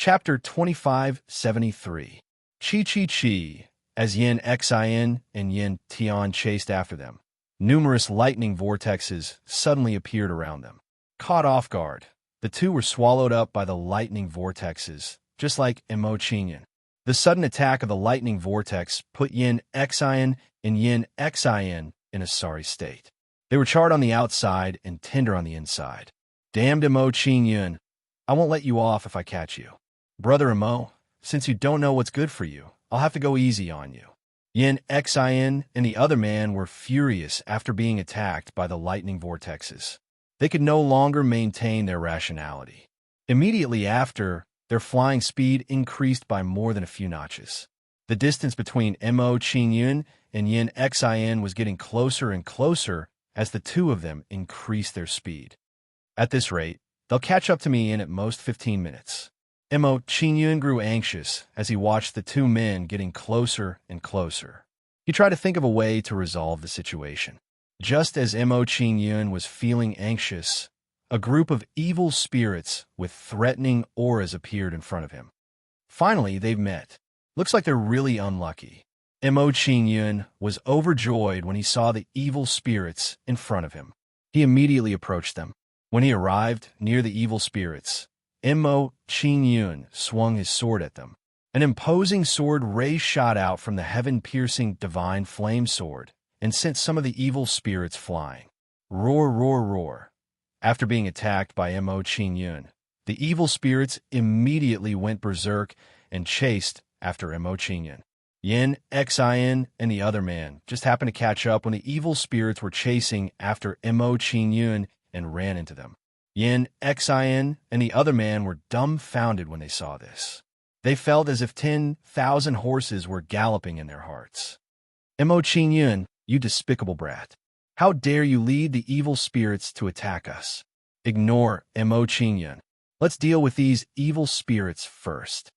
Chapter 2573. Chi Chi Chi. As Yin Xin and Yin Tian chased after them, numerous lightning vortexes suddenly appeared around them. Caught off guard, the two were swallowed up by the lightning vortexes, just like Mo Qingyan. The sudden attack of the lightning vortex put Yin Xin and Yin Xin in a sorry state. They were charred on the outside and tender on the inside. Damned Mo Qingyan, I won't let you off if I catch you. Brother Mo, since you don't know what's good for you, I'll have to go easy on you. Yin Xin and the other man were furious after being attacked by the lightning vortexes. They could no longer maintain their rationality. Immediately after, their flying speed increased by more than a few notches. The distance between Mo Qingyun and Yin Xin was getting closer and closer as the two of them increased their speed. At this rate, they'll catch up to me in at most 15 minutes. Mo Qingyun grew anxious as he watched the two men getting closer and closer. He tried to think of a way to resolve the situation. Just as Mo Qingyun was feeling anxious, a group of evil spirits with threatening auras appeared in front of him. Finally, they've met. Looks like they're really unlucky. Mo Qingyun was overjoyed when he saw the evil spirits in front of him. He immediately approached them. When he arrived near the evil spirits, Mo Qingyun swung his sword at them. An imposing sword ray shot out from the heaven-piercing divine flame sword and sent some of the evil spirits flying. Roar, roar, roar. After being attacked by Mo Qingyun, the evil spirits immediately went berserk and chased after Mo Qingyun. Yin Xin and the other man just happened to catch up when the evil spirits were chasing after Mo Qingyun and ran into them. Yin Xin and the other man were dumbfounded when they saw this. They felt as if 10,000 horses were galloping in their hearts. Mo Qingyun, you despicable brat. How dare you lead the evil spirits to attack us? Ignore Mo Qingyun. Let's deal with these evil spirits first.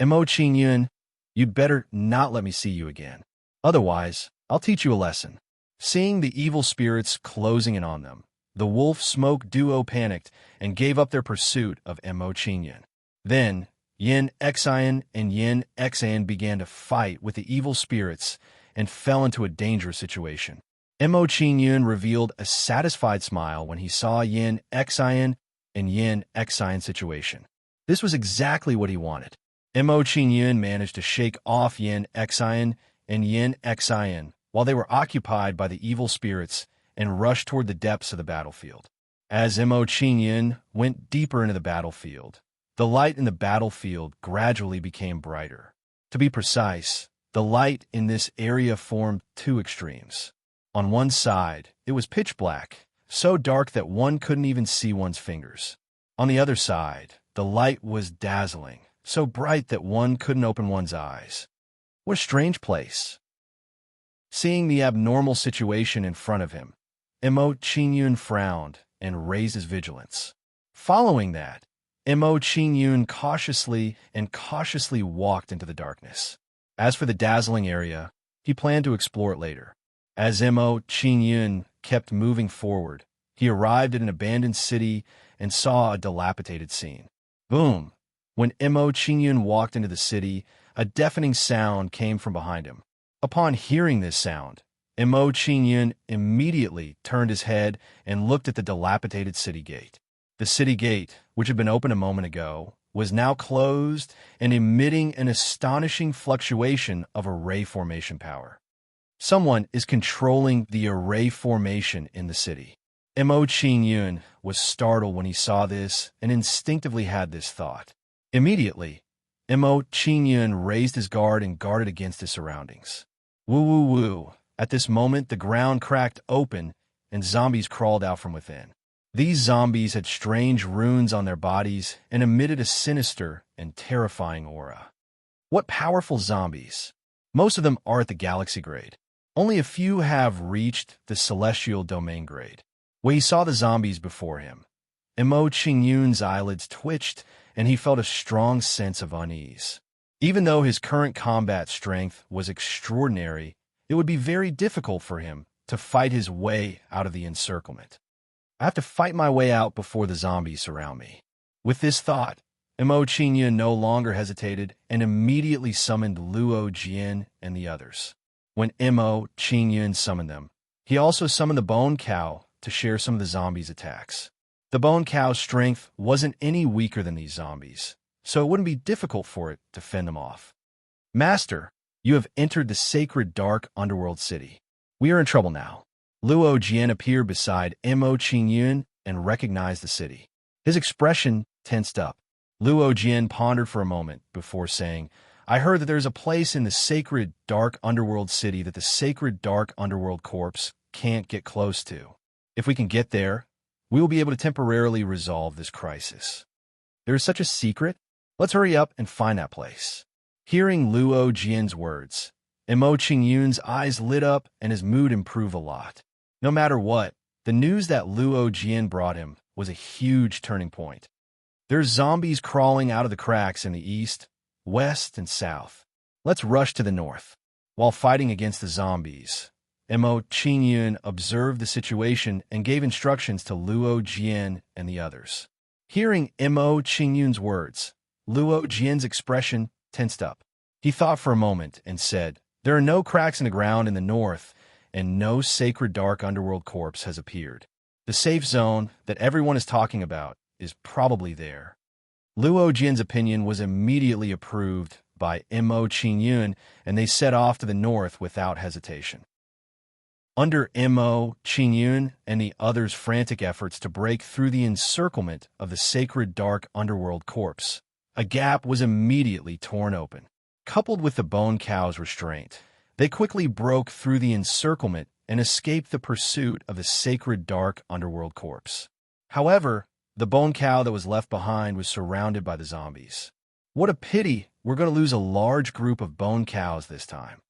Mo Qingyun, you'd better not let me see you again. Otherwise, I'll teach you a lesson. Seeing the evil spirits closing in on them, the wolf smoke duo panicked and gave up their pursuit of Mo Qingyun. Then, Yin Xin and Yin Xin began to fight with the evil spirits and fell into a dangerous situation. Mo Qingyun revealed a satisfied smile when he saw Yin Xin and Yin Xion's situation. This was exactly what he wanted. Mo Qingyun managed to shake off Yin Xin and Yin Xion while they were occupied by the evil spirits and rushed toward the depths of the battlefield. As Mo Qingyun went deeper into the battlefield, the light in the battlefield gradually became brighter. To be precise, the light in this area formed two extremes. On one side, it was pitch black, so dark that one couldn't even see one's fingers. On the other side, the light was dazzling, so bright that one couldn't open one's eyes. What a strange place. Seeing the abnormal situation in front of him, Mo Qingyun frowned and raised his vigilance. Following that, Mo Qingyun cautiously walked into the darkness. As for the dazzling area, he planned to explore it later. As Mo Qingyun kept moving forward, he arrived at an abandoned city and saw a dilapidated scene. Boom! When Mo Qingyun walked into the city, a deafening sound came from behind him. Upon hearing this sound, Mo Qingyun immediately turned his head and looked at the dilapidated city gate. The city gate, which had been opened a moment ago, was now closed and emitting an astonishing fluctuation of array formation power. Someone is controlling the array formation in the city. Mo Qingyun was startled when he saw this and instinctively had this thought. Immediately, Mo Qingyun raised his guard and guarded against his surroundings. Woo woo woo. At this moment, the ground cracked open and zombies crawled out from within. These zombies had strange runes on their bodies and emitted a sinister and terrifying aura. What powerful zombies! Most of them are at the galaxy grade. Only a few have reached the celestial domain grade. When he saw the zombies before him, Mo Qingyun's eyelids twitched and he felt a strong sense of unease. Even though his current combat strength was extraordinary, it would be very difficult for him to fight his way out of the encirclement. I have to fight my way out before the zombies surround me. With this thought, Mo Qingyun no longer hesitated and immediately summoned Luo Jian and the others. When Mo Qingyun summoned them, he also summoned the Bone Cow to share some of the zombies' attacks. The Bone Cow's strength wasn't any weaker than these zombies, so it wouldn't be difficult for it to fend them off. Master, you have entered the sacred dark underworld city. We are in trouble now. Luo Jian appeared beside Mo Qingyun and recognized the city. His expression tensed up. Luo Jian pondered for a moment before saying, I heard that there is a place in the sacred dark underworld city that the sacred dark underworld corpse can't get close to. If we can get there, we will be able to temporarily resolve this crisis. There is such a secret? Let's hurry up and find that place. Hearing Luo Jian's words, Mo Qingyun's eyes lit up and his mood improved a lot. No matter what, the news that Luo Jian brought him was a huge turning point. There's zombies crawling out of the cracks in the east, west, and south. Let's rush to the north. While fighting against the zombies, Mo Qingyun observed the situation and gave instructions to Luo Jian and the others. Hearing Mo Qingyun's words, Luo Jian's expression tensed up. He thought for a moment and said, There are no cracks in the ground in the north, and no sacred dark underworld corpse has appeared. The safe zone that everyone is talking about is probably there. Luo Jian's opinion was immediately approved by Mo Qingyun, and they set off to the north without hesitation. Under Mo Qingyun and the others' frantic efforts to break through the encirclement of the sacred dark underworld corpse, a gap was immediately torn open. Coupled with the Bone Cow's restraint, they quickly broke through the encirclement and escaped the pursuit of the sacred dark underworld corpse. However, the Bone Cow that was left behind was surrounded by the zombies. What a pity, we're going to lose a large group of Bone Cows this time.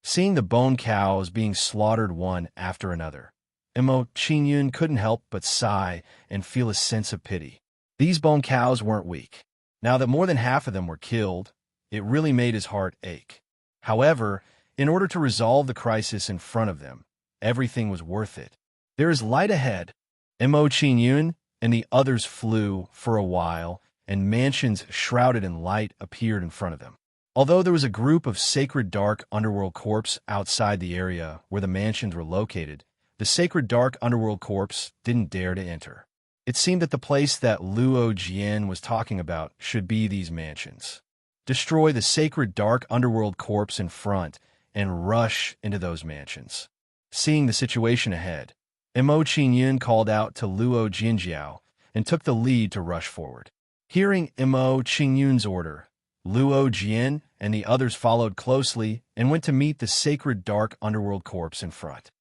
Seeing the Bone Cows being slaughtered one after another, Mo Qingyun couldn't help but sigh and feel a sense of pity. These Bone Cows weren't weak. Now that more than half of them were killed, it really made his heart ache. However, in order to resolve the crisis in front of them, everything was worth it. There is light ahead. Mo Qingyun and the others flew for a while, and mansions shrouded in light appeared in front of them. Although there was a group of sacred dark underworld corpse outside the area where the mansions were located, the sacred dark underworld corpse didn't dare to enter. It seemed that the place that Luo Jian was talking about should be these mansions. Destroy the sacred dark underworld corpse in front and rush into those mansions. Seeing the situation ahead, Mo Qingyun called out to Luo Jinjiao and took the lead to rush forward. Hearing Mo Qingyun's order, Luo Jian and the others followed closely and went to meet the sacred dark underworld corpse in front.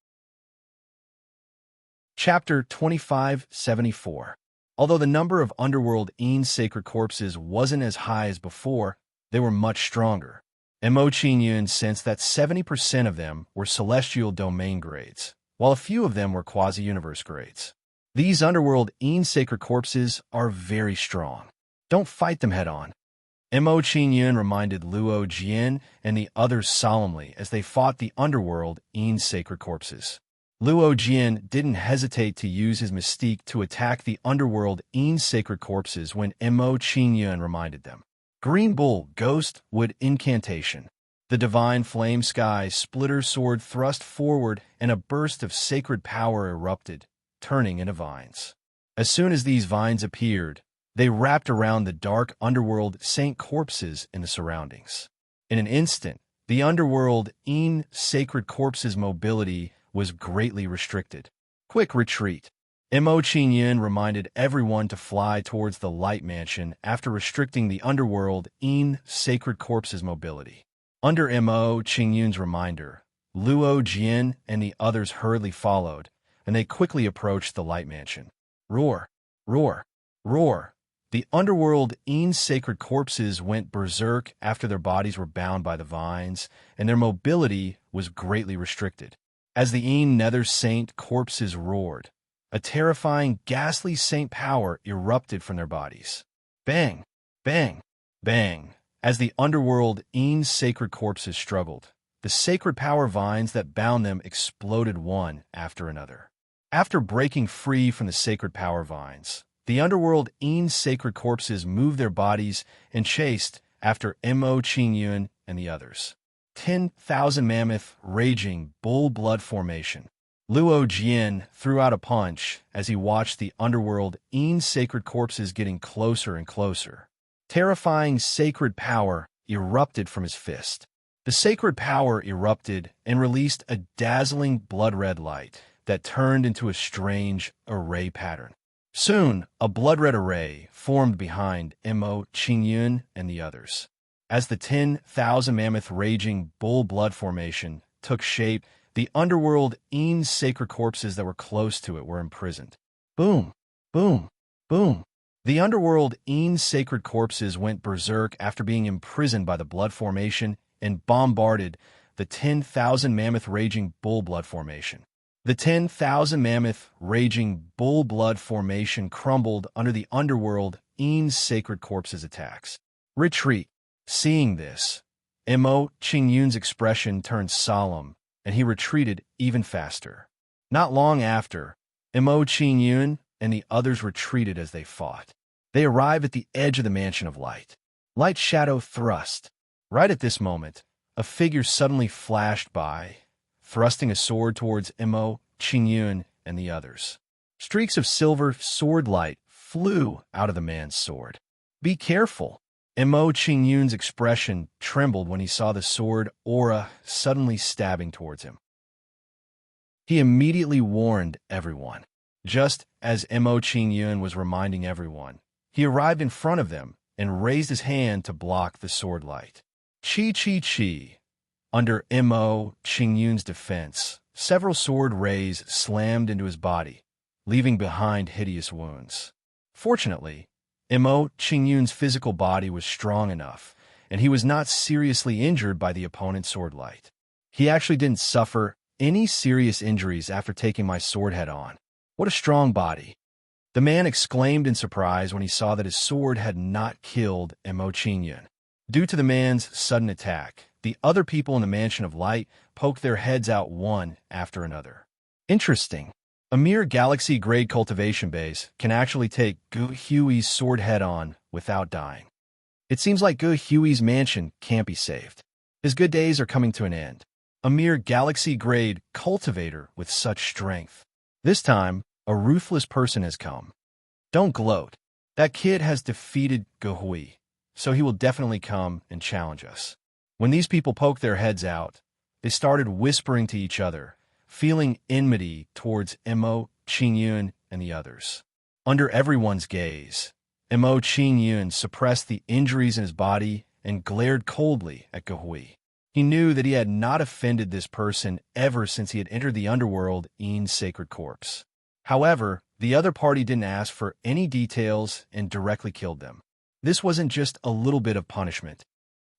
Chapter 2574. Although the number of underworld sacred corpses wasn't as high as before, they were much stronger. Mo Qingyun sensed that 70% of them were celestial domain grades, while a few of them were quasi-universe grades. These underworld sacred corpses are very strong. Don't fight them head-on. Mo Qingyun reminded Luo Jian and the others solemnly as they fought the underworld sacred corpses. Luo Jian didn't hesitate to use his mystique to attack the underworld sacred corpses when Mo Qingyun reminded them. Green Bull Ghost Wood Incantation. The divine flame sky splitter sword thrust forward and a burst of sacred power erupted, turning into vines. As soon as these vines appeared, they wrapped around the dark underworld saint corpses in the surroundings. In an instant, the underworld sacred corpses' mobility was greatly restricted. Quick retreat. Mo Qingyun reminded everyone to fly towards the Light Mansion after restricting the underworld sacred corpses' mobility. Under Mo Qingyun's reminder, Luo Jian and the others hurriedly followed, and they quickly approached the Light Mansion. Roar! Roar! Roar! The underworld sacred corpses went berserk after their bodies were bound by the vines, and their mobility was greatly restricted. As the nether saint corpses roared, a terrifying, ghastly saint power erupted from their bodies. Bang! Bang! Bang! As the underworld sacred corpses struggled, the sacred power vines that bound them exploded one after another. After breaking free from the sacred power vines, the underworld Ein's sacred corpses moved their bodies and chased after Mo Qingyun and the others. 10,000 Mammoth Raging Bull Blood Formation. Luo Jian threw out a punch as he watched the underworld Ein's sacred corpses getting closer and closer. Terrifying sacred power erupted from his fist. The sacred power erupted and released a dazzling blood-red light that turned into a strange array pattern. Soon, a blood-red array formed behind Mo Qingyun and the others. As the 10,000 Mammoth Raging Bull Blood Formation took shape, the underworld Ein's sacred corpses that were close to it were imprisoned. Boom, boom, boom. The underworld Ein's sacred corpses went berserk after being imprisoned by the blood formation and bombarded the 10,000 Mammoth Raging Bull Blood Formation. The 10,000 Mammoth Raging Bull Blood Formation crumbled under the underworld Ein's sacred corpses' attacks. Retreat. Seeing this, Mo Qingyun's expression turned solemn, and he retreated even faster. Not long after, Mo Qingyun and the others retreated as they fought. They arrived at the edge of the Mansion of Light. Light Shadow Thrust. Right at this moment, a figure suddenly flashed by, thrusting a sword towards Mo Qingyun and the others. Streaks of silver sword light flew out of the man's sword. Be careful. Mo Qingyun's expression trembled when he saw the sword aura suddenly stabbing towards him. He immediately warned everyone. Just as Mo Qingyun was reminding everyone, he arrived in front of them and raised his hand to block the sword light. Chi. Under Mo Qingyun's defense, several sword rays slammed into his body, leaving behind hideous wounds. Fortunately, Mo Qingyun's physical body was strong enough, and he was not seriously injured by the opponent's sword light. He actually didn't suffer any serious injuries after taking my sword head-on. What a strong body! The man exclaimed in surprise when he saw that his sword had not killed Mo Qingyun. Due to the man's sudden attack, the other people in the Mansion of Light poked their heads out one after another. Interesting. A mere galaxy-grade cultivation base can actually take Gu Hui's sword head-on without dying. It seems like Gu Hui's mansion can't be saved. His good days are coming to an end. A mere galaxy-grade cultivator with such strength. This time, a ruthless person has come. Don't gloat. That kid has defeated Gu Hui, so he will definitely come and challenge us. When these people poked their heads out, they started whispering to each other, feeling enmity towards Mo Qingyun and the others. Under everyone's gaze, Mo Qingyun suppressed the injuries in his body and glared coldly at Gu Hui. He knew that he had not offended this person ever since he had entered the underworld Ein's sacred corpse. However, the other party didn't ask for any details and directly killed them. This wasn't just a little bit of punishment.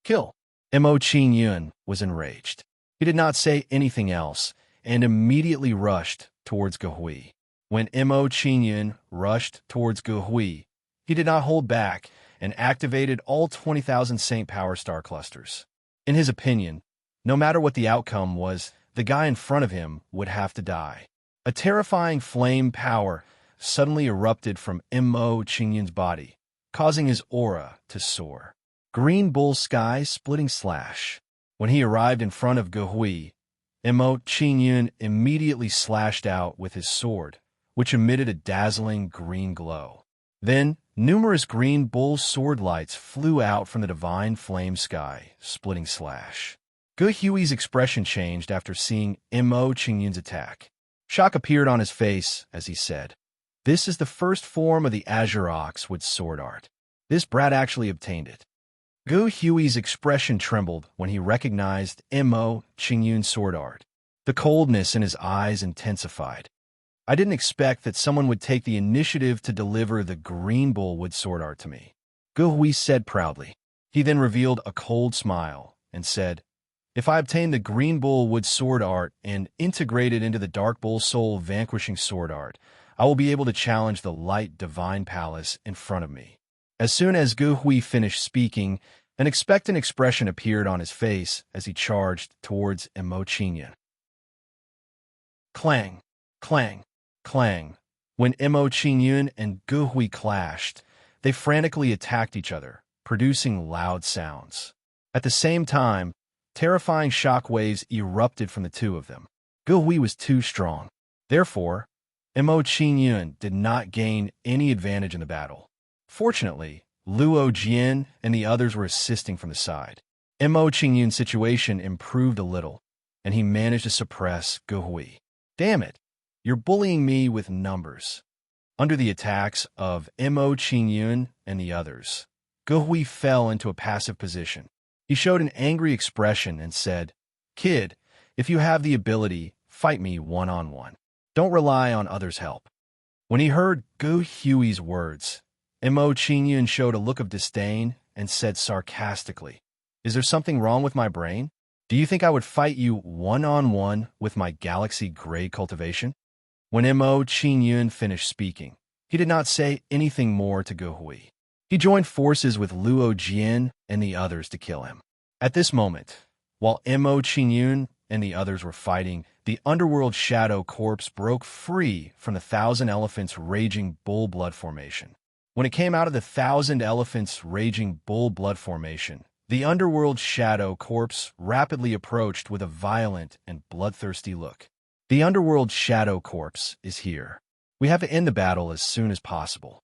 Kill. Mo Qingyun was enraged. He did not say anything else and immediately rushed towards Gu Hui. When Mo Qingyun rushed towards Gu Hui, he did not hold back and activated all 20,000 Saint Power Star clusters. In his opinion, no matter what the outcome was, the guy in front of him would have to die. A terrifying flame power suddenly erupted from Mo Qingyun's body, causing his aura to soar. Green Bull Sky Splitting Slash. When he arrived in front of Gu Hui, Mo Qingyun immediately slashed out with his sword, which emitted a dazzling green glow. Then, numerous green bull sword lights flew out from the divine flame sky, splitting slash. Gu Hui's expression changed after seeing Mo Qingyun's attack. Shock appeared on his face as he said, "This is the first form of the Azure Ox with sword art. This brat actually obtained it." Gu Hui's expression trembled when he recognized Mo Qingyun's sword art. The coldness in his eyes intensified. I didn't expect that someone would take the initiative to deliver the green bull wood sword art to me, Gu Hui said proudly. He then revealed a cold smile and said, "If I obtain the green bull wood sword art and integrate it into the dark bull soul vanquishing sword art, I will be able to challenge the light divine palace in front of me." As soon as Gu Hui finished speaking, an expectant expression appeared on his face as he charged towards Mo Qingyun. Clang, clang, clang. When Mo Qingyun and Gu Hui clashed, they frantically attacked each other, producing loud sounds. At the same time, terrifying shock waves erupted from the two of them. Gu Hui was too strong. Therefore, Mo Qingyun did not gain any advantage in the battle. Fortunately, Luo Jian and the others were assisting from the side. Mo Qingyun's situation improved a little, and he managed to suppress Gu Hui. Damn it, you're bullying me with numbers. Under the attacks of Mo Qingyun and the others, Gu Hui fell into a passive position. He showed an angry expression and said, "Kid, if you have the ability, fight me one-on-one. Don't rely on others' help." When he heard Gu Hui's words, Mo Qingyun showed a look of disdain and said sarcastically, "Is there something wrong with my brain? Do you think I would fight you one-on-one with my galaxy gray cultivation?" When Mo Qingyun finished speaking, he did not say anything more to Gu Hui. He joined forces with Luo Jian and the others to kill him. At this moment, while Mo Qingyun and the others were fighting, the underworld shadow corpse broke free from the Thousand Elephants' raging bull blood formation. When it came out of the Thousand Elephants' raging bull blood formation, the underworld shadow corpse rapidly approached with a violent and bloodthirsty look. The underworld shadow corpse is here. We have to end the battle as soon as possible.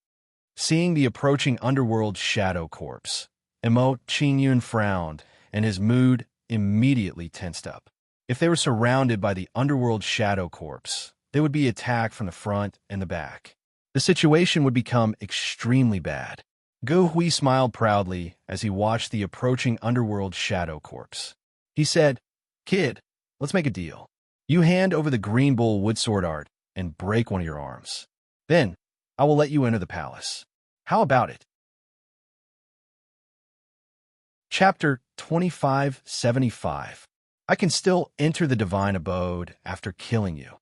Seeing the approaching underworld shadow corpse, Mo Qingyun frowned, and his mood immediately tensed up. If they were surrounded by the underworld shadow corpse, they would be attacked from the front and the back. The situation would become extremely bad. Gu Hui smiled proudly as he watched the approaching underworld shadow corpse. He said, "Kid, let's make a deal. You hand over the green bull wood sword art and break one of your arms. Then, I will let you enter the palace. How about it?" Chapter 2575. I can still enter the divine abode after killing you.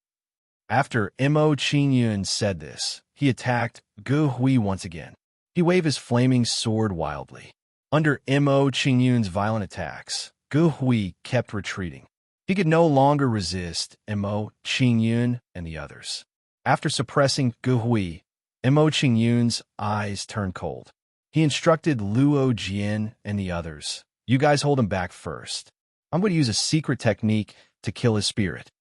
After Mo Qingyun said this, he attacked Gu Hui once again. He waved his flaming sword wildly. Under Mo Qingyun's violent attacks, Gu Hui kept retreating. He could no longer resist Mo Qingyun and the others. After suppressing Gu Hui, Mo Qingyun's eyes turned cold. He instructed Luo Jian and the others, "You guys hold him back first. I'm going to use a secret technique to kill his spirit."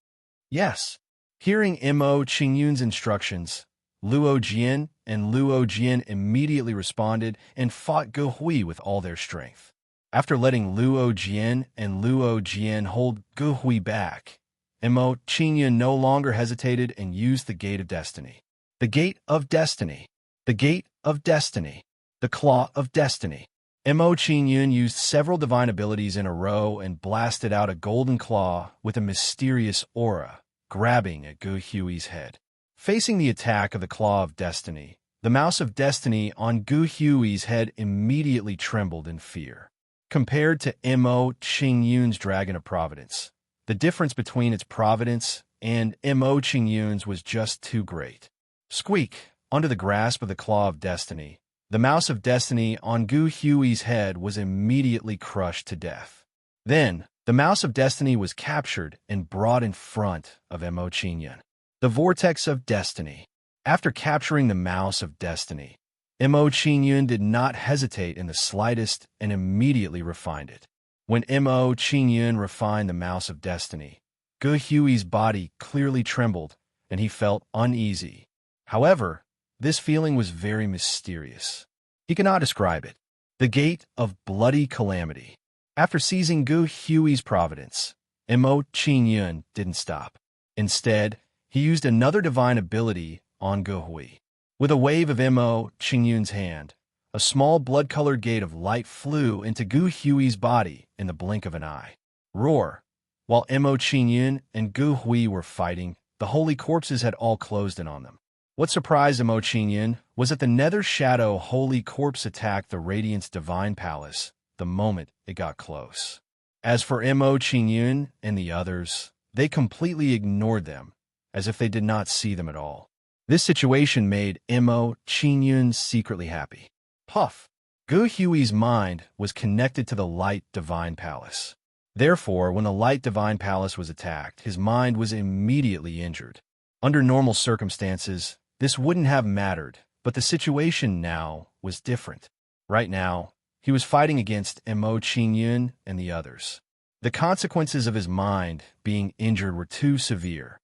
Yes. Hearing Mo Qingyun's instructions, Luo Jian and Luo Jian immediately responded and fought Gu Hui with all their strength. After letting Luo Jian and Luo Jian hold Gu Hui back, Mo Qingyun no longer hesitated and used the Gate of Destiny. The Gate of Destiny. The Gate of Destiny. The Claw of Destiny. Mo Qingyun used several divine abilities in a row and blasted out a golden claw with a mysterious aura, grabbing at Gu Hui's head. Facing the attack of the Claw of Destiny, the Mouse of Destiny on Gu Hui's head immediately trembled in fear. Compared to Mo Qingyun's Dragon of Providence, the difference between its providence and Mo Qingyun's was just too great. Squeak! Under the grasp of the Claw of Destiny, the Mouse of Destiny on Gu Hui's head was immediately crushed to death. Then, the Mouse of Destiny was captured and brought in front of Mo Qingyun. The Vortex of Destiny. After capturing the Mouse of Destiny, Mo Qingyun did not hesitate in the slightest and immediately refined it. When Mo Qingyun refined the Mouse of Destiny, Gu Hui's body clearly trembled and he felt uneasy. However, this feeling was very mysterious. He cannot describe it. The Gate of Bloody Calamity. After seizing Gu Hui's providence, Mo Qingyun didn't stop. Instead, he used another divine ability on Gu Hui. With a wave of Mo Qingyun's hand, a small blood-colored gate of light flew into Gu Hui's body in the blink of an eye. Roar! While Mo Qingyun and Gu Hui were fighting, the holy corpses had all closed in on them. What surprised Mo Qingyun was that the Nether Shadow Holy Corpse attacked the Radiant's Divine Palace the moment it got close. As for Mo Qingyun and the others, they completely ignored them, as if they did not see them at all. This situation made Mo Qingyun secretly happy. Puff! Gu Hui's mind was connected to the Light Divine Palace. Therefore, when the Light Divine Palace was attacked, his mind was immediately injured. Under normal circumstances, This wouldn't have mattered, but the situation now was different. Right now, he was fighting against Mo Qingyun and the others. The consequences of his mind being injured were too severe.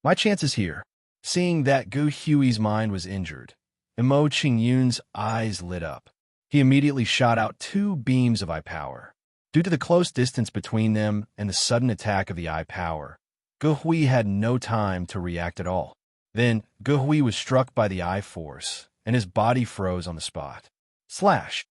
My chances here. Seeing that Gu Hui's mind was injured, Mo Qingyun's eyes lit up. He immediately shot out 2 beams of eye power. Due to the close distance between them and the sudden attack of the eye power, Gu Hui had no time to react at all. Then, Gu Hui was struck by the eye force, and his body froze on the spot. Slash!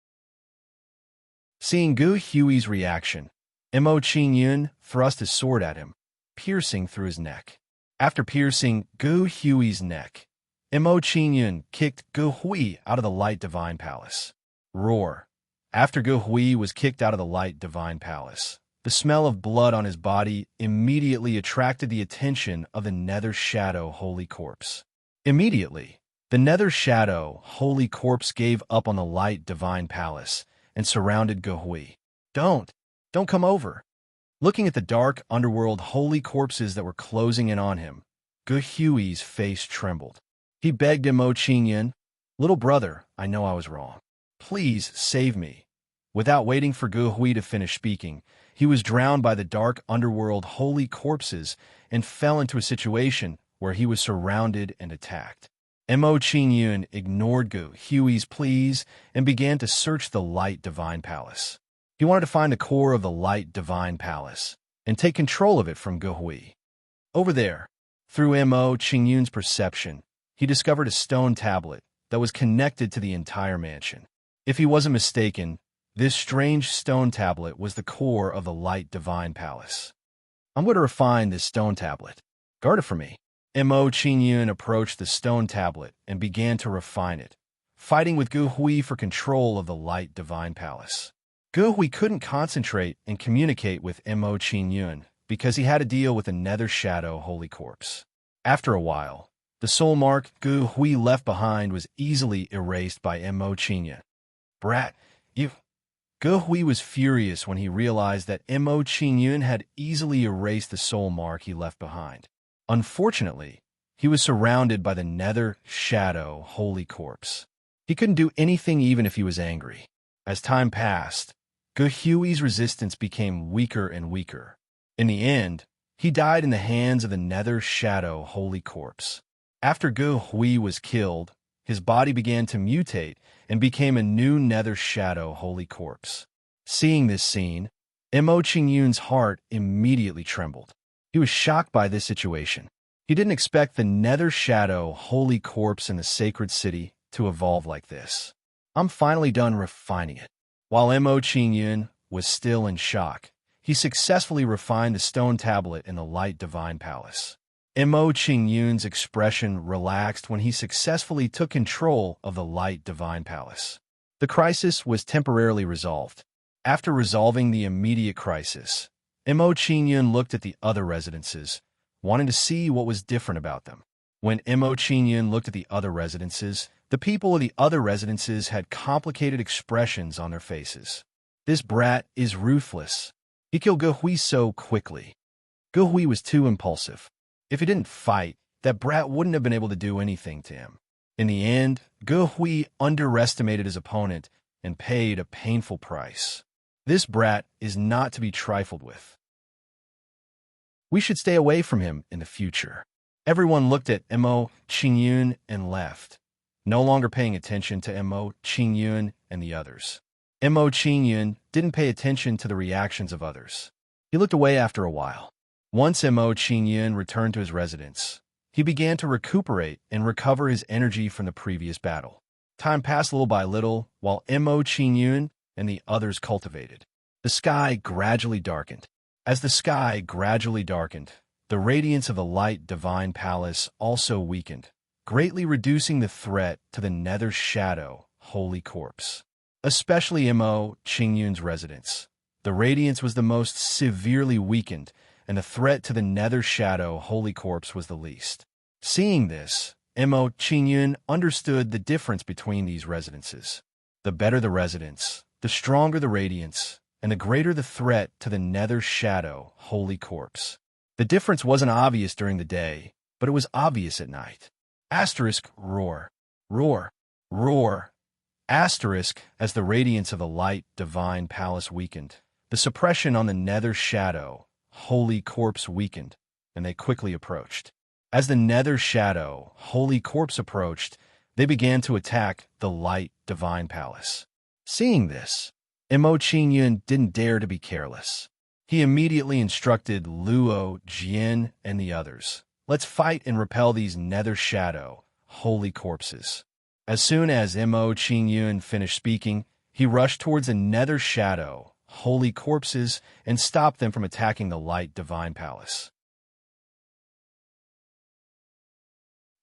Seeing Gu Hui's reaction, Mo Qingyun thrust his sword at him, piercing through his neck. After piercing Gu Hui's neck, Mo Qingyun kicked Gu Hui out of the Light Divine Palace. Roar. After Gu Hui was kicked out of the Light Divine Palace, the smell of blood on his body immediately attracted the attention of the Nether Shadow Holy Corpse. Immediately, the Nether Shadow Holy Corpse gave up on the Light Divine Palace and surrounded Gu Hui. Don't come over. Looking at the dark underworld holy corpses that were closing in on him, Gu Hui's face trembled. He begged Mo Qingyun, "Little brother, I know I was wrong. Please save me." Without waiting for Gu Hui to finish speaking, he was drowned by the dark underworld holy corpses and fell into a situation where he was surrounded and attacked. Mo Qingyun ignored Gu Hui's pleas and began to search the Light Divine Palace. He wanted to find the core of the Light Divine Palace and take control of it from Gu Hui. Over there, through Mo Qingyun's perception, he discovered a stone tablet that was connected to the entire mansion. If he wasn't mistaken, this strange stone tablet was the core of the Light Divine Palace. I'm going to refine this stone tablet. Guard it for me. Mo Qingyun approached the stone tablet and began to refine it, fighting with Gu Hui for control of the Light Divine Palace. Gu Hui couldn't concentrate and communicate with Mo Qingyun because he had to deal with a Nether Shadow Holy Corpse. After a while, the soul mark Gu Hui left behind was easily erased by Mo Qingyun. Brat, you... Gu Hui was furious when he realized that Mo Qingyun had easily erased the soul mark he left behind. Unfortunately, he was surrounded by the Nether Shadow Holy Corpse. He couldn't do anything even if he was angry. As time passed, Gu Hui's resistance became weaker and weaker. In the end, he died in the hands of the Nether Shadow Holy Corpse. After Gu Hui was killed, his body began to mutate and became a new Nether Shadow Holy Corpse. Seeing this scene, Mo Qingyun's heart immediately trembled. He was shocked by this situation. He didn't expect the Nether Shadow Holy Corpse in the sacred city to evolve like this. I'm finally done refining it. While Mo Qingyun was still in shock, he successfully refined the stone tablet in the Light Divine Palace. Mo Qingyun's expression relaxed when he successfully took control of the Light Divine Palace. The crisis was temporarily resolved. After resolving the immediate crisis, Mo Qingyun looked at the other residences, wanting to see what was different about them. When Mo Qingyun looked at the other residences, the people of the other residences had complicated expressions on their faces. This brat is ruthless. He killed Gu Hui so quickly. Gu Hui was too impulsive. If he didn't fight, that brat wouldn't have been able to do anything to him. In the end, Gu Hui underestimated his opponent and paid a painful price. This brat is not to be trifled with. We should stay away from him in the future. Everyone looked at Mo Qingyun and left, no longer paying attention to Mo Qingyun and the others. Mo Qingyun didn't pay attention to the reactions of others. He looked away after a while. Once Mo Qingyun returned to his residence, he began to recuperate and recover his energy from the previous battle. Time passed little by little while Mo Qingyun and the others cultivated. The sky gradually darkened. As the sky gradually darkened, the radiance of the Light Divine Palace also weakened, greatly reducing the threat to the Nether Shadow Holy Corpse. Especially Mo Qingyun's residence. The radiance was the most severely weakened, and the threat to the Nether Shadow Holy Corpse was the least. Seeing this, Mo Qingyun understood the difference between these residences. The better the residence, the stronger the radiance, and the greater the threat to the Nether Shadow Holy Corpse. The difference wasn't obvious during the day, but it was obvious at night. Asterisk, roar, roar, roar. Asterisk, as the radiance of the light divine palace weakened, the suppression on the nether shadow, holy corpse weakened, and they quickly approached. As the nether shadow, holy corpse approached, they began to attack the light divine palace. Seeing this, Mo Qingyun didn't dare to be careless. He immediately instructed Luo, Jian, and the others, "Let's fight and repel these nether shadow, holy corpses." As soon as Mo Qingyun finished speaking, he rushed towards the nether shadow, holy corpses, and stopped them from attacking the light divine palace.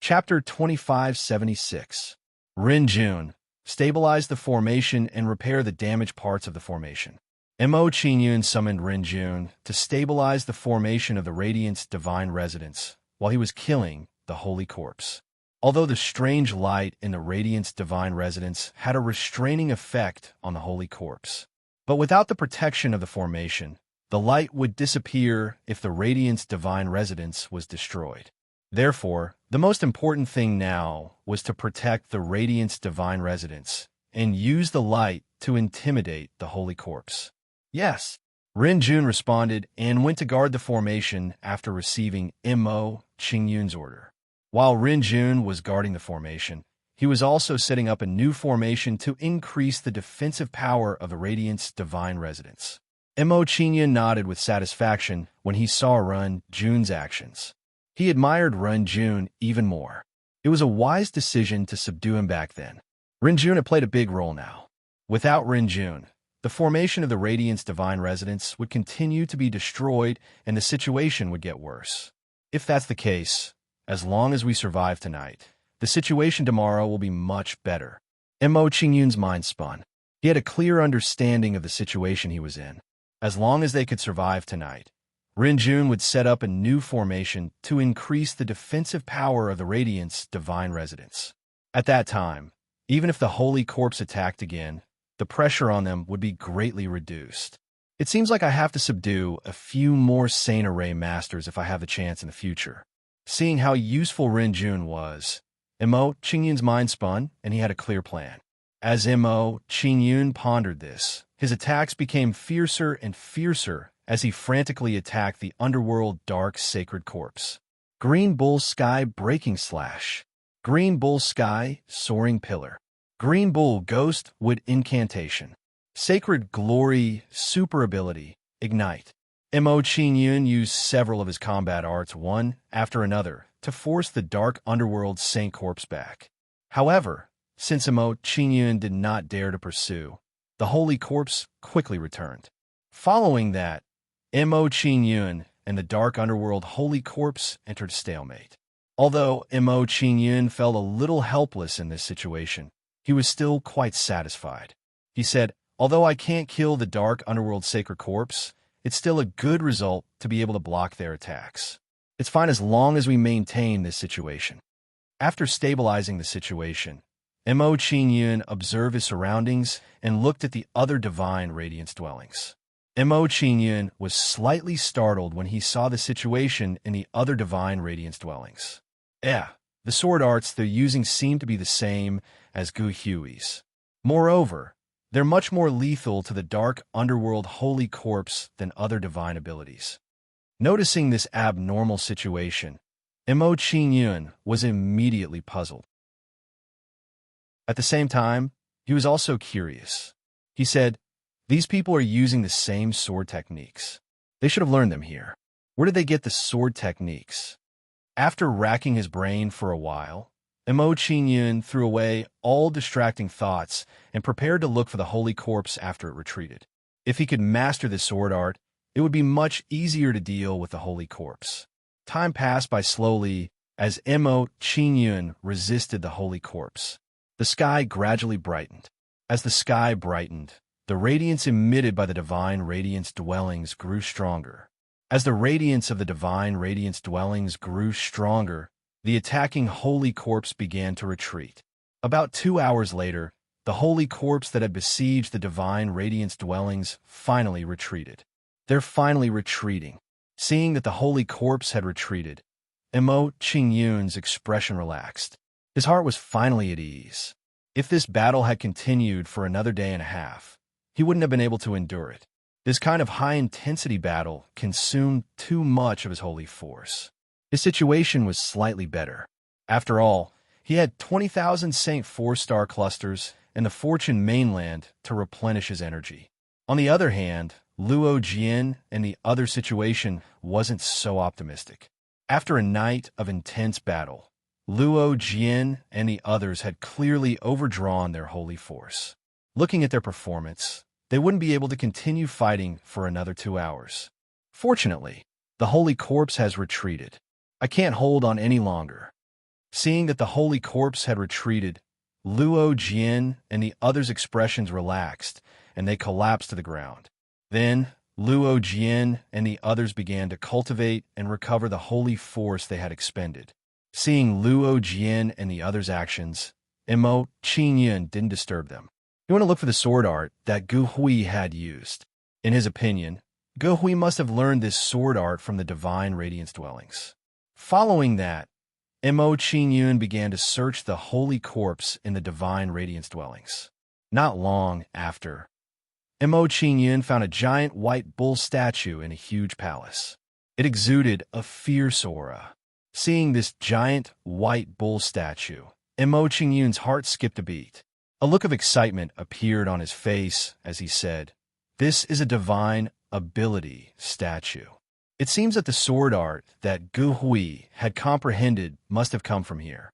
Chapter 2576. Rin Jun. Stabilize the formation and repair the damaged parts of the formation. Mo Qingyun summoned Rin Jun to stabilize the formation of the Radiant's divine residence while he was killing the holy corpse. Although the strange light in the Radiant's divine residence had a restraining effect on the holy corpse, but without the protection of the formation, the light would disappear if the Radiant's divine residence was destroyed. Therefore, the most important thing now was to protect the Radiant's divine residence and use the light to intimidate the holy corpse. Yes, Rin Jun responded and went to guard the formation after receiving Mo Qingyun's order. While Rin Jun was guarding the formation, he was also setting up a new formation to increase the defensive power of the Radiant's divine residence. Mo Qingyun nodded with satisfaction when he saw Rin Jun's actions. He admired Rin Jun even more. It was a wise decision to subdue him back then. Rin Jun had played a big role now. Without Rin Jun, the formation of the Radiant's divine residence would continue to be destroyed and the situation would get worse. If that's the case, as long as we survive tonight, the situation tomorrow will be much better. Mo Qingyun's mind spun. He had a clear understanding of the situation he was in. As long as they could survive tonight, Rin Jun would set up a new formation to increase the defensive power of the Radiant's divine residence. At that time, even if the holy corpse attacked again, the pressure on them would be greatly reduced. It seems like I have to subdue a few more Saint Array masters if I have the chance in the future. Seeing how useful Rin Jun was, Mo Qingyun's mind spun, and he had a clear plan. As Mo Qingyun pondered this, his attacks became fiercer and fiercer as he frantically attacked the underworld dark sacred corpse. Green Bull Sky Breaking Slash. Green Bull Sky Soaring Pillar. Green Bull Ghost Wood Incantation. Sacred Glory Super Ability Ignite. Mo Qingyun used several of his combat arts one after another to force the dark underworld Saint Corpse back. However, since Mo Qingyun did not dare to pursue, the holy corpse quickly returned. Following that, Mo Qingyun and the dark underworld holy corpse entered stalemate. Although Mo Qingyun felt a little helpless in this situation, he was still quite satisfied. He said, "Although I can't kill the dark underworld sacred corpse, it's still a good result to be able to block their attacks. It's fine as long as we maintain this situation." After stabilizing the situation, Mo Qingyun observed his surroundings and looked at the other divine radiance dwellings. Mo Qingyun was slightly startled when he saw the situation in the other divine radiance dwellings. The sword arts they're using seem to be the same as Gu Hui's. Moreover, they're much more lethal to the dark underworld holy corpse than other divine abilities. Noticing this abnormal situation, Mo Qingyun was immediately puzzled. At the same time, he was also curious. He said, "These people are using the same sword techniques. They should have learned them here. Where did they get the sword techniques?" After racking his brain for a while, Mo Qingyun threw away all distracting thoughts and prepared to look for the holy corpse after it retreated. If he could master the sword art, it would be much easier to deal with the holy corpse. Time passed by slowly as Mo Qingyun resisted the holy corpse. The sky gradually brightened. As the sky brightened, the radiance emitted by the divine radiance dwellings grew stronger. As the radiance of the divine radiance dwellings grew stronger, the attacking holy corpse began to retreat. About 2 hours later, the holy corpse that had besieged the divine radiance dwellings finally retreated. They're finally retreating. Seeing that the holy corpse had retreated, Mo Qingyun's expression relaxed. His heart was finally at ease. If this battle had continued for another day and a half, he wouldn't have been able to endure it. This kind of high-intensity battle consumed too much of his holy force. His situation was slightly better. After all, he had 20,000 Saint 4-star clusters and the Fortune mainland to replenish his energy. On the other hand, Luo Jian and the other situation wasn't so optimistic. After a night of intense battle, Luo Jian and the others had clearly overdrawn their holy force. Looking at their performance, they wouldn't be able to continue fighting for another 2 hours. Fortunately, the holy corpse has retreated. I can't hold on any longer. Seeing that the holy corpse had retreated, Luo Jian and the others' expressions relaxed, and they collapsed to the ground. Then, Luo Jian and the others began to cultivate and recover the holy force they had expended. Seeing Luo Jian and the others' actions, Mo Qingyun didn't disturb them. He went to look for the sword art that Gu Hui had used. In his opinion, Gu Hui must have learned this sword art from the divine radiance dwellings. Following that, Mo Qingyun began to search the holy corpse in the divine radiance dwellings. Not long after, Mo Qingyun found a giant white bull statue in a huge palace. It exuded a fierce aura. Seeing this giant white bull statue, Mo Qingyun's heart skipped a beat. A look of excitement appeared on his face as he said, "This is a divine ability statue." It seems that the sword art that Gu Hui had comprehended must have come from here.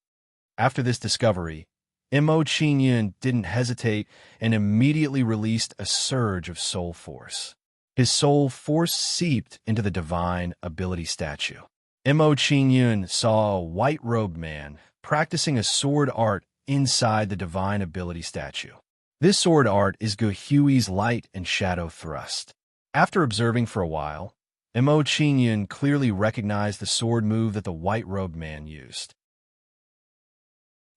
After this discovery, Mo Qingyun didn't hesitate and immediately released a surge of soul force. His soul force seeped into the divine ability statue. Mo Qingyun saw a white-robed man practicing a sword art inside the divine ability statue. This sword art is Gu Hui's light and shadow thrust. After observing for a while, Mo Qingyun clearly recognized the sword move that the white-robed man used.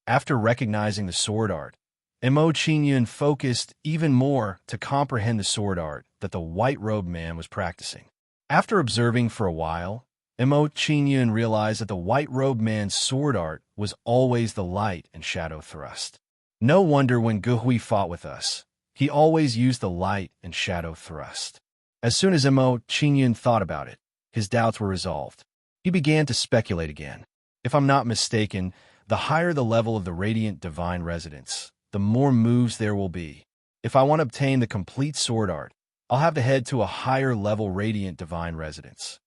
After recognizing the sword art, Mo Qingyun focused even more to comprehend the sword art that the white-robed man was practicing. After observing for a while, Mo Qingyun realized that the white-robed man's sword art was always the light and shadow thrust. No wonder when Gu Hui fought with us, he always used the light and shadow thrust. As soon as Mo Qingyun thought about it, his doubts were resolved. He began to speculate again. If I'm not mistaken, the higher the level of the radiant divine residence, the more moves there will be. If I want to obtain the complete sword art, I'll have to head to a higher level radiant divine residence.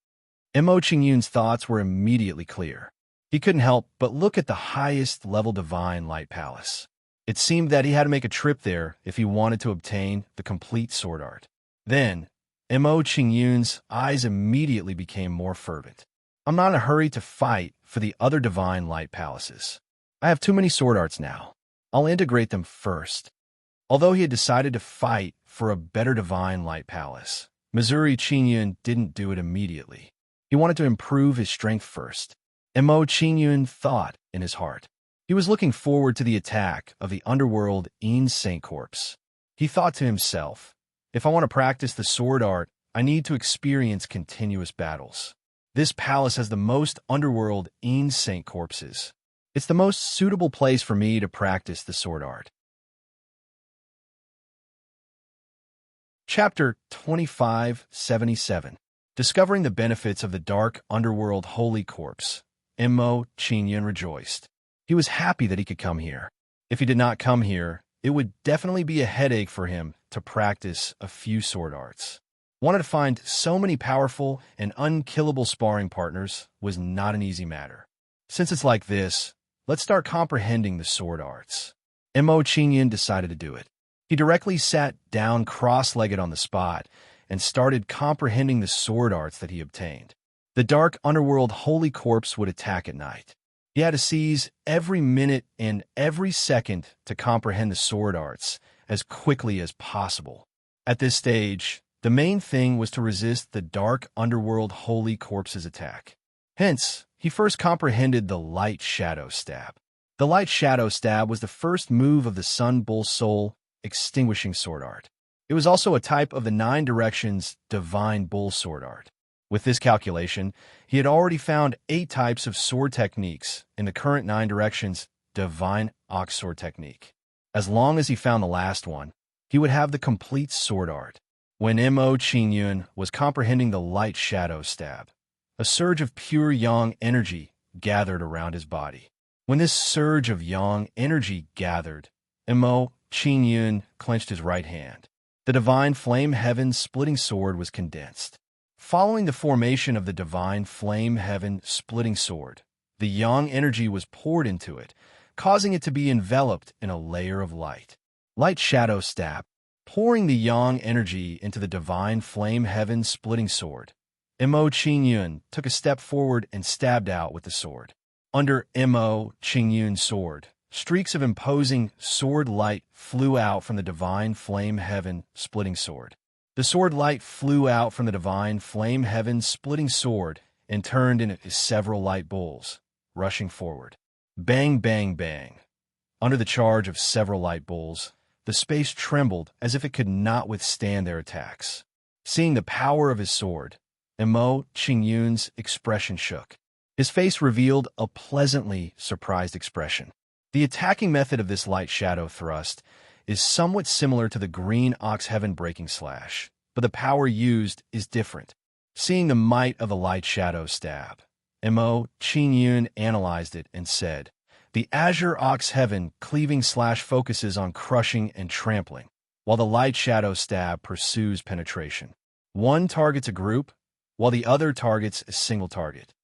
Mo Qingyun's thoughts were immediately clear. He couldn't help but look at the highest level divine light palace. It seemed that he had to make a trip there if he wanted to obtain the complete sword art. Then, Mo Qingyun's eyes immediately became more fervent. I'm not in a hurry to fight for the other divine light palaces. I have too many sword arts now. I'll integrate them first. Although he had decided to fight for a better divine light palace, Missouri Qingyun didn't do it immediately. He wanted to improve his strength first. Mo Qingyun thought in his heart. He was looking forward to the attack of the underworld In Saint Corpse. He thought to himself, if I want to practice the sword art, I need to experience continuous battles. This palace has the most underworld In Saint Corpses. It's the most suitable place for me to practice the sword art. Chapter 2577. Discovering the benefits of the dark underworld holy corpse, Mo Qingyun rejoiced. He was happy that he could come here. If he did not come here, it would definitely be a headache for him to practice a few sword arts. Wanting to find so many powerful and unkillable sparring partners was not an easy matter. Since it's like this, let's start comprehending the sword arts. Mo Qingyun decided to do it. He directly sat down cross-legged on the spot and started comprehending the sword arts that he obtained. The dark underworld holy corpse would attack at night. He had to seize every minute and every second to comprehend the sword arts as quickly as possible. At this stage, the main thing was to resist the dark underworld holy corpse's attack. Hence, he first comprehended the light shadow stab. The light shadow stab was the first move of the Sun Bull Soul extinguishing sword art. It was also a type of the 9 directions divine bull sword art. With this calculation, he had already found 8 types of sword techniques in the current 9 directions Divine Ox Sword Technique. As long as he found the last one, he would have the complete sword art. When Mo Qingyun was comprehending the light shadow stab, a surge of pure yang energy gathered around his body. When this surge of yang energy gathered, Mo Qingyun clenched his right hand. The divine flame heaven splitting sword was condensed. Following the formation of the divine flame heaven splitting sword, the yang energy was poured into it, causing it to be enveloped in a layer of light. Light shadow stab, pouring the yang energy into the divine flame heaven splitting sword. Mo Qingyun took a step forward and stabbed out with the sword. Under Mo Qingyun's sword, streaks of imposing sword light flew out from the divine flame heaven splitting sword. The sword light flew out from the divine flame heaven splitting sword and turned into several light bolts, rushing forward. Bang, bang, bang. Under the charge of several light bolts, the space trembled as if it could not withstand their attacks. Seeing the power of his sword, Mo Qingyun's expression shook. His face revealed a pleasantly surprised expression. The attacking method of this light shadow thrust is somewhat similar to the green ox heaven breaking slash, but the power used is different. Seeing the might of the light shadow stab, Mo Qingyun analyzed it and said, "The azure ox heaven cleaving slash focuses on crushing and trampling, while the light shadow stab pursues penetration. One targets a group, while the other targets a single target."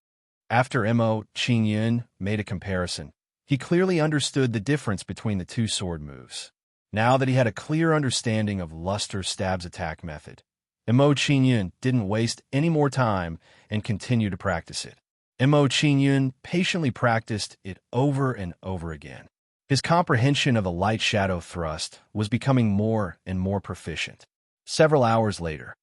After Mo Qingyun made a comparison, he clearly understood the difference between the 2 sword moves. Now that he had a clear understanding of Luster Stab's attack method, Mo Qingyun didn't waste any more time and continued to practice it. Mo Qingyun patiently practiced it over and over again. His comprehension of the light shadow thrust was becoming more and more proficient. Several hours later,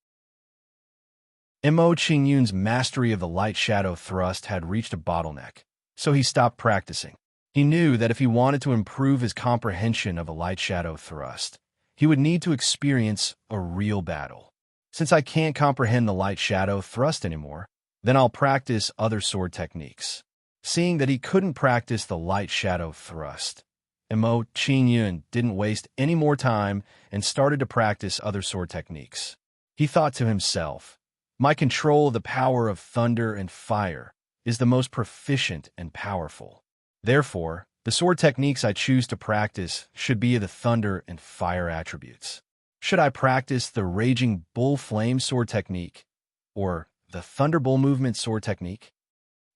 Mo Qingyun's mastery of the light shadow thrust had reached a bottleneck, so he stopped practicing. He knew that if he wanted to improve his comprehension of the light shadow thrust, he would need to experience a real battle. Since I can't comprehend the light shadow thrust anymore, then I'll practice other sword techniques. Seeing that he couldn't practice the light shadow thrust, Mo Qingyun didn't waste any more time and started to practice other sword techniques. He thought to himself, "My control of the power of thunder and fire is the most proficient and powerful. Therefore, the sword techniques I choose to practice should be of the thunder and fire attributes. Should I practice the Raging Bull Flame sword technique or the Thunderbull Movement sword technique?"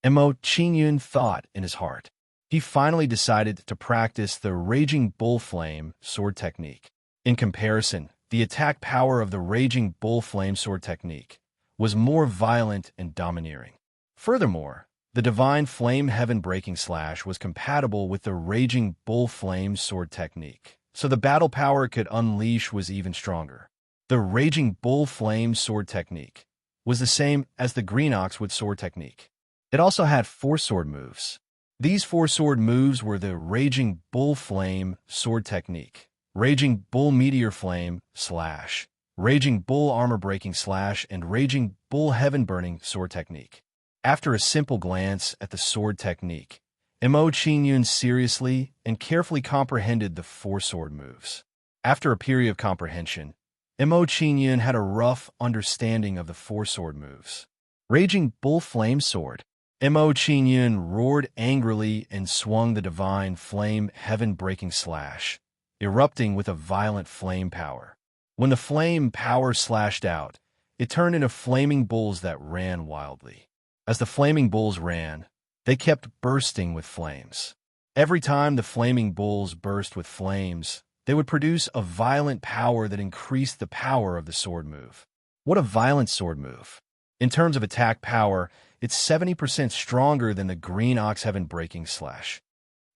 Mo Qingyun thought in his heart. He finally decided to practice the Raging Bull Flame sword technique. In comparison, the attack power of the Raging Bull Flame sword technique was more violent and domineering. Furthermore, the Divine Flame Heaven Breaking Slash was compatible with the Raging Bull Flame sword technique, so the battle power it could unleash was even stronger. The Raging Bull Flame sword technique was the same as the Green Oxwood sword technique. It also had 4 sword moves. These 4 sword moves were the Raging Bull Flame sword technique, Raging Bull Meteor Flame slash, Raging Bull Armor Breaking slash, and Raging Bull Heaven Burning sword technique. After a simple glance at the sword technique, Mo Qingyun seriously and carefully comprehended the 4 sword moves. After a period of comprehension, Mo Qingyun had a rough understanding of the 4 sword moves. Raging Bull Flame Sword. Mo Qingyun roared angrily and swung the Divine Flame Heaven Breaking Slash, erupting with a violent flame power. When the flame power slashed out, it turned into flaming bulls that ran wildly. As the flaming bulls ran, they kept bursting with flames. Every time the flaming bulls burst with flames, they would produce a violent power that increased the power of the sword move. What a violent sword move! In terms of attack power, it's 70% stronger than the Green Ox Heaven Breaking Slash.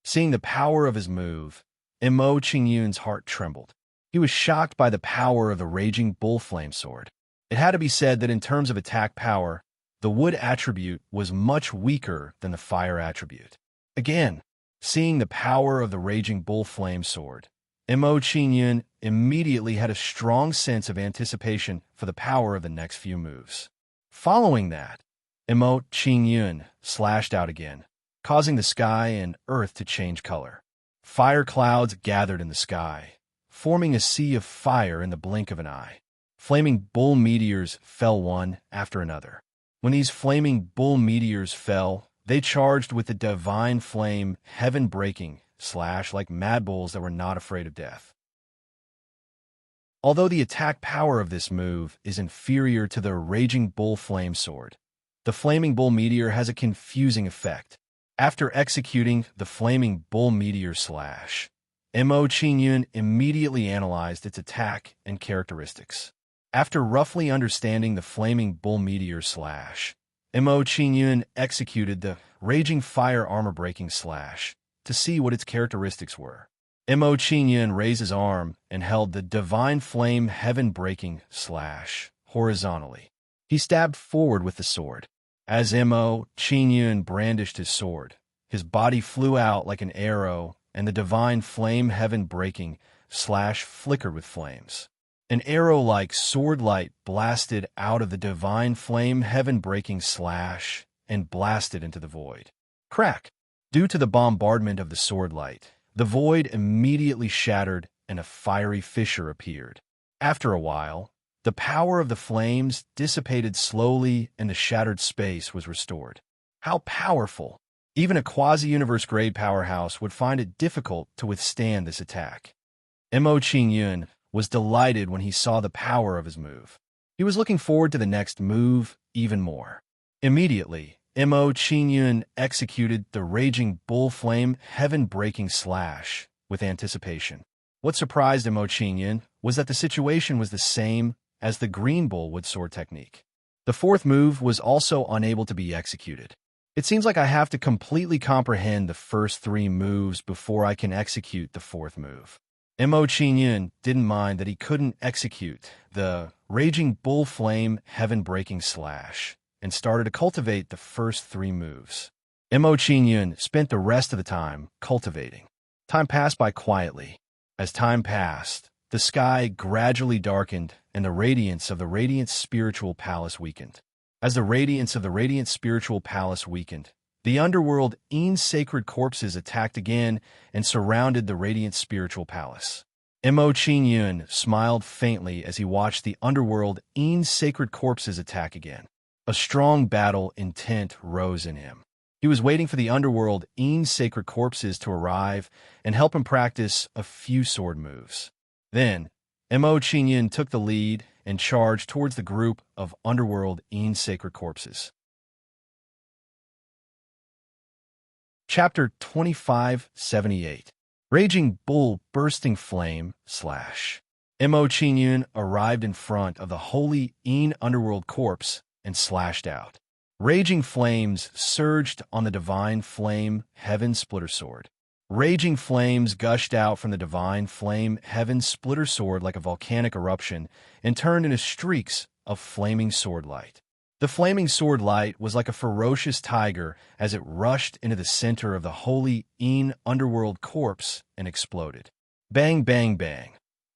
Seeing the power of his move, Mo Qingyun's heart trembled. He was shocked by the power of the Raging Bull Flame Sword. It had to be said that in terms of attack power, the wood attribute was much weaker than the fire attribute. Again, seeing the power of the Raging Bull Flame Sword, Mo Qingyun immediately had a strong sense of anticipation for the power of the next few moves. Following that, Mo Qingyun slashed out again, causing the sky and earth to change color. Fire clouds gathered in the sky, forming a sea of fire in the blink of an eye. Flaming bull meteors fell one after another. When these flaming bull meteors fell, they charged with the divine flame, heaven-breaking, like mad bulls that were not afraid of death. Although the attack power of this move is inferior to the Raging Bull Flame Sword, the Flaming Bull Meteor has a confusing effect. After executing the Flaming Bull Meteor slash, Mo Qingyun immediately analyzed its attack and characteristics. After roughly understanding the Flaming Bull Meteor slash, Mo Qingyun executed the Raging Fire Armor-Breaking slash to see what its characteristics were. Mo Qingyun raised his arm and held the Divine Flame Heaven-Breaking slash horizontally. He stabbed forward with the sword. As Mo Qingyun brandished his sword, his body flew out like an arrow, and the Divine Flame Heaven-Breaking slash flickered with flames. An arrow-like sword light blasted out of the Divine Flame Heaven-Breaking slash and blasted into the void. Crack! Due to the bombardment of the sword light, the void immediately shattered and a fiery fissure appeared. After a while, the power of the flames dissipated slowly and the shattered space was restored. How powerful! Even a quasi-universe-grade powerhouse would find it difficult to withstand this attack. Mo Qingyun was delighted when he saw the power of his move. He was looking forward to the next move even more. Immediately, Mo Qingyun executed the Raging Bull Flame Heaven-Breaking slash with anticipation. What surprised Mo Qingyun was that the situation was the same as the Green Bull Wood Sword technique. The fourth move was also unable to be executed. It seems like I have to completely comprehend the first three moves before I can execute the fourth move. Mo Qingyun didn't mind that he couldn't execute the Raging Bull Flame Heaven-Breaking slash and started to cultivate the first three moves. Mo Qingyun spent the rest of the time cultivating. Time passed by quietly. As time passed, the sky gradually darkened and the radiance of the Radiant Spiritual Palace weakened. As the radiance of the Radiant Spiritual Palace weakened, the underworld sacred corpses attacked again and surrounded the Radiant Spiritual Palace. Mo Qingyun smiled faintly as he watched the underworld sacred corpses attack again. A strong battle intent rose in him. He was waiting for the underworld sacred corpses to arrive and help him practice a few sword moves. Then, Mo Qingyun took the lead and charged towards the group of underworld sacred corpses. Chapter 2578. Raging Bull Bursting Flame slash. Mo Qingyun arrived in front of the holy underworld corpse and slashed out. Raging flames surged on the Divine Flame Heaven Splitter Sword. Raging flames gushed out from the Divine Flame Heaven Splitter Sword like a volcanic eruption and turned into streaks of flaming sword light. The flaming sword light was like a ferocious tiger as it rushed into the center of the holy underworld corpse and exploded. Bang, bang, bang.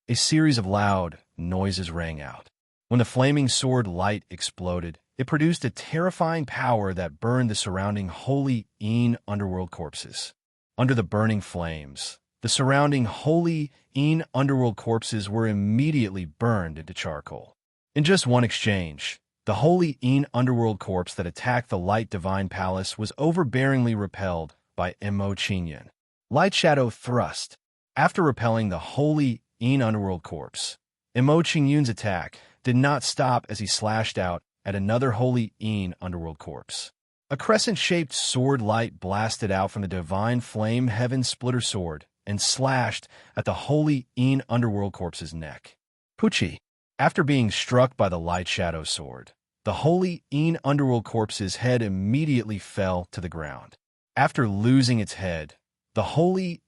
A series of loud noises rang out. When the flaming sword light exploded, it produced a terrifying power that burned the surrounding holy underworld corpses. Under the burning flames, the surrounding holy underworld corpses were immediately burned into charcoal. In just one exchange, the holy underworld corpse that attacked the light divine palace was overbearingly repelled by Mo Qingyun. Light Shadow Thrust. After repelling the holy underworld corpse, Mo Qingyun's attack did not stop as he slashed out at another holy underworld corpse. A crescent-shaped sword light blasted out from the Divine Flame Heaven Splitter Sword and slashed at the holy underworld corpse's neck. Pucci. After being struck by the Light Shadow Sword, the holy underworld corpse's head immediately fell to the ground. After losing its head, the holy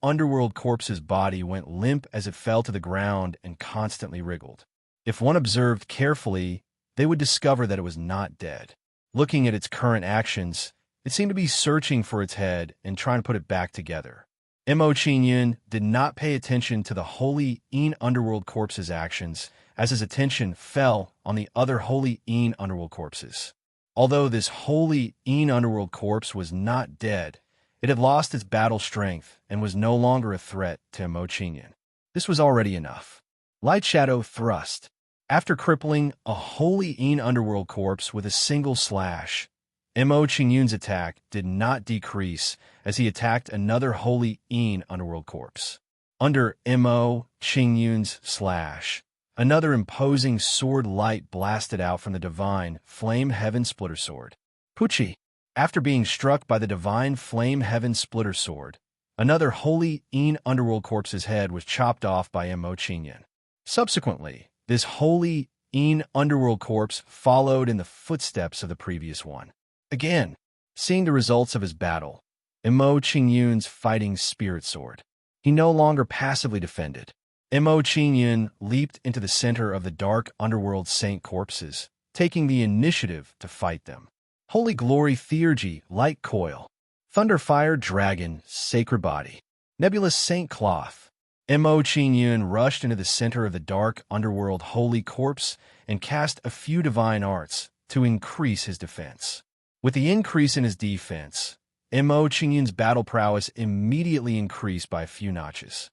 underworld corpse's body went limp as it fell to the ground and constantly wriggled. If one observed carefully, they would discover that it was not dead. Looking at its current actions, it seemed to be searching for its head and trying to put it back together. Mo Qingyun did not pay attention to the holy underworld corpse's actions as his attention fell on the other Holy Een underworld corpses. Although this Holy Een underworld corpse was not dead, it had lost its battle strength and was no longer a threat to Imo-Chingyun. This was already enough. Light Shadow thrust. After crippling a Holy Een underworld corpse with a single slash, Imo-Chingyun's attack did not decrease as he attacked another Holy Een underworld corpse. Under Imo-Chingyun's slash, another imposing sword light blasted out from the divine Flame Heaven Splitter Sword. Puchi. After being struck by the divine Flame Heaven Splitter Sword, another Holy Een underworld corpse's head was chopped off by Imo-Chingyun. Subsequently, this Holy Een underworld corpse followed in the footsteps of the previous one. Again, seeing the results of his battle, Imo-Chingyun's fighting spirit sword, he no longer passively defended. Imo-Chingyun leaped into the center of the dark underworld saint corpses, taking the initiative to fight them. Holy Glory Theurgy Light Coil, Thunderfire Dragon Sacred Body, Nebulous Saint Cloth. Imo-Chingyun rushed into the center of the dark underworld holy corpse and cast a few divine arts to increase his defense. With the increase in his defense, Imo-Chingyun's battle prowess immediately increased by a few notches.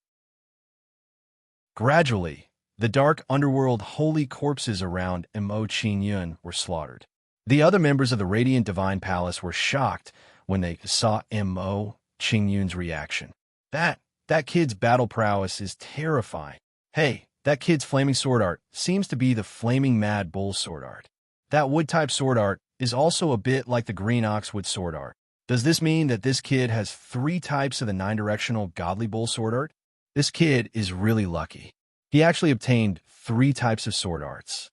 Gradually, the dark underworld holy corpses around Imo-Chingyun were slaughtered. The other members of the Radiant Divine Palace were shocked when they saw Imo-Chingyun's reaction. That kid's battle prowess is terrifying. Hey, that kid's flaming sword art seems to be the Flaming Mad Bull sword art. That wood-type sword art is also a bit like the green oxwood sword art. Does this mean that this kid has 3 types of the 9-directional Godly Bull sword art? This kid is really lucky. He actually obtained 3 types of sword arts.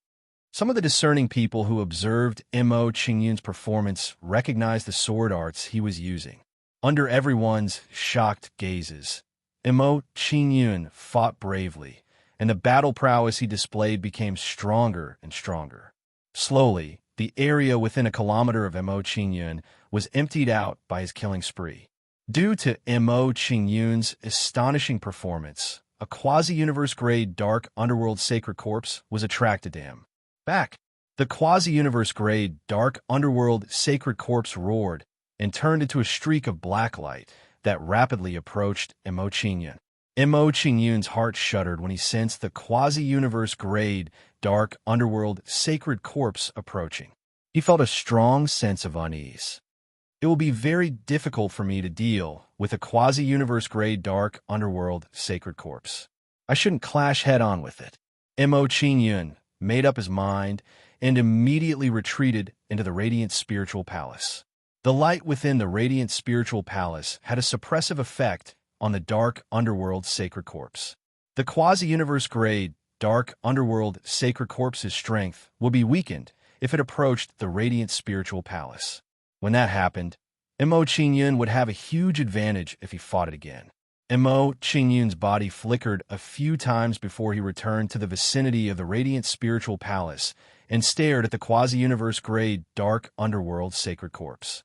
Some of the discerning people who observed Imo-Chingyun's performance recognized the sword arts he was using. Under everyone's shocked gazes, Imo-Chingyun fought bravely, and the battle prowess he displayed became stronger and stronger. Slowly, the area within a kilometer of Imo-Chingyun was emptied out by his killing spree. Due to Imo-Chingyun's astonishing performance, a quasi-universe-grade dark underworld sacred corpse was attracted to him. Back, the quasi-universe-grade dark underworld sacred corpse roared and turned into a streak of black light that rapidly approached Imo-Chingyun. Imo-Chingyun's heart shuddered when he sensed the quasi-universe-grade dark underworld sacred corpse approaching. He felt a strong sense of unease. It will be very difficult for me to deal with a quasi-universe-grade dark underworld sacred corpse. I shouldn't clash head-on with it. Imo-Chingyun made up his mind and immediately retreated into the Radiant Spiritual Palace. The light within the Radiant Spiritual Palace had a suppressive effect on the dark underworld sacred corpse. The quasi-universe-grade dark underworld sacred corpse's strength will be weakened if it approached the Radiant Spiritual Palace. When that happened, Imo-Chingyun would have a huge advantage if he fought it again. Imo-Chingyun's body flickered a few times before he returned to the vicinity of the Radiant Spiritual Palace and stared at the quasi-universe-grade dark underworld sacred corpse.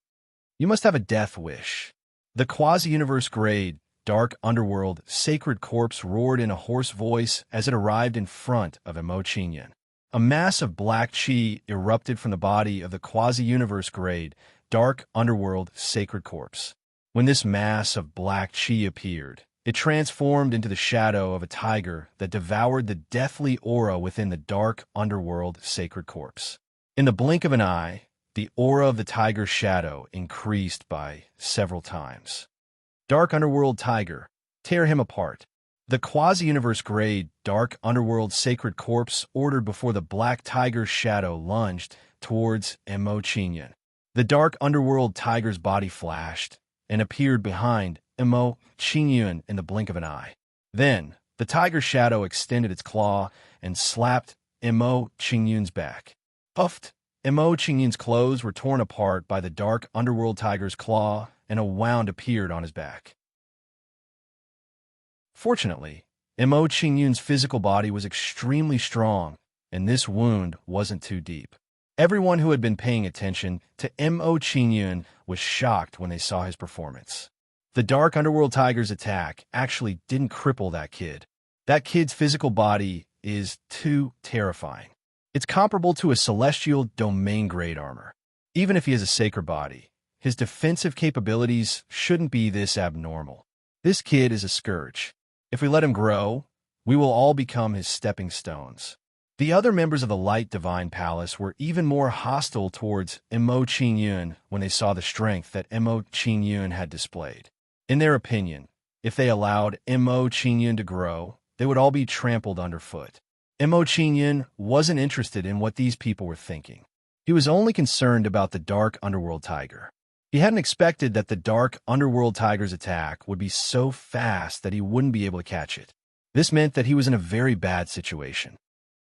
You must have a death wish. The quasi-universe-grade dark underworld sacred corpse roared in a hoarse voice as it arrived in front of Imo-Chingyun. A mass of black chi erupted from the body of the quasi-universe-grade dark underworld sacred corpse. When this mass of black chi appeared, it transformed into the shadow of a tiger that devoured the deathly aura within the dark underworld sacred corpse. In the blink of an eye, the aura of the tiger's shadow increased by several times. Dark underworld tiger, tear him apart. The quasi-universe-grade dark underworld sacred corpse ordered before the black tiger's shadow lunged towards Imo-Chingyun. The dark underworld tiger's body flashed and appeared behind Imo-Chingyun in the blink of an eye. Then, the tiger's shadow extended its claw and slapped Imo-Chingyun's back. Puffed! Imo-Chingyun's clothes were torn apart by the dark underworld tiger's claw, and a wound appeared on his back. Fortunately, Imo-Chingyun's physical body was extremely strong, and this wound wasn't too deep. Everyone who had been paying attention to Imo-Chingyun was shocked when they saw his performance. The Dark Underworld Tiger's attack actually didn't cripple that kid. That kid's physical body is too terrifying. It's comparable to a celestial domain-grade armor. Even if he has a sacred body, his defensive capabilities shouldn't be this abnormal. This kid is a scourge. If we let him grow, we will all become his stepping stones. The other members of the Light Divine Palace were even more hostile towards Mo Qingyun when they saw the strength that Mo Qingyun had displayed. In their opinion, if they allowed Mo Qingyun to grow, they would all be trampled underfoot. Mo Qingyun wasn't interested in what these people were thinking. He was only concerned about the Dark Underworld Tiger. He hadn't expected that the Dark Underworld Tiger's attack would be so fast that he wouldn't be able to catch it. This meant that he was in a very bad situation.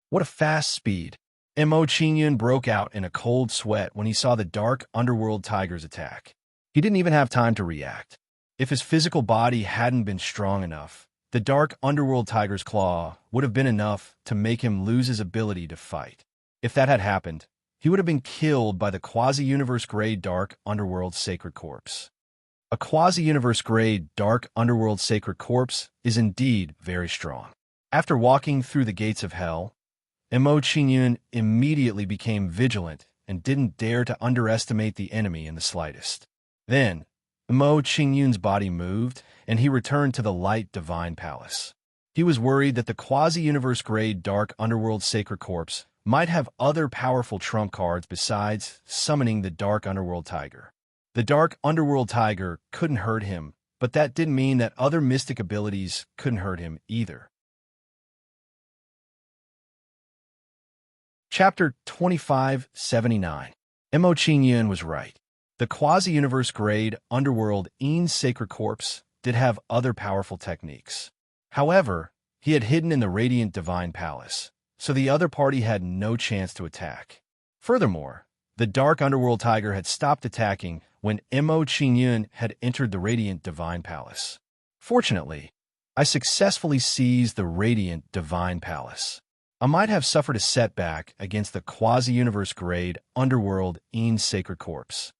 What a fast speed! Mo Qingyun broke out in a cold sweat when he saw the Dark Underworld Tiger's attack. He didn't even have time to react. If his physical body hadn't been strong enough, the Dark Underworld Tiger's claw would have been enough to make him lose his ability to fight. If that had happened, he would have been killed by the quasi-universe-grade Dark Underworld Sacred Corpse. A quasi-universe-grade Dark Underworld Sacred Corpse is indeed very strong. After walking through the gates of hell, Mo Qingyun immediately became vigilant and didn't dare to underestimate the enemy in the slightest. Then, Mo Qingyun's body moved, and he returned to the Light Divine Palace. He was worried that the quasi-universe-grade Dark Underworld Sacred Corpse might have other powerful trump cards besides summoning the Dark Underworld Tiger. The Dark Underworld Tiger couldn't hurt him, but that didn't mean that other mystic abilities couldn't hurt him either. Chapter 2579. Mo Qingyun was right. The quasi-universe-grade Underworld Ean's Sacred Corpse did have other powerful techniques. However, he had hidden in the Radiant Divine Palace, so the other party had no chance to attack. Furthermore, the Dark Underworld Tiger had stopped attacking when Mo Qingyun had entered the Radiant Divine Palace. Fortunately, I successfully seized the Radiant Divine Palace. I might have suffered a setback against the quasi-universe-grade Underworld Ean's Sacred Corpse.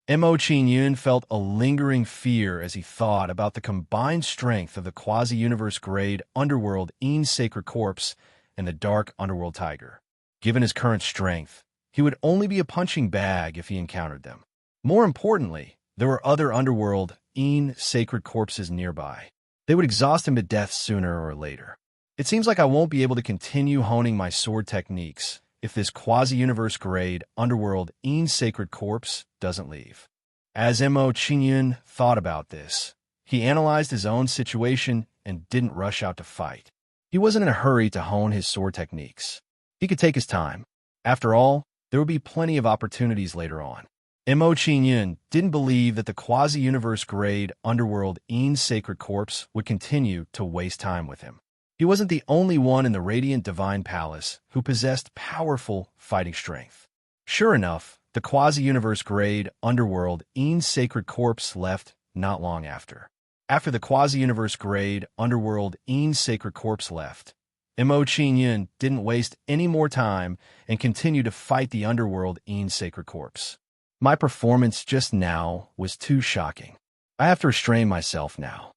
Mo Qingyun felt a lingering fear as he thought about the combined strength of the quasi-universe-grade Underworld Ean's Sacred Corpse and the Dark Underworld Tiger. Given his current strength, he would only be a punching bag if he encountered them. More importantly, there were other Underworld Ean Sacred Corpses nearby. They would exhaust him to death sooner or later. It seems like I won't be able to continue honing my sword techniques if this quasi-universe-grade Underworld Ean Sacred Corpse doesn't leave. As Mo Qingyun thought about this, he analyzed his own situation and didn't rush out to fight. He wasn't in a hurry to hone his sword techniques. He could take his time. After all, there would be plenty of opportunities later on. Mo Qingyun didn't believe that the quasi-universe-grade Underworld Ean's Sacred Corpse would continue to waste time with him. He wasn't the only one in the Radiant Divine Palace who possessed powerful fighting strength. Sure enough, the quasi-universe-grade Underworld Ean's Sacred Corpse left not long after. After the quasi-universe-grade Underworld Ean's Sacred Corpse left, Mo Qingyun didn't waste any more time and continued to fight the Underworld Ean's Sacred Corpse. My performance just now was too shocking. I have to restrain myself now.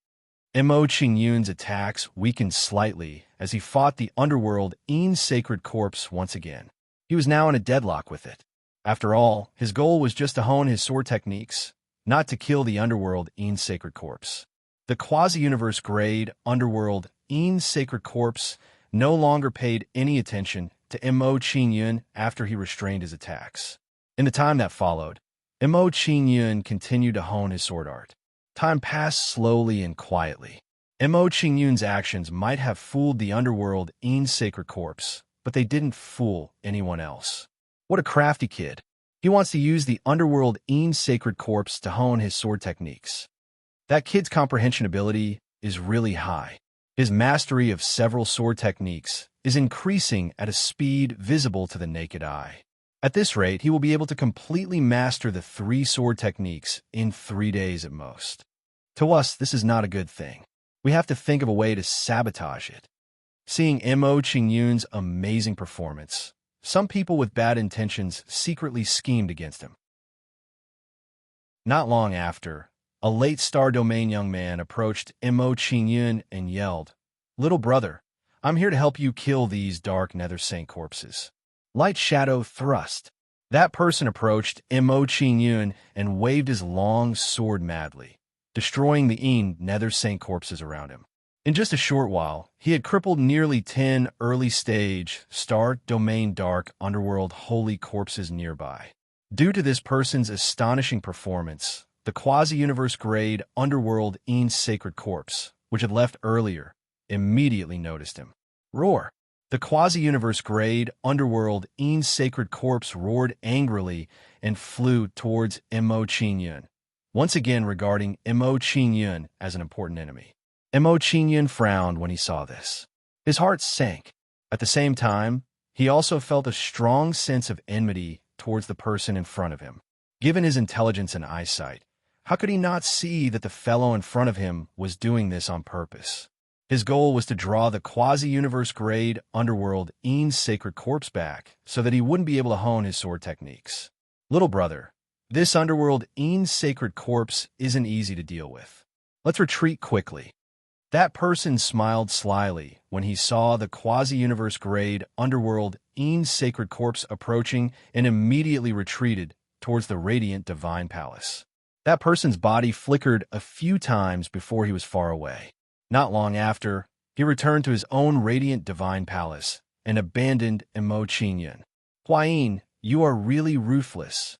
Mo Qingyun's attacks weakened slightly as he fought the Underworld Ean's Sacred Corpse once again. He was now in a deadlock with it. After all, his goal was just to hone his sword techniques, not to kill the Underworld Ean's Sacred Corpse. The quasi-universe-grade Underworld Ean's Sacred Corpse no longer paid any attention to Mo Qingyun after he restrained his attacks. In the time that followed, Mo Qingyun continued to hone his sword art. Time passed slowly and quietly. Mo Qingyun's actions might have fooled the Underworld Ean's Sacred Corpse, but they didn't fool anyone else. What a crafty kid. He wants to use the Underworld Ean's Sacred Corpse to hone his sword techniques. That kid's comprehension ability is really high. His mastery of several sword techniques is increasing at a speed visible to the naked eye. At this rate, he will be able to completely master the 3 sword techniques in 3 days at most. To us, this is not a good thing. We have to think of a way to sabotage it. Seeing Mo Qingyun's amazing performance, some people with bad intentions secretly schemed against him. Not long after, a late Star Domain young man approached Mo Qingyun and yelled, "Little brother, I'm here to help you kill these dark Nether Saint corpses. Light Shadow thrust. That person approached Mo Qingyun and waved his long sword madly, destroying the Nether Saint corpses around him. In just a short while, he had crippled nearly 10 early-stage Star Domain Dark Underworld holy corpses nearby. Due to this person's astonishing performance, the quasi-universe-grade Underworld Sacred Corpse, which had left earlier, immediately noticed him. Roar! The quasi-universe-grade Underworld Sacred Corpse roared angrily and flew towards Mo Qingyun, once again regarding Mo Qingyun as an important enemy. Mo Qingyun frowned when he saw this. His heart sank. At the same time, he also felt a strong sense of enmity towards the person in front of him. Given his intelligence and eyesight, how could he not see that the fellow in front of him was doing this on purpose? His goal was to draw the quasi-universe-grade Underworld Sacred Corpse back so that he wouldn't be able to hone his sword techniques. Little brother, this Underworld Sacred Corpse isn't easy to deal with. Let's retreat quickly. That person smiled slyly when he saw the quasi-universe-grade Underworld Sacred Corpse approaching and immediately retreated towards the Radiant Divine Palace. That person's body flickered a few times before he was far away. Not long after, he returned to his own Radiant Divine Palace and abandoned Mo Qingyun. Huayin, you are really ruthless.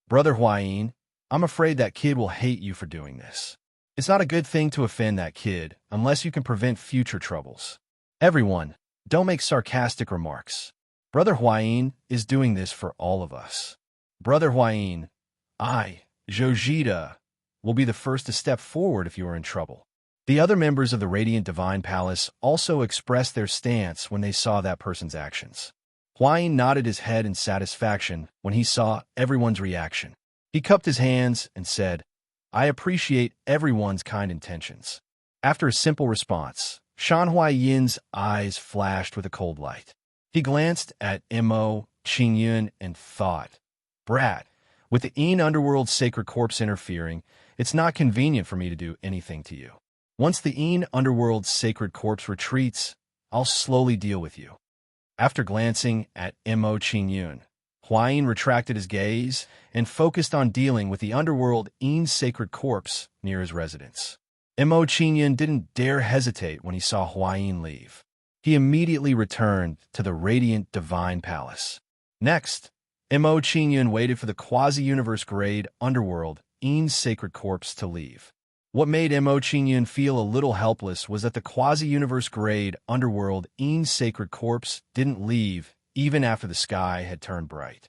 Brother Huayin, I'm afraid that kid will hate you for doing this. It's not a good thing to offend that kid unless you can prevent future troubles. Everyone, don't make sarcastic remarks. Brother Huayin is doing this for all of us. Brother Huayin, I, Jojita, will be the first to step forward if you are in trouble. The other members of the Radiant Divine Palace also expressed their stance when they saw that person's actions. Huayin nodded his head in satisfaction when he saw everyone's reaction. He cupped his hands and said, I appreciate everyone's kind intentions. After a simple response, Shan Huayin's eyes flashed with a cold light. He glanced at Mo Qingyun and thought, Brat, with the Underworld Sacred Corpse interfering, it's not convenient for me to do anything to you. Once the Underworld Sacred Corpse retreats, I'll slowly deal with you. After glancing at Mo Qingyun, Huayin retracted his gaze and focused on dealing with the Underworld Sacred Corpse near his residence. Mo Qingyun didn't dare hesitate when he saw Huayin leave. He immediately returned to the Radiant Divine Palace. Next, Mo Qingyun waited for the quasi-universe-grade Underworld Sacred Corpse to leave. What made Mo Qingyun feel a little helpless was that the quasi-universe-grade Underworld Sacred Corpse didn't leave even after the sky had turned bright.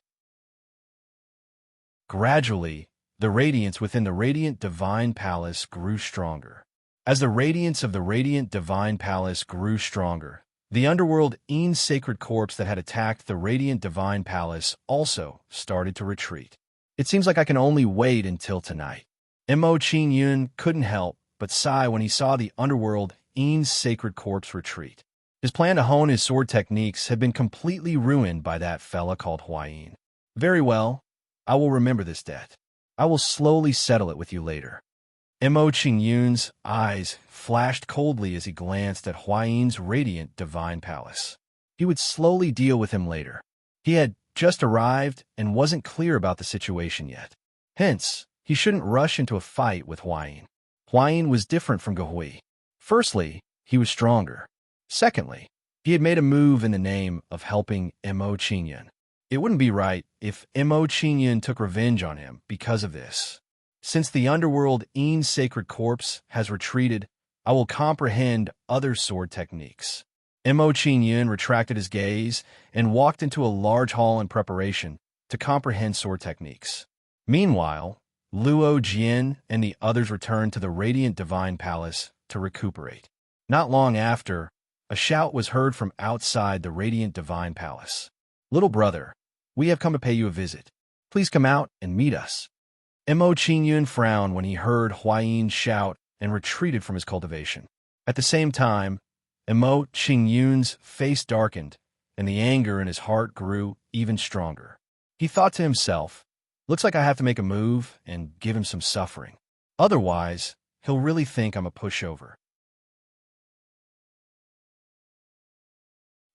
Gradually, the radiance within the Radiant Divine Palace grew stronger. As the radiance of the Radiant Divine Palace grew stronger, the Underworld Sacred Corpse that had attacked the Radiant Divine Palace also started to retreat. It seems like I can only wait until tonight. Mo Qingyun couldn't help but sigh when he saw the Underworld Sacred Corpse retreat. His plan to hone his sword techniques had been completely ruined by that fella called Huayin. Very well, I will remember this debt. I will slowly settle it with you later. Mo Qingyun's eyes flashed coldly as he glanced at Huayin's Radiant Divine Palace. He would slowly deal with him later. He had just arrived and wasn't clear about the situation yet. Hence, he shouldn't rush into a fight with Huayin. Huayin was different from Gehui. Firstly, he was stronger. Secondly, he had made a move in the name of helping Mo Qingyun. It wouldn't be right if Mo Qingyun took revenge on him because of this. Since the Underworld Sacred Corpse has retreated, I will comprehend other sword techniques. Mo Qingyun retracted his gaze and walked into a large hall in preparation to comprehend sword techniques. Meanwhile, Luo Jian and the others returned to the Radiant Divine Palace to recuperate. Not long after, a shout was heard from outside the Radiant Divine Palace. Little brother, we have come to pay you a visit. Please come out and meet us. Mo Qingyun frowned when he heard Huayin shout and retreated from his cultivation. At the same time, Mo Qingyun's face darkened, and the anger in his heart grew even stronger. He thought to himself, looks like I have to make a move and give him some suffering. Otherwise, he'll really think I'm a pushover.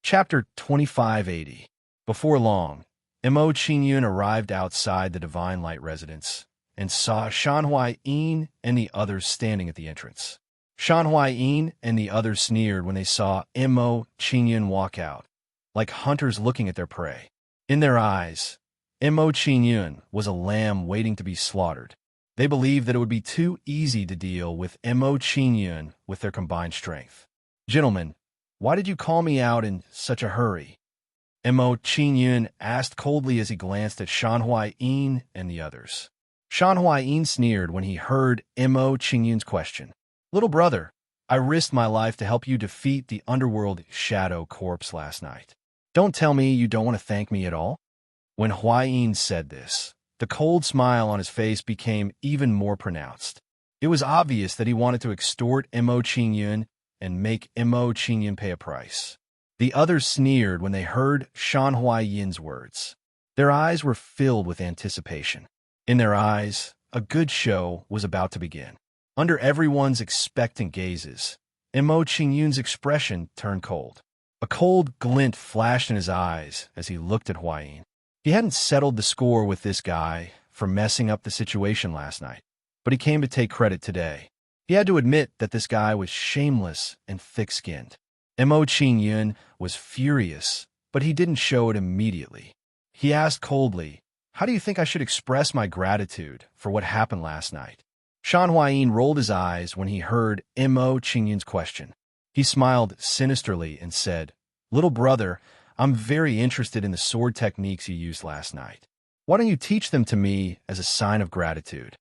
Chapter 2580. Before long, Mo Qingyun arrived outside the Divine Light residence and saw Shan Huaiyin and the others standing at the entrance. Shan Huaiyin and the others sneered when they saw Mo Qingyun walk out, like hunters looking at their prey. In their eyes, Mo Qingyun was a lamb waiting to be slaughtered. They believed that it would be too easy to deal with Mo Qingyun with their combined strength. "Gentlemen, why did you call me out in such a hurry?" Mo Qingyun asked coldly as he glanced at Shan Huaiyin and the others. Shan Huaiyin sneered when he heard Mo Qingyun's question. "Little brother, I risked my life to help you defeat the underworld shadow corpse last night. Don't tell me you don't want to thank me at all?" When Huaiyin said this, the cold smile on his face became even more pronounced. It was obvious that he wanted to extort Mo Qingyun and make Mo Qingyun pay a price. The others sneered when they heard Shan Huaiyin's words. Their eyes were filled with anticipation. In their eyes, a good show was about to begin. Under everyone's expectant gazes, Mo Qingyun's expression turned cold. A cold glint flashed in his eyes as he looked at Huaiyin. He hadn't settled the score with this guy for messing up the situation last night, but he came to take credit today. He had to admit that this guy was shameless and thick-skinned. Mo Qingyun was furious, but he didn't show it immediately. He asked coldly, "How do you think I should express my gratitude for what happened last night?" Shan Huaiyin rolled his eyes when he heard Mo Qingyun's question. He smiled sinisterly and said, "Little brother, I'm very interested in the sword techniques you used last night. Why don't you teach them to me as a sign of gratitude?"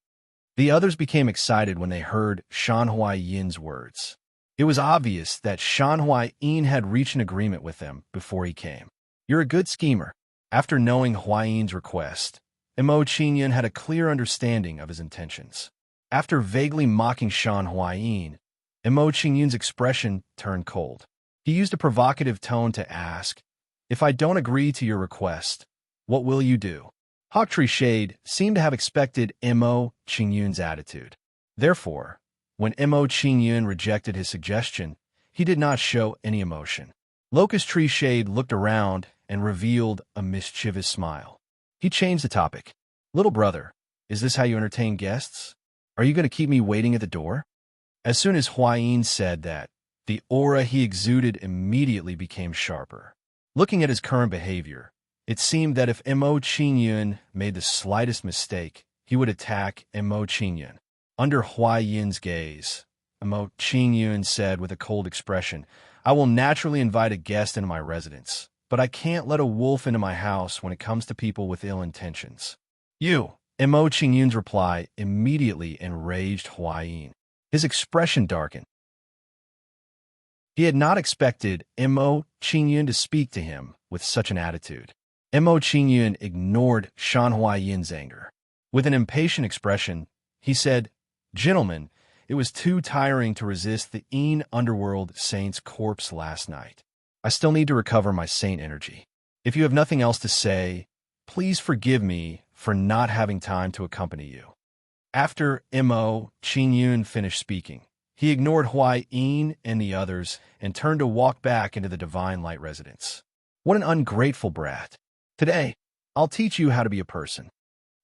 The others became excited when they heard Shan Huaiyin's words. It was obvious that Shan Huaiyin had reached an agreement with them before he came. "You're a good schemer." After knowing Huaiyin's request, Mo Qingyun had a clear understanding of his intentions. After vaguely mocking Shan Huaiyin, Mo Qingyun's expression turned cold. He used a provocative tone to ask, "If I don't agree to your request, what will you do?" Hawktree Shade seemed to have expected Mo Qingyun's attitude. Therefore, when Mo Qingyun rejected his suggestion, he did not show any emotion. Locust Tree Shade looked around and revealed a mischievous smile. He changed the topic. "Little brother, is this how you entertain guests? Are you going to keep me waiting at the door?" As soon as Huaiyin said that, the aura he exuded immediately became sharper. Looking at his current behavior, it seemed that if Mo Qingyun made the slightest mistake, he would attack Mo Qingyun. Under Huaiyin's gaze, Mo Qingyun said with a cold expression, "I will naturally invite a guest into my residence, but I can't let a wolf into my house when it comes to people with ill intentions." "You!" Mo Qingyun's reply immediately enraged Huaiyin. His expression darkened. He had not expected Mo Qingyun to speak to him with such an attitude. Mo Qingyun ignored Shan Huaiyin's anger. With an impatient expression, he said, "Gentlemen, it was too tiring to resist the underworld saint's corpse last night. I still need to recover my saint energy. If you have nothing else to say, please forgive me for not having time to accompany you." After Mo Qingyun finished speaking, he ignored Huaiyin and the others and turned to walk back into the Divine Light residence. What an ungrateful brat. "Today, I'll teach you how to be a person."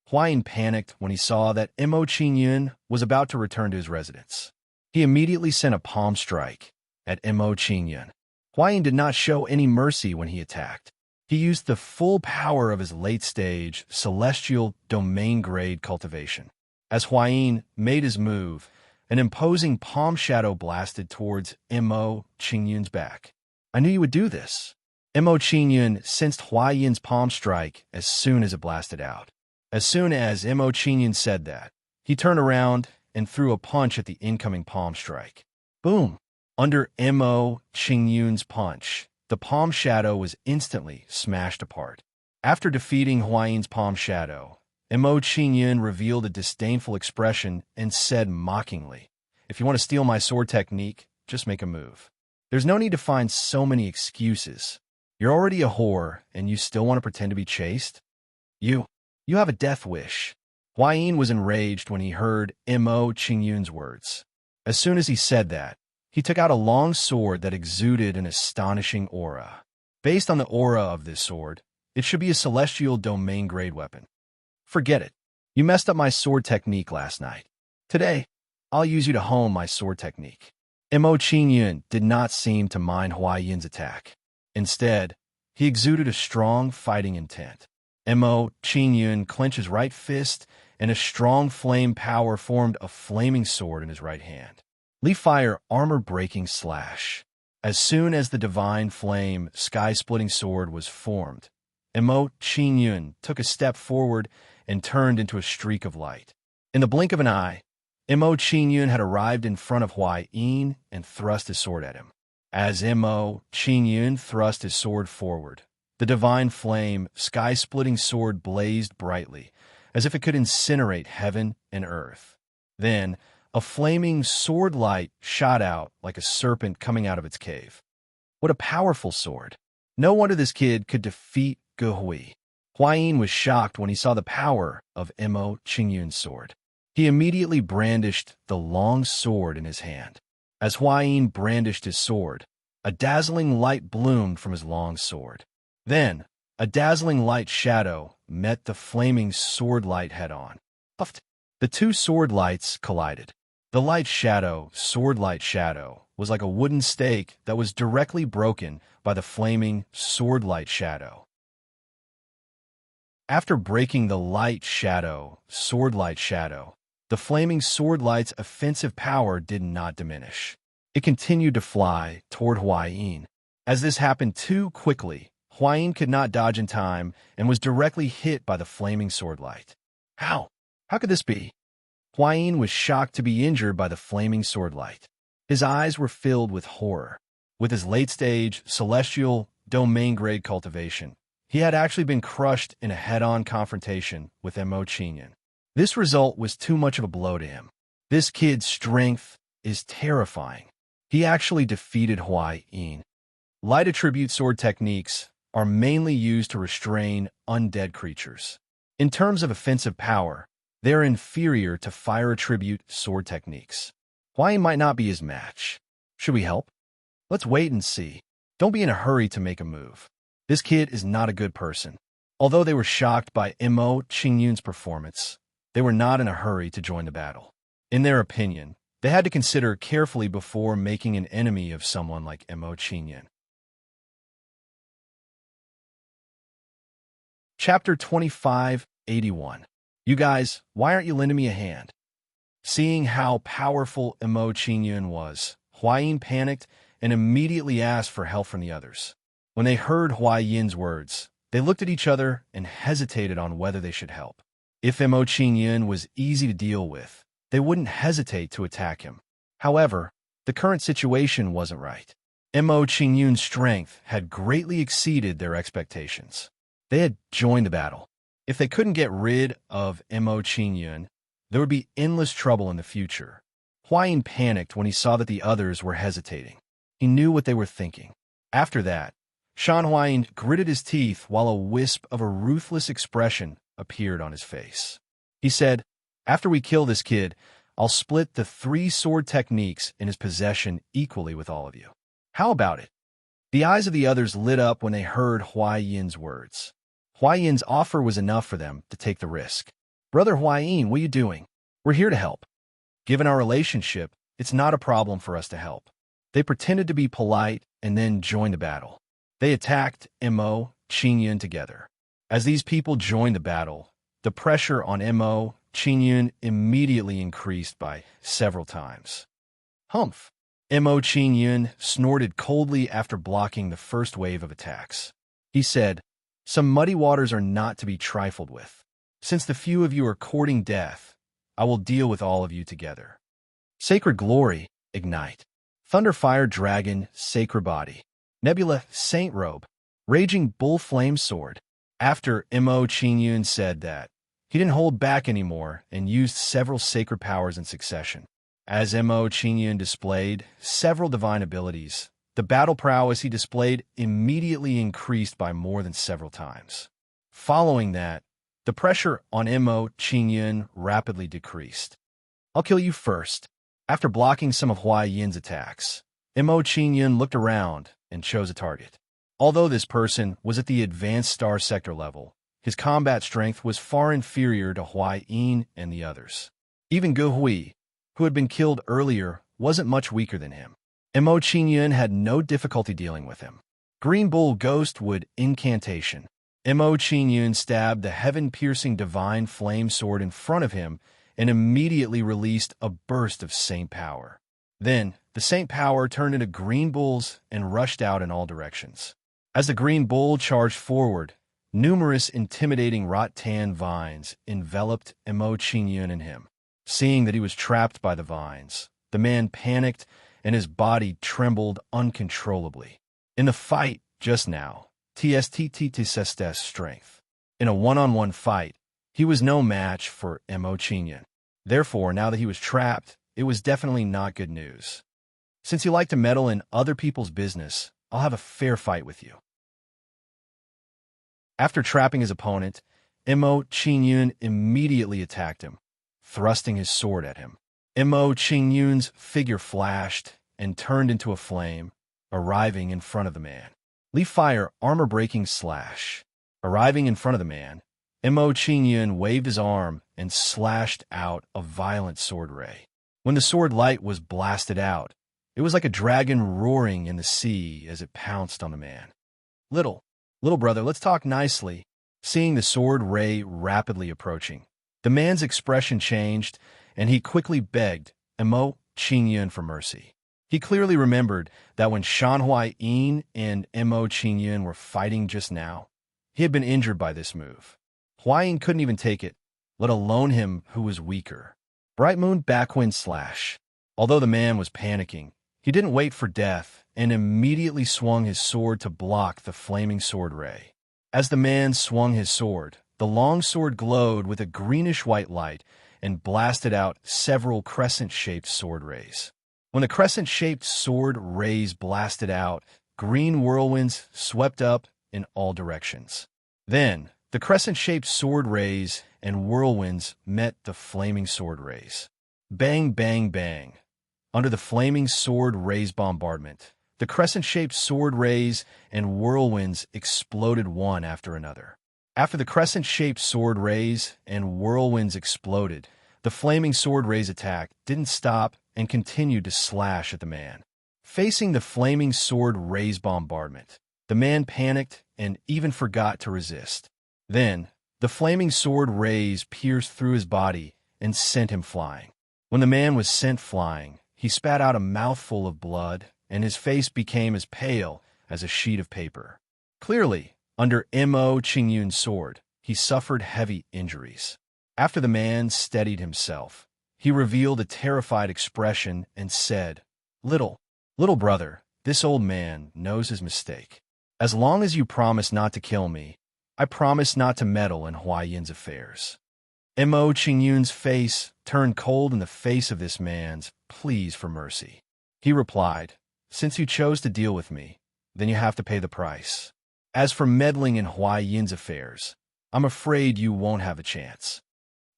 Huaiyin panicked when he saw that Mo Qingyun was about to return to his residence. He immediately sent a palm strike at Mo Qingyun. Huaiyin did not show any mercy when he attacked. He used the full power of his late-stage, celestial, domain-grade cultivation. As Huaiyin made his move, an imposing palm shadow blasted towards Mo Qingyun's back. "I knew you would do this." Mo Qingyun sensed Huaiyin's palm strike as soon as it blasted out. As soon as Mo Qingyun said that, he turned around and threw a punch at the incoming palm strike. Boom! Under Mo Qingyun's punch, the palm shadow was instantly smashed apart. After defeating Huaiyin's palm shadow, Mo Qingyun revealed a disdainful expression and said mockingly, "If you want to steal my sword technique, just make a move. There's no need to find so many excuses. You're already a whore, and you still want to pretend to be chaste? You have a death wish." Huaiyin was enraged when he heard Mo Qingyun's words. As soon as he said that, he took out a long sword that exuded an astonishing aura. Based on the aura of this sword, it should be a celestial domain grade weapon. Forget it. You messed up my sword technique last night. Today, I'll use you to hone my sword technique. Mo Qingyun did not seem to mind Hua Yin's attack. Instead, he exuded a strong fighting intent. Mo Qingyun clenched his right fist, and a strong flame power formed a flaming sword in his right hand. Leaf Fire armor-breaking slash. As soon as the divine flame, sky-splitting sword was formed, Mo Qingyun took a step forward and turned into a streak of light. In the blink of an eye, Mo Qingyun had arrived in front of Hua Yin and thrust his sword at him. As Mo Qingyun thrust his sword forward, the divine flame, sky-splitting sword blazed brightly, as if it could incinerate heaven and earth. Then, a flaming sword light shot out like a serpent coming out of its cave. What a powerful sword! No wonder this kid could defeat Ge Hui. Hua Yin was shocked when he saw the power of Mo Qingyun's sword. He immediately brandished the long sword in his hand. As Hua Yin brandished his sword, a dazzling light bloomed from his long sword. Then, a dazzling light shadow met the flaming sword light head-on. Puffed. The two sword lights collided. The light shadow, sword light shadow, was like a wooden stake that was directly broken by the flaming sword light shadow. After breaking the light shadow, sword light shadow, the flaming sword light's offensive power did not diminish. It continued to fly toward Hua Yin. As this happened too quickly, Hua Yin could not dodge in time and was directly hit by the flaming sword light. How? How could this be? Hua Yin was shocked to be injured by the flaming sword light. His eyes were filled with horror. With his late-stage, celestial, domain-grade cultivation, he had actually been crushed in a head-on confrontation with Mo Qingyun. This result was too much of a blow to him. This kid's strength is terrifying. He actually defeated Hua Yin. Light attribute sword techniques are mainly used to restrain undead creatures. In terms of offensive power, they are inferior to fire attribute sword techniques. Hua Yin might not be his match. Should we help? Let's wait and see. Don't be in a hurry to make a move. This kid is not a good person. Although they were shocked by Mo Qingyun's performance, they were not in a hurry to join the battle. In their opinion, they had to consider carefully before making an enemy of someone like Mo Qingyun. Chapter 2581. You guys, why aren't you lending me a hand? Seeing how powerful Mo Qingyun was, Hua Yin panicked and immediately asked for help from the others. When they heard Hua Yin's words, they looked at each other and hesitated on whether they should help. If Mo Qingyun was easy to deal with, they wouldn't hesitate to attack him. However, the current situation wasn't right. Mo Qingyun's strength had greatly exceeded their expectations. They had joined the battle. If they couldn't get rid of Mo Qingyun, there would be endless trouble in the future. Hua Yin panicked when he saw that the others were hesitating. He knew what they were thinking. After that, Shan Hua Yin gritted his teeth while a wisp of a ruthless expression appeared on his face. He said, "After we kill this kid, I'll split the 3 sword techniques in his possession equally with all of you. How about it?" The eyes of the others lit up when they heard Hua Yin's words. Hua Yin's offer was enough for them to take the risk. "Brother Hua Yin, what are you doing? We're here to help. Given our relationship, it's not a problem for us to help." They pretended to be polite and then joined the battle. They attacked Mo Qingyun together. As these people joined the battle, the pressure on Mo Qingyun immediately increased by several times. Humph! Mo Qingyun snorted coldly after blocking the first wave of attacks. He said, "Some muddy waters are not to be trifled with. Since the few of you are courting death, I will deal with all of you together. Sacred Glory, Ignite. Thunderfire Dragon, Sacred Body. Nebula, Saint Robe. Raging Bull Flame Sword." After Mo Qingyun said that, he didn't hold back anymore and used several sacred powers in succession. As Mo Qingyun displayed several divine abilities, the battle prowess he displayed immediately increased by more than several times. Following that, the pressure on Mo Qingyun rapidly decreased. "I'll kill you first." After blocking some of Hua Yin's attacks, Mo Qingyun looked around and chose a target. Although this person was at the advanced star sector level, his combat strength was far inferior to Huai Yin and the others. Even Gu Hui, who had been killed earlier, wasn't much weaker than him. Mo Qingyun had no difficulty dealing with him. Green Bull Ghostwood Incantation. Mo Qingyun stabbed the heaven-piercing divine flame sword in front of him and immediately released a burst of saint power. Then, the saint power turned into green bulls and rushed out in all directions. As the green bull charged forward, numerous intimidating rattan vines enveloped Mo Qingyun and him. Seeing that he was trapped by the vines, the man panicked and his body trembled uncontrollably. In the fight just now, TSTTTSS strength. In a one-on-one fight, he was no match for Mo Qingyun. Therefore, now that he was trapped, it was definitely not good news. Since you like to meddle in other people's business, I'll have a fair fight with you. After trapping his opponent, Mo Qingyun immediately attacked him, thrusting his sword at him. Mo Qingyun's figure flashed and turned into a flame, arriving in front of the man. Leaf Fire armor-breaking slash. Arriving in front of the man, Mo Qingyun waved his arm and slashed out a violent sword ray. When the sword light was blasted out, it was like a dragon roaring in the sea as it pounced on the man. Little brother, let's talk nicely. Seeing the sword ray rapidly approaching, the man's expression changed, and he quickly begged Mo Qingyun for mercy. He clearly remembered that when Huai Yin and Mo Qingyun were fighting just now, he had been injured by this move. Huai Yin couldn't even take it, let alone him who was weaker. Bright Moon Backwind Slash. Although the man was panicking, he didn't wait for death and immediately swung his sword to block the flaming sword ray. As the man swung his sword, the long sword glowed with a greenish-white light and blasted out several crescent-shaped sword rays. When the crescent-shaped sword rays blasted out, green whirlwinds swept up in all directions. Then, the crescent-shaped sword rays and whirlwinds met the flaming sword rays. Bang, bang, bang. Under the flaming sword rays bombardment, the crescent-shaped sword rays and whirlwinds exploded one after another. After the crescent-shaped sword rays and whirlwinds exploded, the flaming sword rays attack didn't stop and continued to slash at the man. Facing the flaming sword rays bombardment, the man panicked and even forgot to resist. Then, the flaming sword rays pierced through his body and sent him flying. When the man was sent flying, he spat out a mouthful of blood, and his face became as pale as a sheet of paper. Clearly, under Mo Qingyun's sword, he suffered heavy injuries. After the man steadied himself, he revealed a terrified expression and said, Little brother, this old man knows his mistake. As long as you promise not to kill me, I promise not to meddle in Huai Yin's affairs. Mo Qingyun's face turned cold in the face of this man's pleas for mercy. He replied, Since you chose to deal with me, then you have to pay the price. As for meddling in Huai Yin's affairs, I'm afraid you won't have a chance.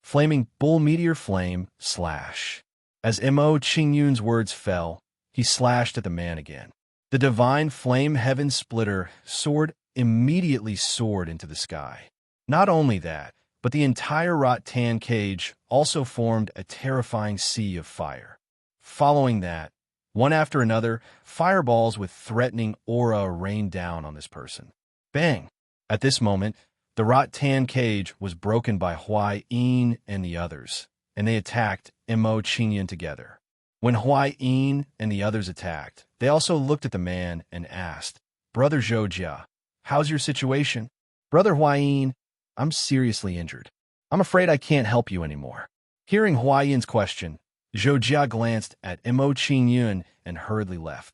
Flaming Bull Meteor Flame slash. As Mo Qingyun's words fell, he slashed at the man again. The divine flame heaven splitter sword immediately soared into the sky. Not only that, but the entire rattan cage also formed a terrifying sea of fire. Following that, one after another, fireballs with threatening aura rained down on this person. Bang! At this moment, the rattan cage was broken by Huai Yin and the others, and they attacked Mo Qingyun together. When Huai Yin and the others attacked, they also looked at the man and asked, Brother Zhou Jia, how's your situation? Brother Huai Yin, I'm seriously injured. I'm afraid I can't help you anymore. Hearing Huai Yin's question, Zhou Jia glanced at Mo Qingyun and hurriedly left.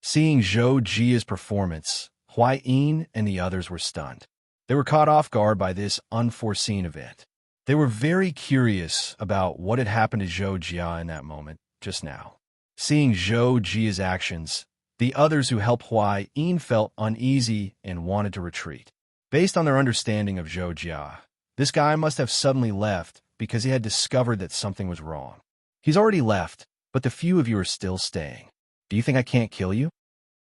Seeing Zhou Jia's performance, Huai Yin and the others were stunned. They were caught off guard by this unforeseen event. They were very curious about what had happened to Zhou Jia in that moment, just now. Seeing Zhou Jia's actions, the others who helped Huai Yin felt uneasy and wanted to retreat. Based on their understanding of Zhou Jia, this guy must have suddenly left because he had discovered that something was wrong. He's already left, but the few of you are still staying. Do you think I can't kill you?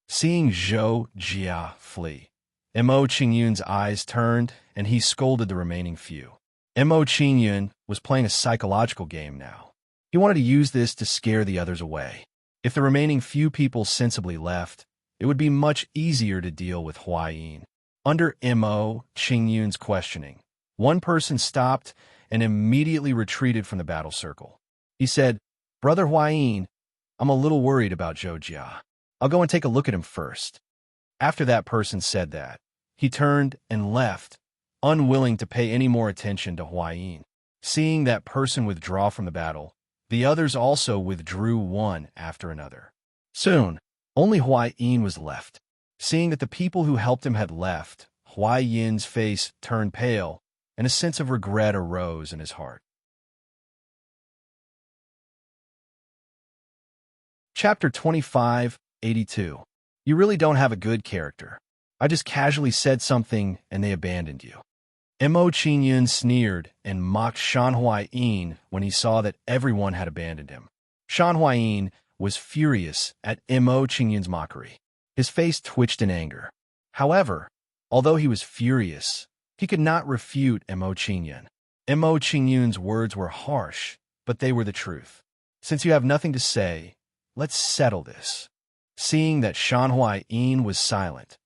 Seeing Zhou Jia flee, Mo Qingyun's eyes turned, and he scolded the remaining few. Mo Qingyun was playing a psychological game now. He wanted to use this to scare the others away. If the remaining few people sensibly left, it would be much easier to deal with Huayin. Under Mo Qingyun's questioning, one person stopped and immediately retreated from the battle circle. He said, "Brother Huayin, I'm a little worried about Zhou Jia. I'll go and take a look at him first." After that person said that, he turned and left, unwilling to pay any more attention to Huayin. Seeing that person withdraw from the battle, the others also withdrew one after another. Soon, only Huayin was left. Seeing that the people who helped him had left, Huayin's face turned pale, and a sense of regret arose in his heart. Chapter 2582. You really don't have a good character. I just casually said something and they abandoned you. Mo Qingyun sneered and mocked Shan Huayin when he saw that everyone had abandoned him. Shan Huayin was furious at Mo Qingyun's mockery. His face twitched in anger. However, although he was furious, he could not refute Mo Qingyun. Mo Qingyun's words were harsh, but they were the truth. Since you have nothing to say, let's settle this. Seeing that Shan Huayin was silent,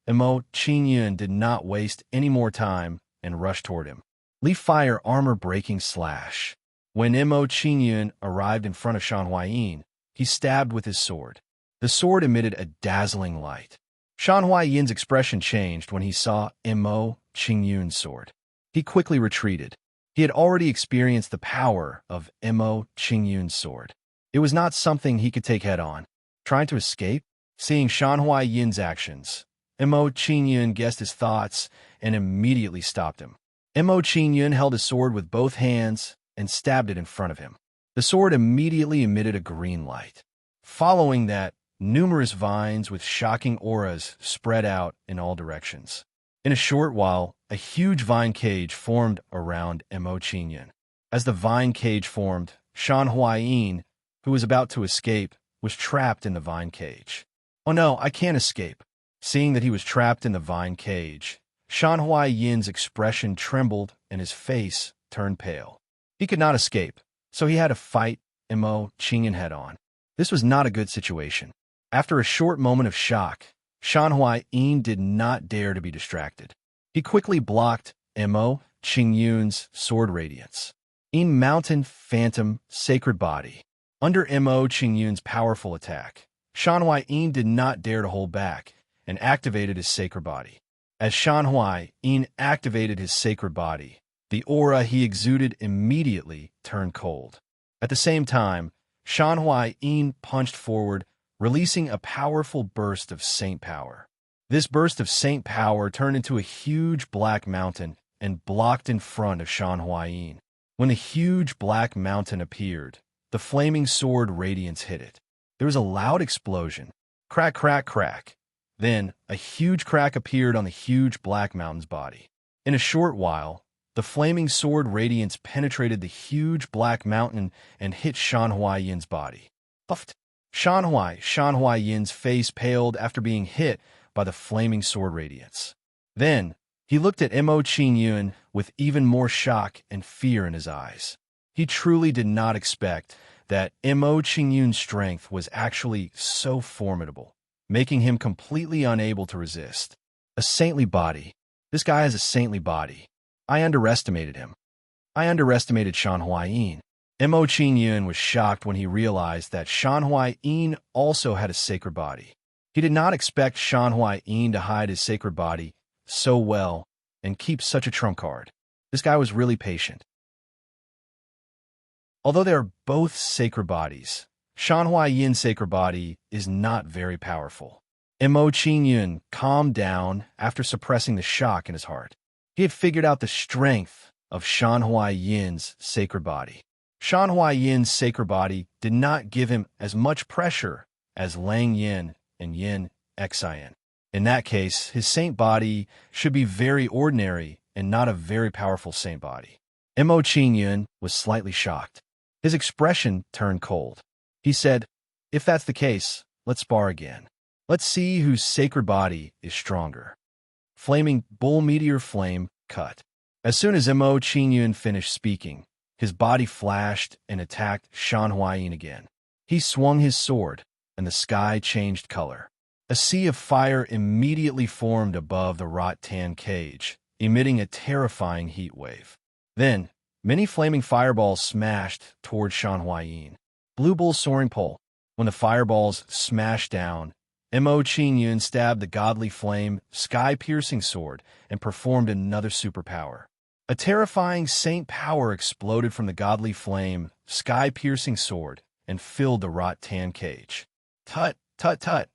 Mo Qingyun did not waste any more time and rushed toward him. Leaf Fire armor-breaking slash. When Mo Qingyun arrived in front of Shan Huayin, he stabbed with his sword. The sword emitted a dazzling light. Shan Huayin's expression changed when he saw Mo Qingyun's sword. He quickly retreated. He had already experienced the power of Mo Qingyun's sword. It was not something he could take head-on. Trying to escape? Seeing Shan Huayin's actions, Mo Qingyun guessed his thoughts and immediately stopped him. Mo Qingyun held his sword with both hands and stabbed it in front of him. The sword immediately emitted a green light. Following that, numerous vines with shocking auras spread out in all directions. In a short while, a huge vine cage formed around Mo Qingyun. As the vine cage formed, Shan Huayin, who was about to escape, was trapped in the vine cage. "Oh no, I can't escape." Seeing that he was trapped in the vine cage, Shan Huayin's expression trembled and his face turned pale. He could not escape, so he had to fight Mo Qingyun head-on. This was not a good situation. After a short moment of shock, Shan Huayin did not dare to be distracted. He quickly blocked Mo Qingyun's sword radiance. In Mountain Phantom Sacred Body. Under Mo Qingyun's powerful attack, Shan Huayin did not dare to hold back and activated his sacred body. As Shan Huayin activated his sacred body, the aura he exuded immediately turned cold. At the same time, Shan Huayin punched forward, releasing a powerful burst of saint power. This burst of saint power turned into a huge black mountain and blocked in front of Shan Huayin. When the huge black mountain appeared, the flaming sword radiance hit it. There was a loud explosion. Crack, crack, crack. Then, a huge crack appeared on the huge black mountain's body. In a short while, the flaming sword radiance penetrated the huge black mountain and hit Shan Huayin's body. Puffed. Shan Huayin's face paled after being hit by the flaming sword radiance. Then, he looked at Mo Qingyun with even more shock and fear in his eyes. He truly did not expect that Mo Qingyun's strength was actually so formidable, making him completely unable to resist. A saintly body. This guy has a saintly body. I underestimated him. I underestimated Shan Huayin. Mo Qingyun was shocked when he realized that Shan Huayin also had a sacred body. He did not expect Shan Huayin to hide his sacred body so well and keep such a trump card. This guy was really patient. Although they are both sacred bodies, Shan Huayin's sacred body is not very powerful. Mo Qingyun calmed down after suppressing the shock in his heart. He had figured out the strength of Shan Huayin's sacred body. Shan Huayin's sacred body did not give him as much pressure as Lang Yin and Yin Xin. In that case, his saint body should be very ordinary and not a very powerful saint body. Mo Qingyun was slightly shocked. His expression turned cold. He said, "If that's the case, let's spar again." Let's see whose sacred body is stronger. Flaming bull meteor flame cut. As soon as Mo Qingyun finished speaking, his body flashed and attacked Shan Huayin again. He swung his sword, and the sky changed color. A sea of fire immediately formed above the wrought-tan cage, emitting a terrifying heat wave. Then, many flaming fireballs smashed toward Shan Huayin. Blue Bull soaring pole. When the fireballs smashed down, Mo Qingyun stabbed the godly flame, sky-piercing sword and performed another superpower. A terrifying saint power exploded from the godly flame, sky-piercing sword, and filled the wrought-tan cage. Tut, tut, tut.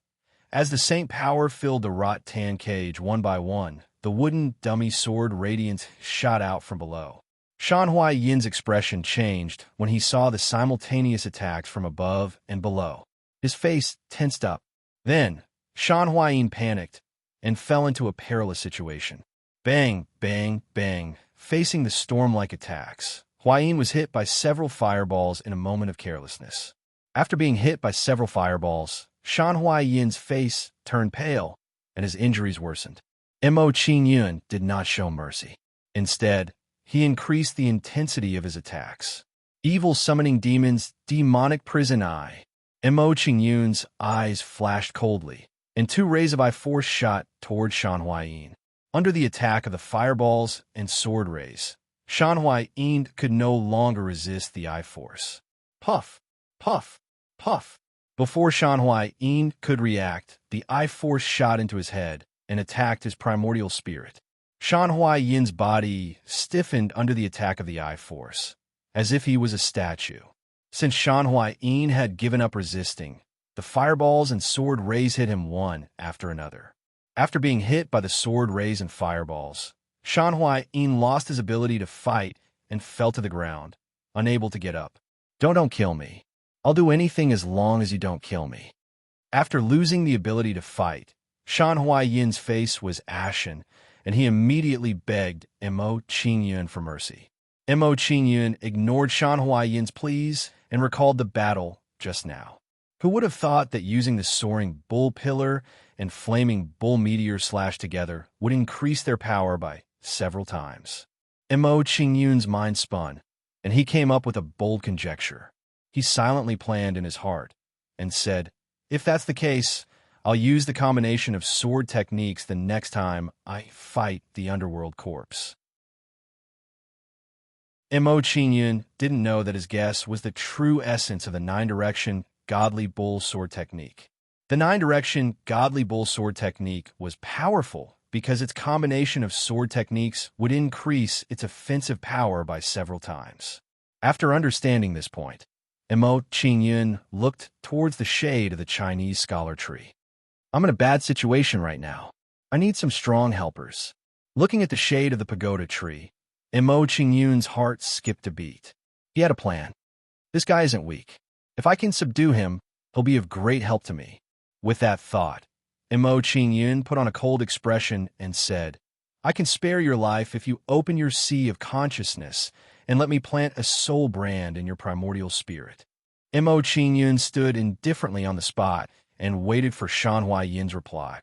As the saint power filled the wrought-tan cage one by one, the wooden dummy sword radiance shot out from below. Shan Huayin's expression changed when he saw the simultaneous attacks from above and below. His face tensed up. Then, Shan Huayin panicked and fell into a perilous situation. Bang, bang, bang. Facing the storm-like attacks, Huayin was hit by several fireballs in a moment of carelessness. After being hit by several fireballs, Shan Huayin's face turned pale, and his injuries worsened. Mo Qingyun did not show mercy. Instead, he increased the intensity of his attacks. Evil summoning demons, demonic prison eye. Mo Qingyun's eyes flashed coldly, and two rays of I-Force shot toward Shan Huayin. Under the attack of the fireballs and sword rays, Shan Huayin could no longer resist the I-Force. Puff, puff, puff. Before Shan Huayin could react, the I-Force shot into his head and attacked his primordial spirit. Shan Huayin's body stiffened under the attack of the I-Force, as if he was a statue. Since Shan Huayin had given up resisting, the fireballs and sword rays hit him one after another. After being hit by the sword rays and fireballs, Shan Huayin lost his ability to fight and fell to the ground, unable to get up. Don't kill me. I'll do anything as long as you don't kill me. After losing the ability to fight, Shan Huayin's face was ashen, and he immediately begged Mo Qingyun for mercy. Mo Qingyun ignored Shan Huayin's pleas and recalled the battle just now. Who would have thought that using the soaring bull pillar and flaming bull meteor slashed together would increase their power by several times? Mo Qingyun's mind spun, and he came up with a bold conjecture. He silently planned in his heart and said, "If that's the case, I'll use the combination of sword techniques the next time I fight the underworld corpse." Mo Qingyun didn't know that his guess was the true essence of the nine-direction godly bull sword technique. The nine-direction godly bull sword technique was powerful because its combination of sword techniques would increase its offensive power by several times. After understanding this point, Mo Qingyun looked towards the shade of the Chinese scholar tree. "I'm in a bad situation right now. I need some strong helpers." Looking at the shade of the pagoda tree, Mo Qingyun's heart skipped a beat. He had a plan. This guy isn't weak. If I can subdue him, he'll be of great help to me. With that thought, Mo Qingyun put on a cold expression and said, "I can spare your life if you open your sea of consciousness and let me plant a soul brand in your primordial spirit." Mo Qingyun stood indifferently on the spot and waited for Shan Huayin's reply.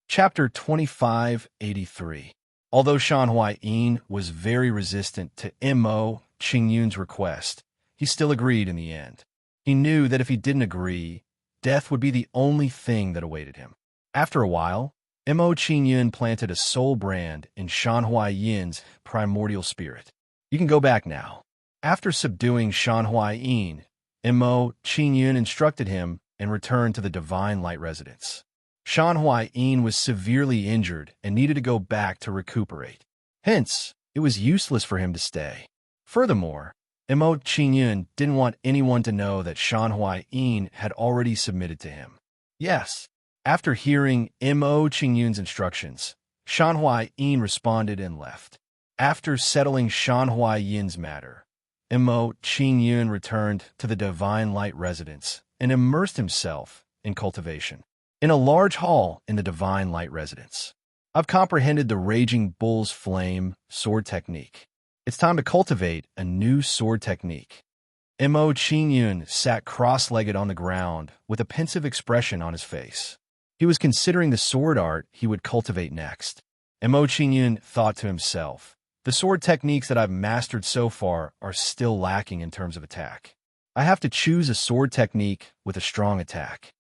Chapter 2583. Although Shan Huayin was very resistant to Mo Qingyun's request, he still agreed in the end. He knew that if he didn't agree, death would be the only thing that awaited him. After a while, Mo Qingyun planted a soul brand in Shan Huayin's primordial spirit. "You can go back now." After subduing Shan Huayin, Mo Qingyun instructed him and returned to the Divine Light residence. Shan Huayin was severely injured and needed to go back to recuperate. Hence, it was useless for him to stay. Furthermore, Mo Qingyun didn't want anyone to know that Shan Huayin had already submitted to him. Yes, after hearing Mo Qingyun's instructions, Shan Huayin responded and left. After settling Shan Huayin's matter, Mo Qingyun returned to the Divine Light residence and immersed himself in cultivation. In a large hall in the Divine Light residence, I've comprehended the Raging Bull's Flame sword technique. It's time to cultivate a new sword technique. Mo Qingyun sat cross-legged on the ground with a pensive expression on his face. He was considering the sword art he would cultivate next. Mo Qingyun thought to himself, the sword techniques that I've mastered so far are still lacking in terms of attack. I have to choose a sword technique with a strong attack.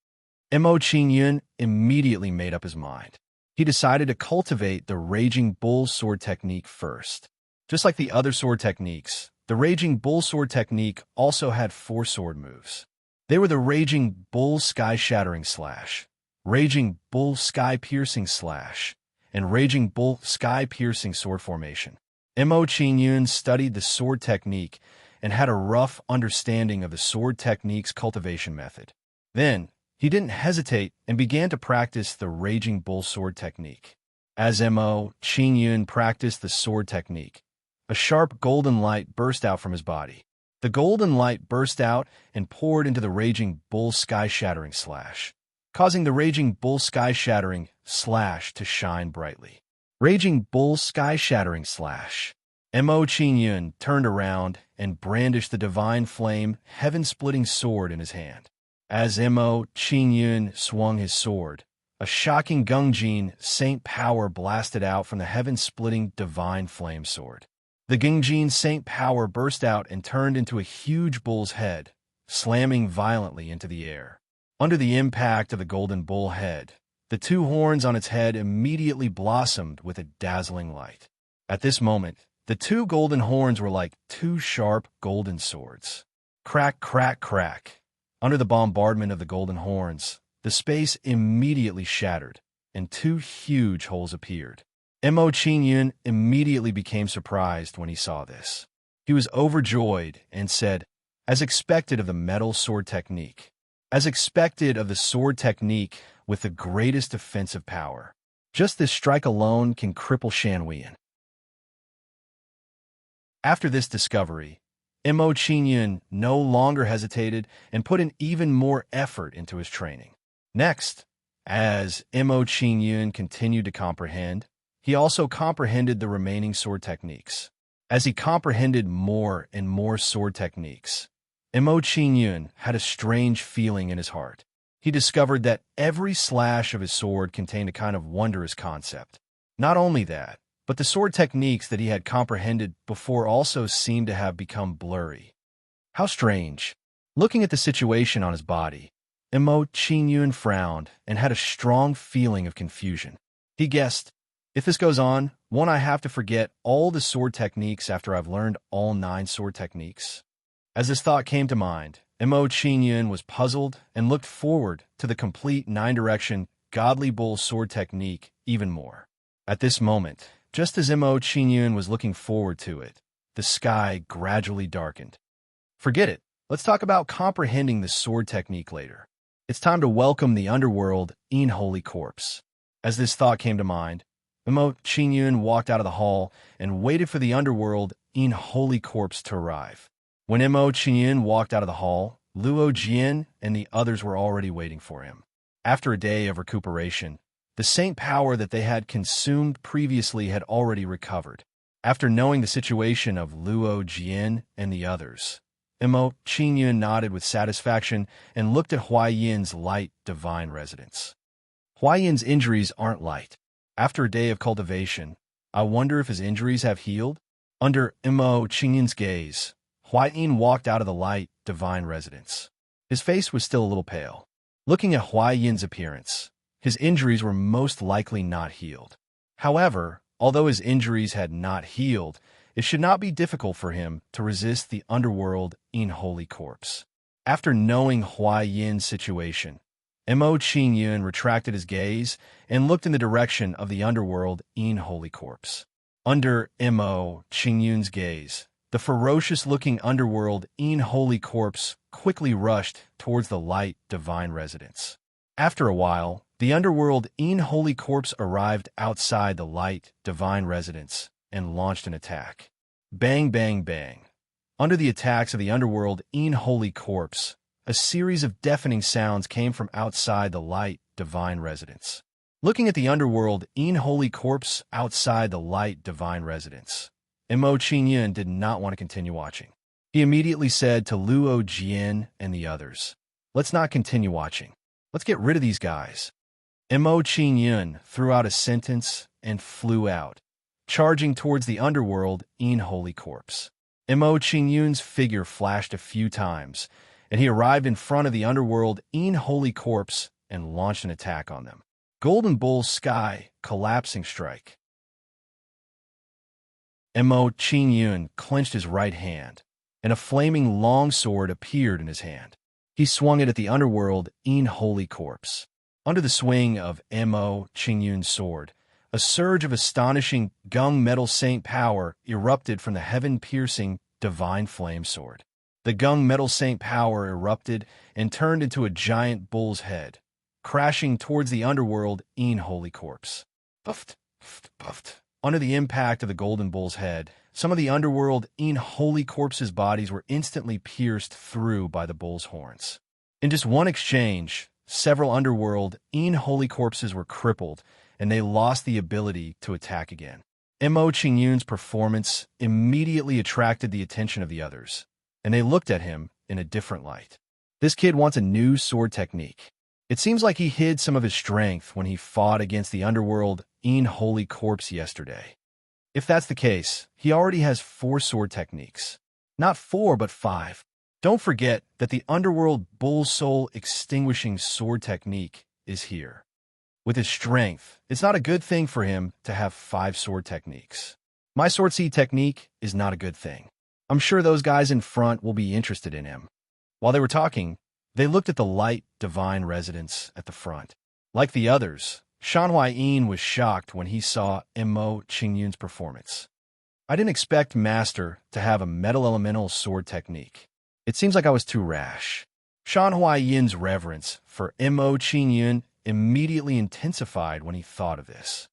Mo Qingyun immediately made up his mind. He decided to cultivate the Raging Bull sword technique first. Just like the other sword techniques, the Raging Bull sword technique also had 4 sword moves. They were the Raging Bull Sky-Shattering Slash, Raging Bull Sky-Piercing Slash, and Raging Bull Sky-Piercing Sword Formation. Mo Qingyun studied the sword technique and had a rough understanding of the sword technique's cultivation method. Then, he didn't hesitate and began to practice the Raging Bull sword technique. As Mo Qingyun practiced the sword technique, a sharp golden light burst out from his body. The golden light burst out and poured into the Raging Bull Sky-Shattering Slash, causing the Raging Bull Sky-Shattering Slash to shine brightly. Raging Bull Sky-Shattering Slash. Mo Qingyun turned around and brandished the divine flame, heaven-splitting sword in his hand. As Mo Qingyun swung his sword, a shocking Gungjin Saint power blasted out from the heaven-splitting divine flame sword. The Gungjin Saint power burst out and turned into a huge bull's head, slamming violently into the air. Under the impact of the golden bull head, the 2 horns on its head immediately blossomed with a dazzling light. At this moment, the 2 golden horns were like 2 sharp golden swords. Crack, crack, crack. Under the bombardment of the golden horns, the space immediately shattered, and 2 huge holes appeared. Mo Qingyun immediately became surprised when he saw this. He was overjoyed and said, as expected of the metal sword technique, as expected of the sword technique with the greatest offensive power, just this strike alone can cripple Shan Weiyan. After this discovery, Mo Qingyun no longer hesitated and put in even more effort into his training. Next, as Mo Qingyun continued to comprehend, he also comprehended the remaining sword techniques. As he comprehended more and more sword techniques, Mo Qingyun had a strange feeling in his heart. He discovered that every slash of his sword contained a kind of wondrous concept. Not only that, but the sword techniques that he had comprehended before also seemed to have become blurry. How strange. Looking at the situation on his body, Mo Qingyun frowned and had a strong feeling of confusion. He guessed, if this goes on, won't I have to forget all the sword techniques after I've learned all 9 sword techniques? As this thought came to mind, Mo Qingyun was puzzled and looked forward to the complete 9-direction Godly Bull sword technique even more. At this moment, just as Mo Qingyun was looking forward to it, the sky gradually darkened. Forget it. Let's talk about comprehending the sword technique later. It's time to welcome the underworld in Holy Corpse. As this thought came to mind, Mo Qingyun walked out of the hall and waited for the underworld in Holy Corpse to arrive. When Mo Qingyun walked out of the hall, Luo Jian and the others were already waiting for him. After a day of recuperation, the saint power that they had consumed previously had already recovered. After knowing the situation of Luo Jian and the others, Mo Qingyun nodded with satisfaction and looked at Huayan's light divine residence. Huayan's injuries aren't light. After a day of cultivation, I wonder if his injuries have healed? Under Mo Qingyun's gaze, Huayan walked out of the light divine residence. His face was still a little pale. Looking at Huayan's appearance, his injuries were most likely not healed. However, although his injuries had not healed, it should not be difficult for him to resist the underworld in Holy Corpse. After knowing Huayan's situation, Mo Qingyun retracted his gaze and looked in the direction of the underworld in Holy Corpse. Under Mo Qingyun's gaze, the ferocious-looking underworld in Holy Corpse quickly rushed towards the light divine residence. After a while, the underworld in Holy Corpse arrived outside the light divine residence and launched an attack. Bang, bang, bang. Under the attacks of the underworld in Holy Corpse, a series of deafening sounds came from outside the light divine residence. Looking at the underworld in Holy Corpse outside the light divine residence, Mo Qingyun did not want to continue watching. He immediately said to Luo Jian and the others, "Let's not continue watching. Let's get rid of these guys." Mo Qingyun threw out a sentence and flew out, charging towards the underworld in Holy Corpse. Mo Qingyun's figure flashed a few times, and he arrived in front of the underworld in Holy Corpse and launched an attack on them. Golden Bull Sky Collapsing Strike. Mo Qingyun clenched his right hand, and a flaming long sword appeared in his hand. He swung it at the underworld in Holy Corpse. Under the swing of Mo Qingyun's sword, a surge of astonishing Gung Metal Saint power erupted from the heaven-piercing Divine Flame Sword. The Gung Metal Saint power erupted and turned into a giant bull's head, crashing towards the underworld in Holy Corpse. Puffed, puffed, puffed. Under the impact of the Golden Bull's head, some of the underworld in Holy Corpse's bodies were instantly pierced through by the bull's horns. In just one exchange, several underworld in Holy Corpses were crippled, and they lost the ability to attack again. Mo Qingyun's performance immediately attracted the attention of the others, and they looked at him in a different light. This kid wants a new sword technique. It seems like he hid some of his strength when he fought against the underworld in Holy Corpse yesterday. If that's the case, he already has 4 sword techniques. Not 4, but 5. Don't forget that the underworld bull soul extinguishing sword technique is here. With his strength, it's not a good thing for him to have 5 sword techniques. My sword C technique is not a good thing. I'm sure those guys in front will be interested in him. While they were talking, they looked at the light divine residence at the front. Like the others, Shan Huayin was shocked when he saw Mo Qingyun's performance. I didn't expect Master to have a metal elemental sword technique. It seems like I was too rash. Shan Huayin's reverence for Mo Qingyun immediately intensified when he thought of this.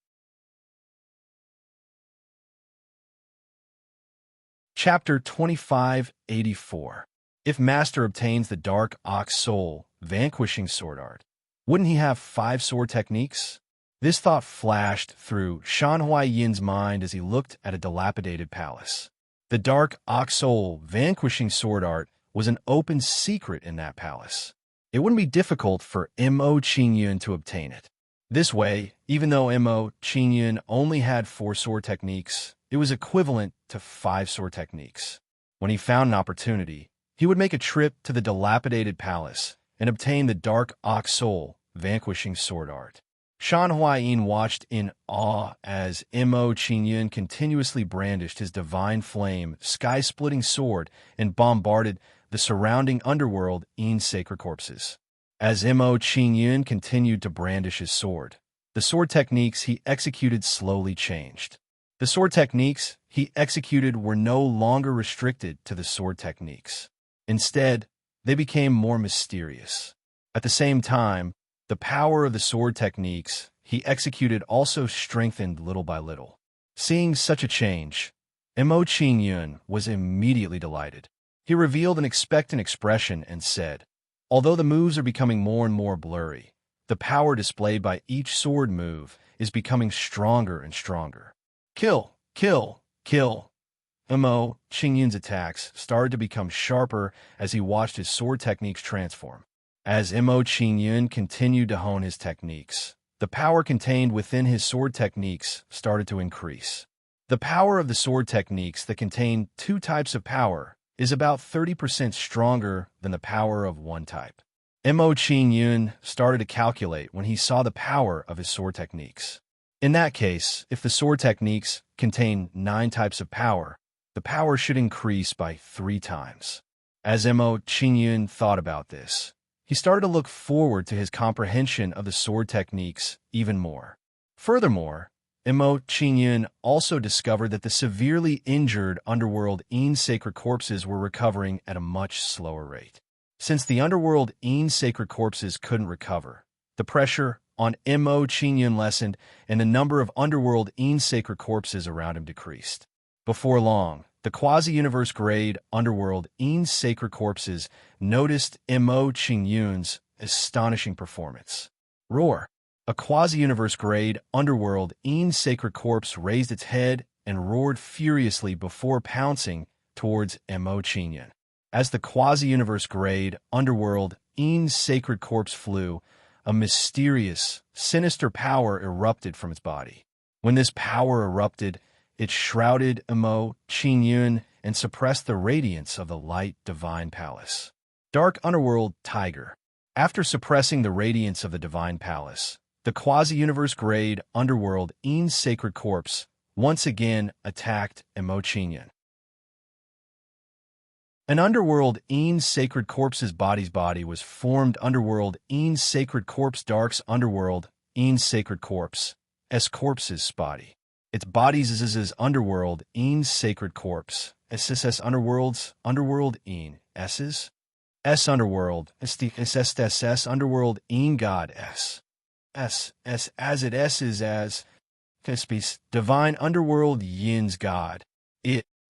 Chapter 2584. If Master obtains the Dark Ox Soul Vanquishing Sword Art, wouldn't he have 5 sword techniques? This thought flashed through Shan Huayin's mind as he looked at a dilapidated palace. The Dark Ox Soul Vanquishing Sword Art was an open secret in that palace. It wouldn't be difficult for Mo Qingyun to obtain it. This way, even though Mo Qingyun only had 4 sword techniques, it was equivalent to 5 sword techniques. When he found an opportunity, he would make a trip to the dilapidated palace and obtain the Dark Ox Soul Vanquishing Sword Art. Shan Huayin watched in awe as Mo Qingyun continuously brandished his divine flame, sky-splitting sword and bombarded the surrounding underworld in sacred corpses. As Mo Qingyun continued to brandish his sword, the sword techniques he executed slowly changed. The sword techniques he executed were no longer restricted to the sword techniques. Instead, they became more mysterious. At the same time, the power of the sword techniques he executed also strengthened little by little. Seeing such a change, Mo Qingyun was immediately delighted. He revealed an expectant expression and said, "Although the moves are becoming more and more blurry, the power displayed by each sword move is becoming stronger and stronger. Kill, kill, kill." Mo Qingyun's attacks started to become sharper as he watched his sword techniques transform. As Mo Qingyun continued to hone his techniques, the power contained within his sword techniques started to increase. The power of the sword techniques that contain 2 types of power is about 30% stronger than the power of one type. Mo Qingyun started to calculate when he saw the power of his sword techniques. In that case, if the sword techniques contain 9 types of power, the power should increase by 3 times. As Mo Qingyun thought about this, he started to look forward to his comprehension of the sword techniques even more. Furthermore, Mo Qingyun also discovered that the severely injured underworld Een sacred corpses were recovering at a much slower rate. Since the underworld Een sacred corpses couldn't recover, the pressure on Mo Qingyun lessened and the number of underworld Een sacred corpses around him decreased. Before long, the quasi-universe grade underworld Een sacred corpses noticed Mo Qingyun's astonishing performance. Roar! A quasi-universe grade underworld Een sacred corpse raised its head and roared furiously before pouncing towards Mo Qingyun. As the quasi-universe grade underworld Yin's sacred corpse flew, a mysterious, sinister power erupted from its body. When this power erupted, it shrouded Mo Qingyun and suppressed the radiance of the light divine palace. Dark underworld tiger. After suppressing the radiance of the divine palace, the quasi-universe grade underworld Yin's sacred corpse once again attacked Mo Qingyun. An underworld Yin's sacred corpse's body's body was formed underworld Yin's sacred corpse dark's underworld Yin's sacred corpse s corpse's body. Its body's is underworld Yin's sacred corpse s underworld Yin s's s underworld s underworld Yin god s as it s is as divine underworld Yin's god.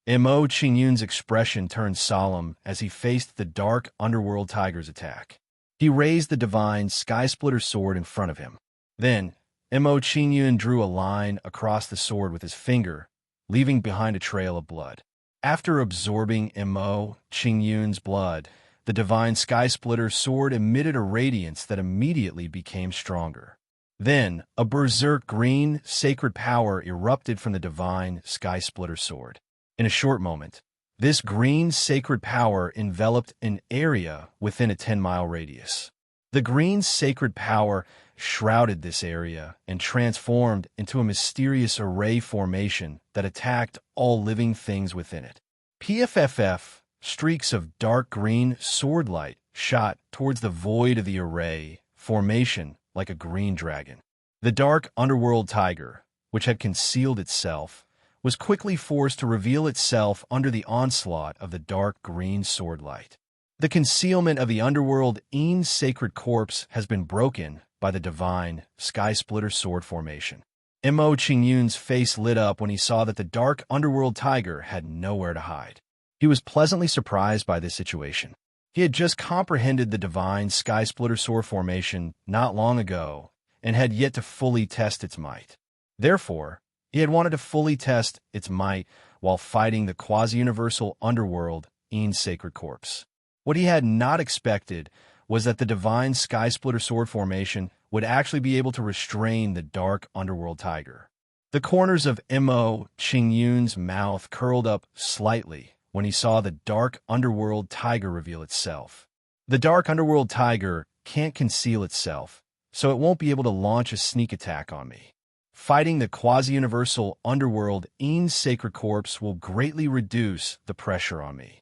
Mo Qingyun's expression turned solemn as he faced the dark underworld tiger's attack. He raised the divine sky-splitter sword in front of him. Then, Mo Qingyun drew a line across the sword with his finger, leaving behind a trail of blood. After absorbing Mo Qingyun's blood, the divine sky-splitter sword emitted a radiance that immediately became stronger. Then, a berserk green, sacred power erupted from the divine sky-splitter sword. In a short moment, this green sacred power enveloped an area within a 10-mile radius. The green sacred power shrouded this area and transformed into a mysterious array formation that attacked all living things within it. PFFF, streaks of dark green sword light shot towards the void of the array formation like a green dragon. The dark underworld tiger, which had concealed itself, was quickly forced to reveal itself under the onslaught of the dark green sword light. The concealment of the underworld Yin's sacred corpse has been broken by the divine sky-splitter sword formation. Mo Qingyun's face lit up when he saw that the dark underworld tiger had nowhere to hide. He was pleasantly surprised by this situation. He had just comprehended the divine sky-splitter sword formation not long ago and had yet to fully test its might. Therefore, he had wanted to fully test its might while fighting the quasi-universal underworld Yin's sacred corpse. What he had not expected was that the divine sky-splitter sword formation would actually be able to restrain the dark underworld tiger. The corners of Mo Qingyun's mouth curled up slightly when he saw the dark underworld tiger reveal itself. The dark underworld tiger can't conceal itself, so it won't be able to launch a sneak attack on me. Fighting the quasi-universal underworld Yin's sacred corpse will greatly reduce the pressure on me.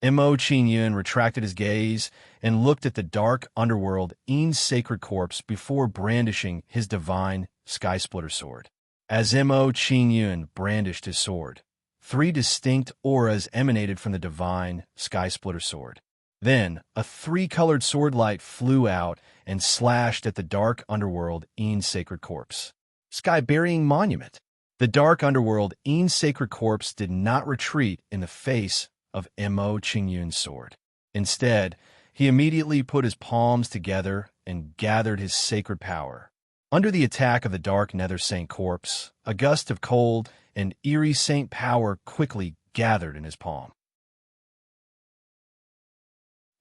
Mo Qingyun retracted his gaze and looked at the dark underworld Yin's sacred corpse before brandishing his divine sky-splitter sword. As Mo Qingyun brandished his sword, 3 distinct auras emanated from the divine sky-splitter sword. Then, a 3-colored sword light flew out and slashed at the dark underworld Yin's sacred corpse. Sky-burying monument. The dark underworld Yin's sacred corpse did not retreat in the face of Mo Qingyun's sword. Instead, he immediately put his palms together and gathered his sacred power. Under the attack of the dark nether saint corpse, a gust of cold and eerie saint power quickly gathered in his palm.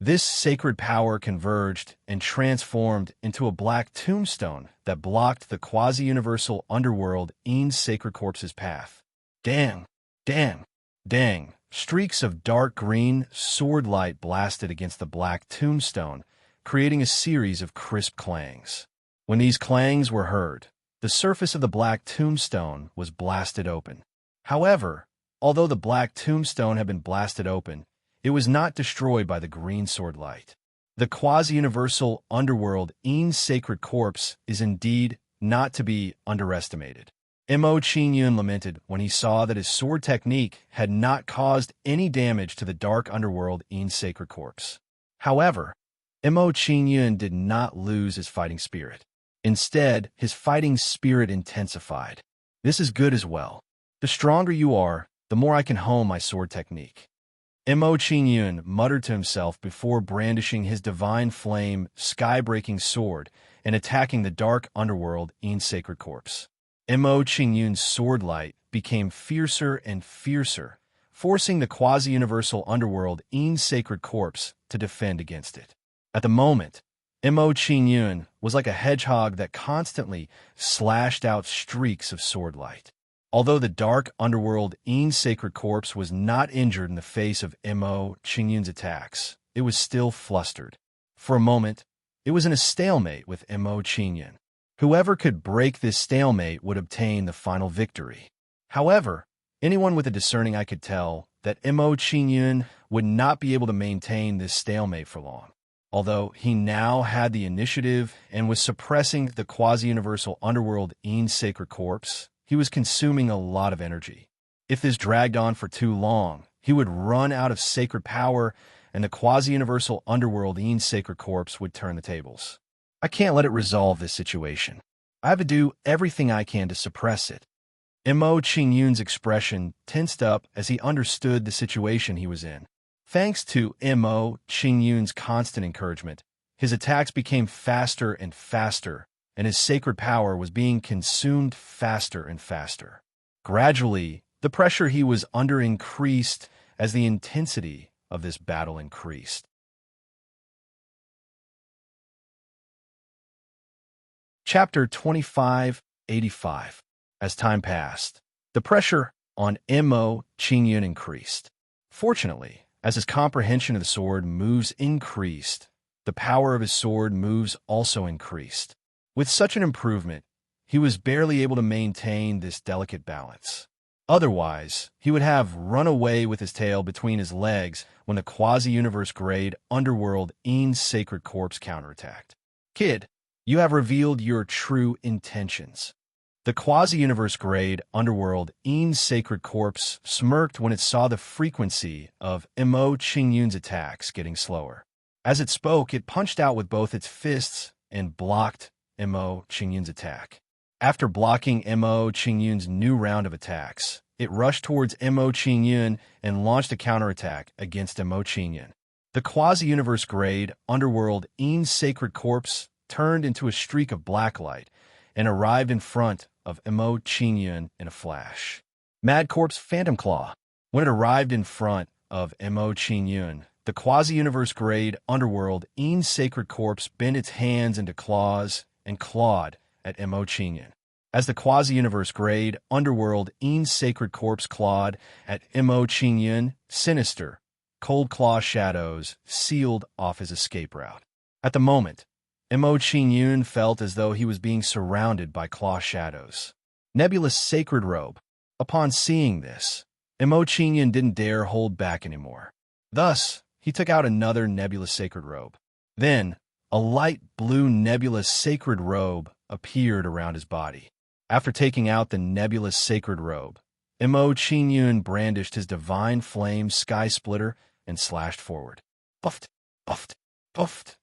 This sacred power converged and transformed into a black tombstone that blocked the quasi-universal underworld Yin's sacred corpse's path. Dang, dang, dang. Streaks of dark green sword light blasted against the black tombstone, creating a series of crisp clangs. When these clangs were heard, the surface of the black tombstone was blasted open. However, although the black tombstone had been blasted open, it was not destroyed by the green sword light. The quasi-universal underworld Yin's sacred corpse is indeed not to be underestimated. Mo Qingyun lamented when he saw that his sword technique had not caused any damage to the dark underworld Yin's sacred corpse. However, Mo Qingyun did not lose his fighting spirit. Instead, his fighting spirit intensified. This is good as well. The stronger you are, the more I can hone my sword technique. Mo Qingyun muttered to himself before brandishing his divine flame, sky-breaking sword and attacking the dark underworld Yin's sacred corpse. Mo Qingyun's sword light became fiercer and fiercer, forcing the quasi-universal underworld Ein's sacred corpse to defend against it. At the moment, Mo Qingyun was like a hedgehog that constantly slashed out streaks of sword light. Although the dark underworld Ein's sacred corpse was not injured in the face of Mo Qingyun's attacks, it was still flustered. For a moment, it was in a stalemate with Mo Qingyun. Whoever could break this stalemate would obtain the final victory. However, anyone with a discerning eye could tell that Mo Qingyun would not be able to maintain this stalemate for long. Although he now had the initiative and was suppressing the quasi-universal underworld Ein's sacred corpse, he was consuming a lot of energy. If this dragged on for too long, he would run out of sacred power and the quasi-universal underworld Ein's sacred corpse would turn the tables. I can't let it resolve this situation. I have to do everything I can to suppress it. Mo Qingyun's expression tensed up as he understood the situation he was in. Thanks to Mo Qingyun's constant encouragement, his attacks became faster and faster, and his sacred power was being consumed faster and faster. Gradually, the pressure he was under increased as the intensity of this battle increased. Chapter 2585. As time passed, the pressure on Mo Qingyun increased. Fortunately, as his comprehension of the sword moves increased, the power of his sword moves also increased. With such an improvement, he was barely able to maintain this delicate balance. Otherwise, he would have run away with his tail between his legs when the quasi-universe-grade underworld Ein's sacred corpse counterattacked. Kid, you have revealed your true intentions. The quasi-universe-grade underworld Ein's sacred corpse smirked when it saw the frequency of Mo Qingyun's attacks getting slower. As it spoke, it punched out with both its fists and blocked Mo Qingyun's attack. After blocking Mo Qingyun's new round of attacks, it rushed towards Mo Qingyun and launched a counterattack against Mo Qingyun. The quasi-universe-grade underworld Ein's sacred corpse turned into a streak of black light and arrived in front of Mo Qingyun in a flash. Mad Corpse Phantom Claw. When it arrived in front of Mo Qingyun, the quasi-universe-grade underworld Ein's sacred corpse bent its hands into claws and clawed at Mo Qingyun. As the quasi-universe-grade underworld Ein's sacred corpse clawed at Mo Qingyun, sinister, cold claw shadows sealed off his escape route. At the moment, Mo Qingyun felt as though he was being surrounded by claw shadows. Nebulous sacred robe. Upon seeing this, Mo Qingyun didn't dare hold back anymore. Thus, he took out another nebulous sacred robe. Then, a light blue nebulous sacred robe appeared around his body. After taking out the nebulous sacred robe, Mo Qingyun brandished his divine flame sky splitter and slashed forward. Buffed, buffed, buffed.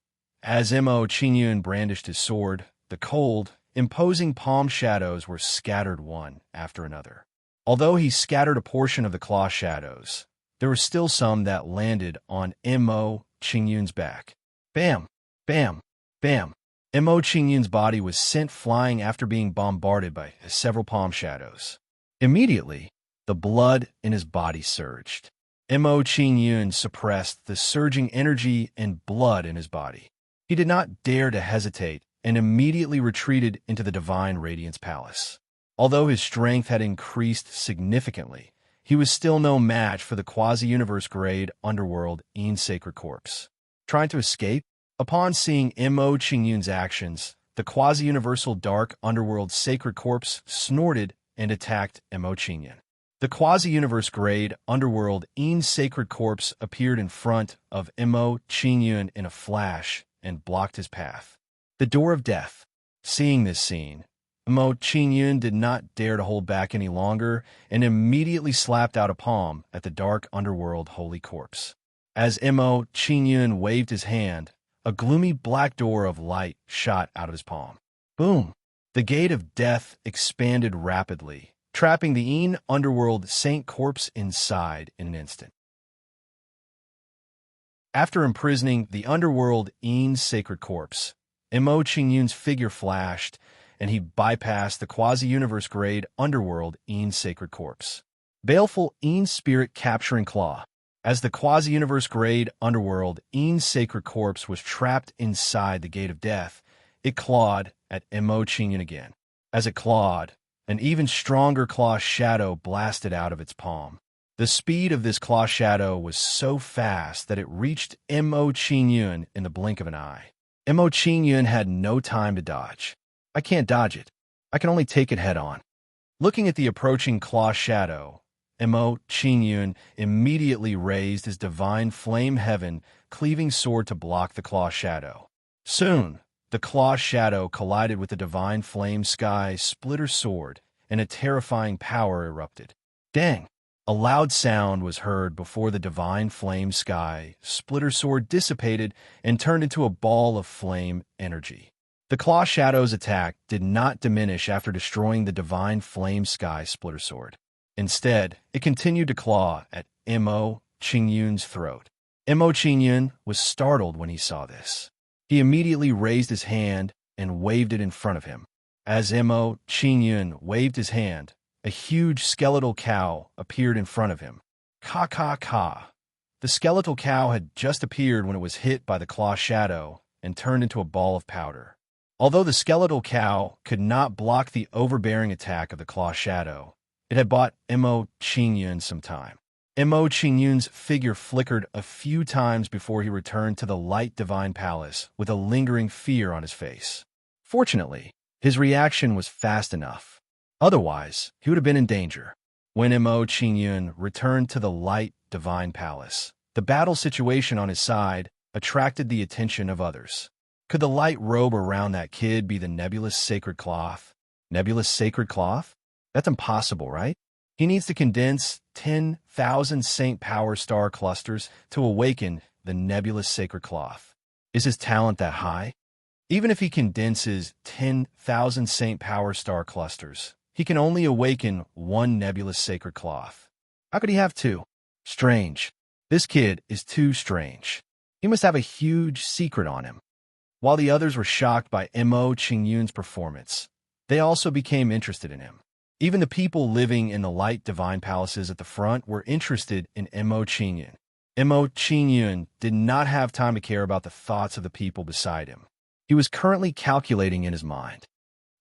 As Mo Qingyun brandished his sword, the cold, imposing palm shadows were scattered one after another. Although he scattered a portion of the claw shadows, there were still some that landed on Mo Qingyun's back. Bam! Bam! Bam! Mo Qingyun's body was sent flying after being bombarded by several palm shadows. Immediately, the blood in his body surged. Mo Qingyun suppressed the surging energy and blood in his body. He did not dare to hesitate and immediately retreated into the Divine Radiance Palace. Although his strength had increased significantly, he was still no match for the quasi-universe-grade underworld Ein's sacred corpse. Trying to escape? Upon seeing Mo Qingyun's actions, the quasi-universal dark underworld sacred corpse snorted and attacked Mo Qingyun. The quasi-universe-grade underworld Ein's sacred corpse appeared in front of Mo Qingyun in a flash and blocked his path. The door of death. Seeing this scene, Mo Qingyun did not dare to hold back any longer and immediately slapped out a palm at the dark underworld holy corpse. As Mo Qingyun waved his hand, a gloomy black door of light shot out of his palm. Boom! The gate of death expanded rapidly, trapping the Ein underworld saint corpse inside in an instant. After imprisoning the underworld Ein's sacred corpse, Mo Qingyun's figure flashed, and he bypassed the quasi-universe-grade underworld Ein's sacred corpse. Baleful Ean's spirit capturing claw. As the quasi-universe grade underworld, Ean's sacred corpse was trapped inside the gate of death. It clawed at Mo Chinyan again. As it clawed, an even stronger claw shadow blasted out of its palm. The speed of this claw shadow was so fast that it reached Mo Chinyan in the blink of an eye. Mo Chinyan had no time to dodge. I can't dodge it. I can only take it head on. Looking at the approaching claw shadow, Mo Chinyan immediately raised his divine flame heaven cleaving sword to block the claw shadow. Soon, the claw shadow collided with the divine flame sky splitter sword, and a terrifying power erupted. Dang! A loud sound was heard before the divine flame sky splitter sword dissipated and turned into a ball of flame energy. The claw shadow's attack did not diminish after destroying the divine flame sky splitter sword. Instead, it continued to claw at Mo Chinyan's throat. Mo Chinyan was startled when he saw this. He immediately raised his hand and waved it in front of him. As Mo Chinyan waved his hand, a huge skeletal cow appeared in front of him. Ka ka ka. The skeletal cow had just appeared when it was hit by the claw shadow and turned into a ball of powder. Although the skeletal cow could not block the overbearing attack of the claw shadow, it had bought Mo Chinyan some time. Mo Chinyan's figure flickered a few times before he returned to the light divine palace with a lingering fear on his face. Fortunately, his reaction was fast enough. Otherwise, he would have been in danger. When Mo Chinyan returned to the light divine palace, the battle situation on his side attracted the attention of others. Could the light robe around that kid be the nebulous sacred cloth? Nebulous sacred cloth? That's impossible, right? He needs to condense 10,000 Saint Power Star clusters to awaken the nebulous sacred cloth. Is his talent that high? Even if he condenses 10,000 Saint Power Star clusters, he can only awaken one nebulous sacred cloth. How could he have two? Strange. This kid is too strange. He must have a huge secret on him. While the others were shocked by Mo Chinyan's performance, they also became interested in him. Even the people living in the light divine palaces at the front were interested in Mo Chinyan. Mo Chinyan did not have time to care about the thoughts of the people beside him. He was currently calculating in his mind.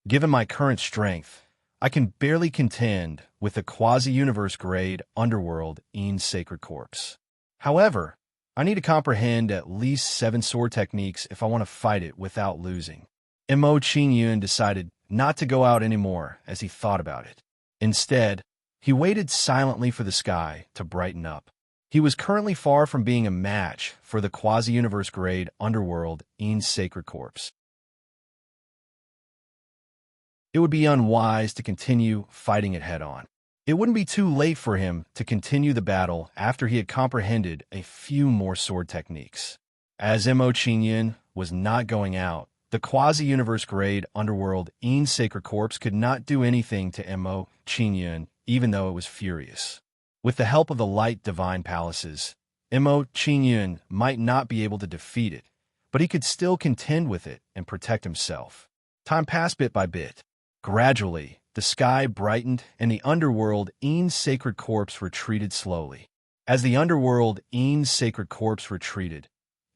Given my current strength, I can barely contend with the quasi-universe grade underworld Ean's sacred corpse. However, I need to comprehend at least 7 sword techniques if I want to fight it without losing. Mo Chinyan decided not to go out anymore as he thought about it. Instead, he waited silently for the sky to brighten up. He was currently far from being a match for the quasi-universe grade underworld Ean's sacred corpse. It would be unwise to continue fighting it head-on. It wouldn't be too late for him to continue the battle after he had comprehended a few more sword techniques. As Mo Chinyan was not going out, the quasi-universe grade underworld Ean's sacred corpse could not do anything to Mo Chinyan, even though it was furious. With the help of the light divine palaces, Mo Chinyan might not be able to defeat it, but he could still contend with it and protect himself. Time passed bit by bit. Gradually, the sky brightened and the underworld Ean's sacred corpse retreated slowly. As the underworld Ean's sacred corpse retreated,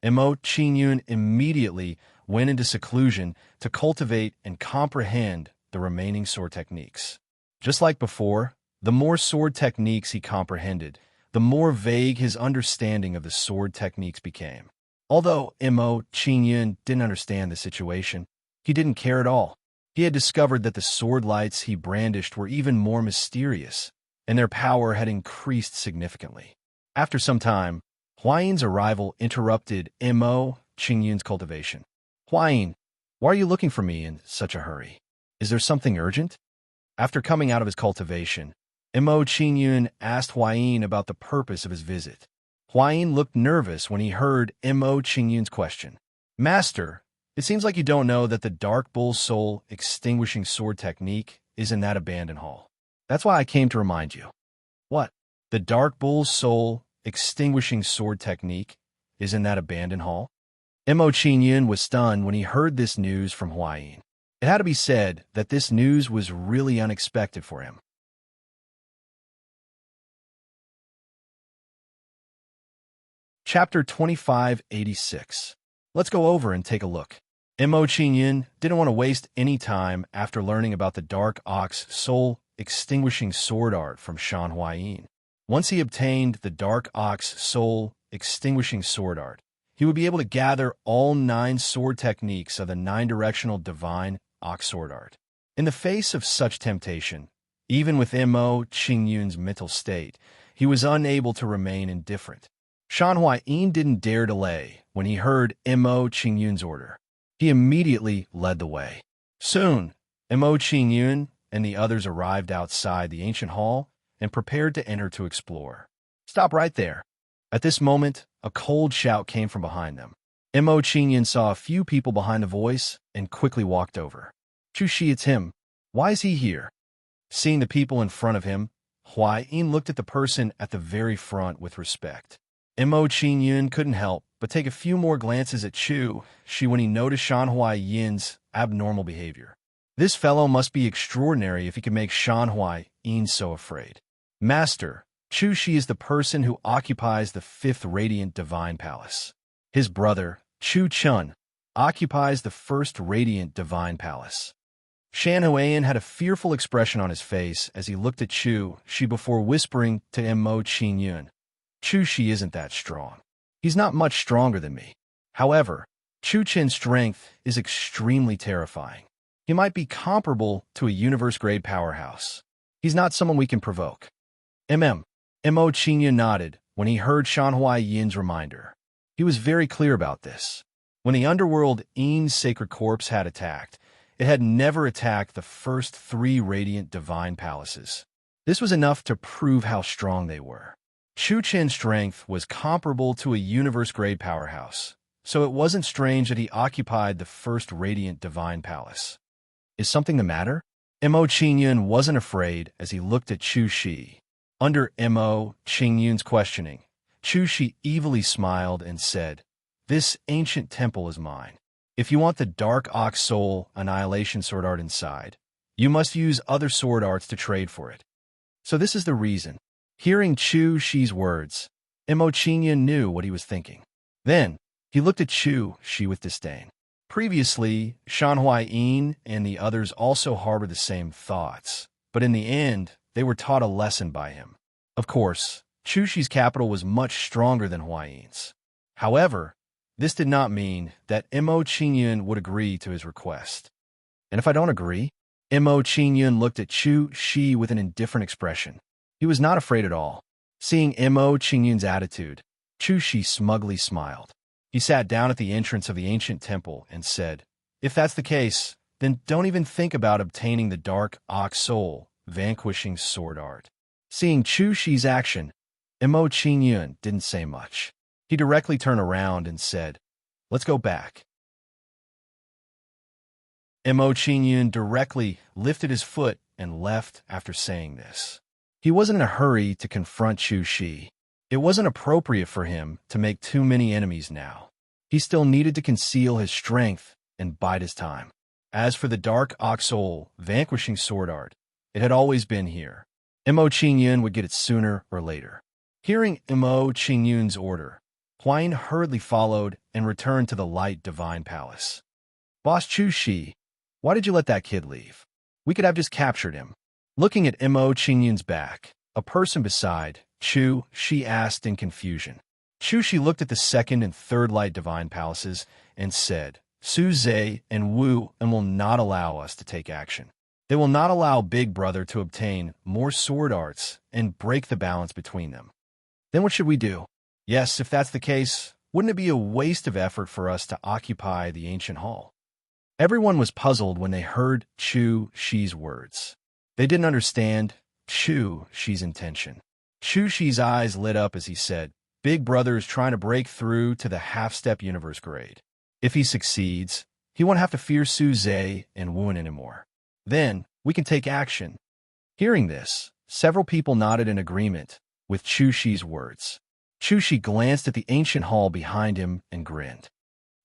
Mo Chinyan immediately went into seclusion to cultivate and comprehend the remaining sword techniques. Just like before, the more sword techniques he comprehended, the more vague his understanding of the sword techniques became. Although Mo Chinyan didn't understand the situation, he didn't care at all. He had discovered that the sword lights he brandished were even more mysterious, and their power had increased significantly. After some time, Huayin's arrival interrupted Mo Chinyan's cultivation. Huayin, why are you looking for me in such a hurry? Is there something urgent? After coming out of his cultivation, Mo Chinyan asked Huayin about the purpose of his visit. Huayin looked nervous when he heard Mo Chinyan's question. Master, it seems like you don't know that the Dark Bull's soul extinguishing sword technique is in that abandoned hall. That's why I came to remind you. What? The Dark Bull's soul extinguishing sword technique is in that abandoned hall? Mo Chinyan was stunned when he heard this news from Huayin. It had to be said that this news was really unexpected for him. Chapter 2586. Let's go over and take a look. Mo Qingyun didn't want to waste any time after learning about the Dark Ox Soul Extinguishing Sword Art from Shan Huayin. Once he obtained the Dark Ox Soul Extinguishing Sword Art, he would be able to gather all 9 sword techniques of the 9-directional Divine Ox Sword Art. In the face of such temptation, even with Mo Qingyun's mental state, he was unable to remain indifferent. Shan Huayin didn't dare delay when he heard Mo Qingyun's order. He immediately led the way. Soon, Mo Qingyun and the others arrived outside the ancient hall and prepared to enter to explore. Stop right there. At this moment, a cold shout came from behind them. Mo Qingyun saw a few people behind the voice and quickly walked over. Chu Shi, it's him. Why is he here? Seeing the people in front of him, Huayin looked at the person at the very front with respect. Mo Qingyun couldn't help but take a few more glances at Chu Shi when he noticed Shan Huayin's abnormal behavior. This fellow must be extraordinary if he can make Shan Huayin so afraid. Master, Chu Shi is the person who occupies the 5th Radiant Divine Palace. His brother, Chu Chun, occupies the 1st Radiant Divine Palace. Shan Huayin had a fearful expression on his face as he looked at Chu Shi before whispering to Mo Qingyun, Chu Shi isn't that strong. He's not much stronger than me. However, Chu Chin's strength is extremely terrifying. He might be comparable to a universe-grade powerhouse. He's not someone we can provoke. Mo Qingyun nodded when he heard Shan Huayin's reminder. He was very clear about this. When the underworld Yin's sacred corpse had attacked, it had never attacked the first 3 Radiant Divine Palaces. This was enough to prove how strong they were. Chu Chin's strength was comparable to a universe-grade powerhouse, so it wasn't strange that he occupied the 1st Radiant Divine Palace. Is something the matter? Mo Qingyun wasn't afraid as he looked at Chu Shi. Under Mo Qingyun's questioning, Chu Shi evilly smiled and said, This ancient temple is mine. If you want the Dark Ox Soul Annihilation Sword Art inside, you must use other sword arts to trade for it. So this is the reason. Hearing Chu Shi's words, Mo Qingyun knew what he was thinking. Then, he looked at Chu Shi with disdain. Previously, Shan Huayin and the others also harbored the same thoughts, but in the end, they were taught a lesson by him. Of course, Chu Shi's capital was much stronger than Huayin's. However, this did not mean that Mo Qingyun would agree to his request. And if I don't agree? Mo Qingyun looked at Chu Shi with an indifferent expression. He was not afraid at all. Seeing Mo Qingyun's attitude, Chu Shi smugly smiled. He sat down at the entrance of the ancient temple and said, If that's the case, then don't even think about obtaining the Dark Ox Soul Vanquishing Sword Art. Seeing Chu Shi's action, Mo Qingyun didn't say much. He directly turned around and said, Let's go back. Mo Qingyun directly lifted his foot and left after saying this. He wasn't in a hurry to confront Chu Shi. It wasn't appropriate for him to make too many enemies now. He still needed to conceal his strength and bide his time. As for the Dark Ox Soul Vanquishing Sword Art, it had always been here. Mo Qingyun would get it sooner or later. Hearing Mo Qingyun's order, Huayin hurriedly followed and returned to the Light Divine Palace. Boss Chu Shi, why did you let that kid leave? We could have just captured him. Looking at Mo Qingyun's back, a person beside Chu Shi asked in confusion. Chu Shi looked at the 2nd and 3rd Light Divine Palaces and said, Su Zhe and Wu and will not allow us to take action. They will not allow Big Brother to obtain more sword arts and break the balance between them. Then what should we do? Yes, if that's the case, wouldn't it be a waste of effort for us to occupy the ancient hall? Everyone was puzzled when they heard Chu Shi's words. They didn't understand Chu Shi's intention. Chu Shi's eyes lit up as he said, Big Brother is trying to break through to the half-step universe grade. If he succeeds, he won't have to fear Su Zhe and Wu anymore. Then, we can take action. Hearing this, several people nodded in agreement with Chu Shi's words. Chu Shi glanced at the ancient hall behind him and grinned.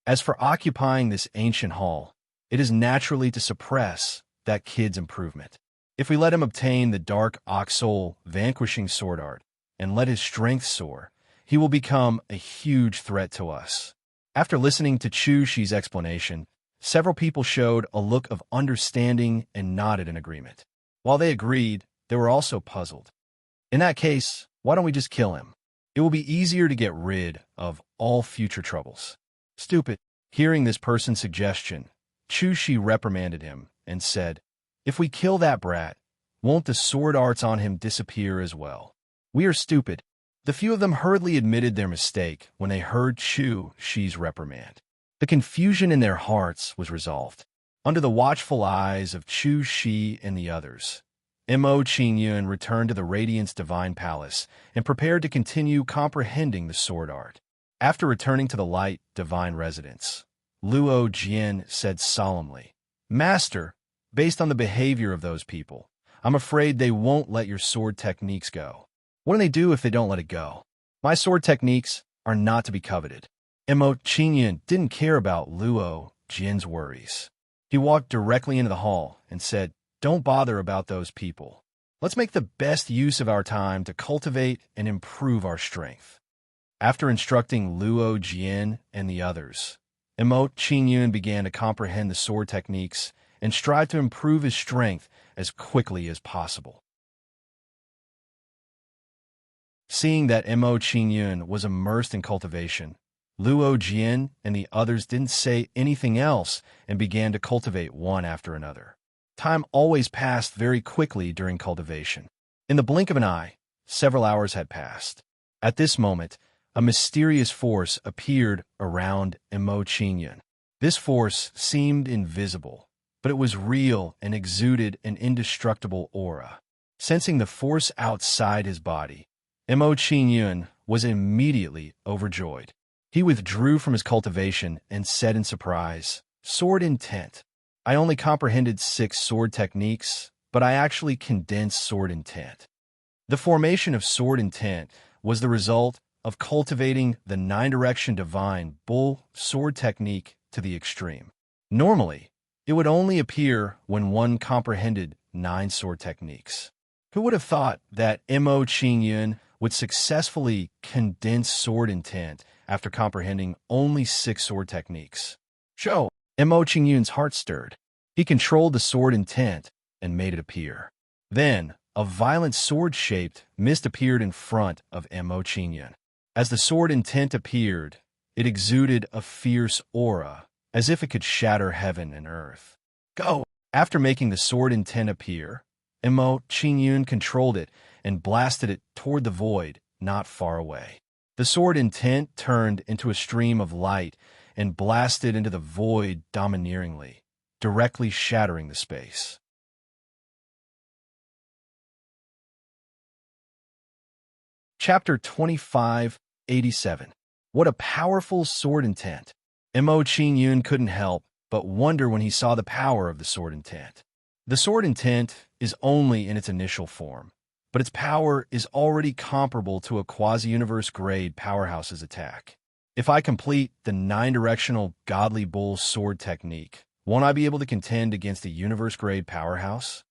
As for occupying this ancient hall, it is naturally to suppress that kid's improvement. If we let him obtain the Dark Ox Soul Vanquishing Sword Art and let his strength soar, he will become a huge threat to us. After listening to Chu Shi's explanation, several people showed a look of understanding and nodded in agreement. While they agreed, they were also puzzled. In that case, why don't we just kill him? It will be easier to get rid of all future troubles. Stupid. Hearing this person's suggestion, Chu Shi reprimanded him and said, "If we kill that brat, won't the sword arts on him disappear as well? We are stupid." The few of them hurriedly admitted their mistake when they heard Chu Shi's reprimand. The confusion in their hearts was resolved. Under the watchful eyes of Chu Shi and the others, Mo Qingyun returned to the Radiance Divine Palace and prepared to continue comprehending the sword art. After returning to the Light Divine Residence, Luo Jian said solemnly, "Master, based on the behavior of those people, I'm afraid they won't let your sword techniques go. What do they do if they don't let it go? My sword techniques are not to be coveted." Mo Qingyun didn't care about Luo Jian's worries. He walked directly into the hall and said, "Don't bother about those people. Let's make the best use of our time to cultivate and improve our strength." After instructing Luo Jian and the others, Mo Qingyun began to comprehend the sword techniques and strive to improve his strength as quickly as possible. Seeing that Mo Qingyun was immersed in cultivation, Luo Jian and the others didn't say anything else and began to cultivate one after another. Time always passed very quickly during cultivation. In the blink of an eye, several hours had passed. At this moment, a mysterious force appeared around Mo Qingyun. This force seemed invisible, but it was real and exuded an indestructible aura. Sensing the force outside his body, Mo Qingyun was immediately overjoyed. He withdrew from his cultivation and said in surprise, "Sword intent. I only comprehended 6 sword techniques, but I actually condensed sword intent." The formation of sword intent was the result of cultivating the 9-direction divine bull sword technique to the extreme. Normally, it would only appear when one comprehended 9 sword techniques. Who would have thought that Mo Qingyun would successfully condense sword intent after comprehending only 6 sword techniques? Mo Qingyun's heart stirred. He controlled the sword intent and made it appear. Then, a violent sword-shaped mist appeared in front of Mo Qingyun. As the sword intent appeared, it exuded a fierce aura, as if it could shatter heaven and earth. "Go!" After making the sword intent appear, Mo Qingyun controlled it and blasted it toward the void not far away. The sword intent turned into a stream of light and blasted into the void domineeringly, directly shattering the space. Chapter 2587. What a powerful sword intent! Mo Qingyun couldn't help but wonder when he saw the power of the sword intent. The sword intent is only in its initial form, but its power is already comparable to a quasi-universe grade powerhouse's attack. If I complete the 9-directional godly bull sword technique, won't I be able to contend against a universe-grade powerhouse?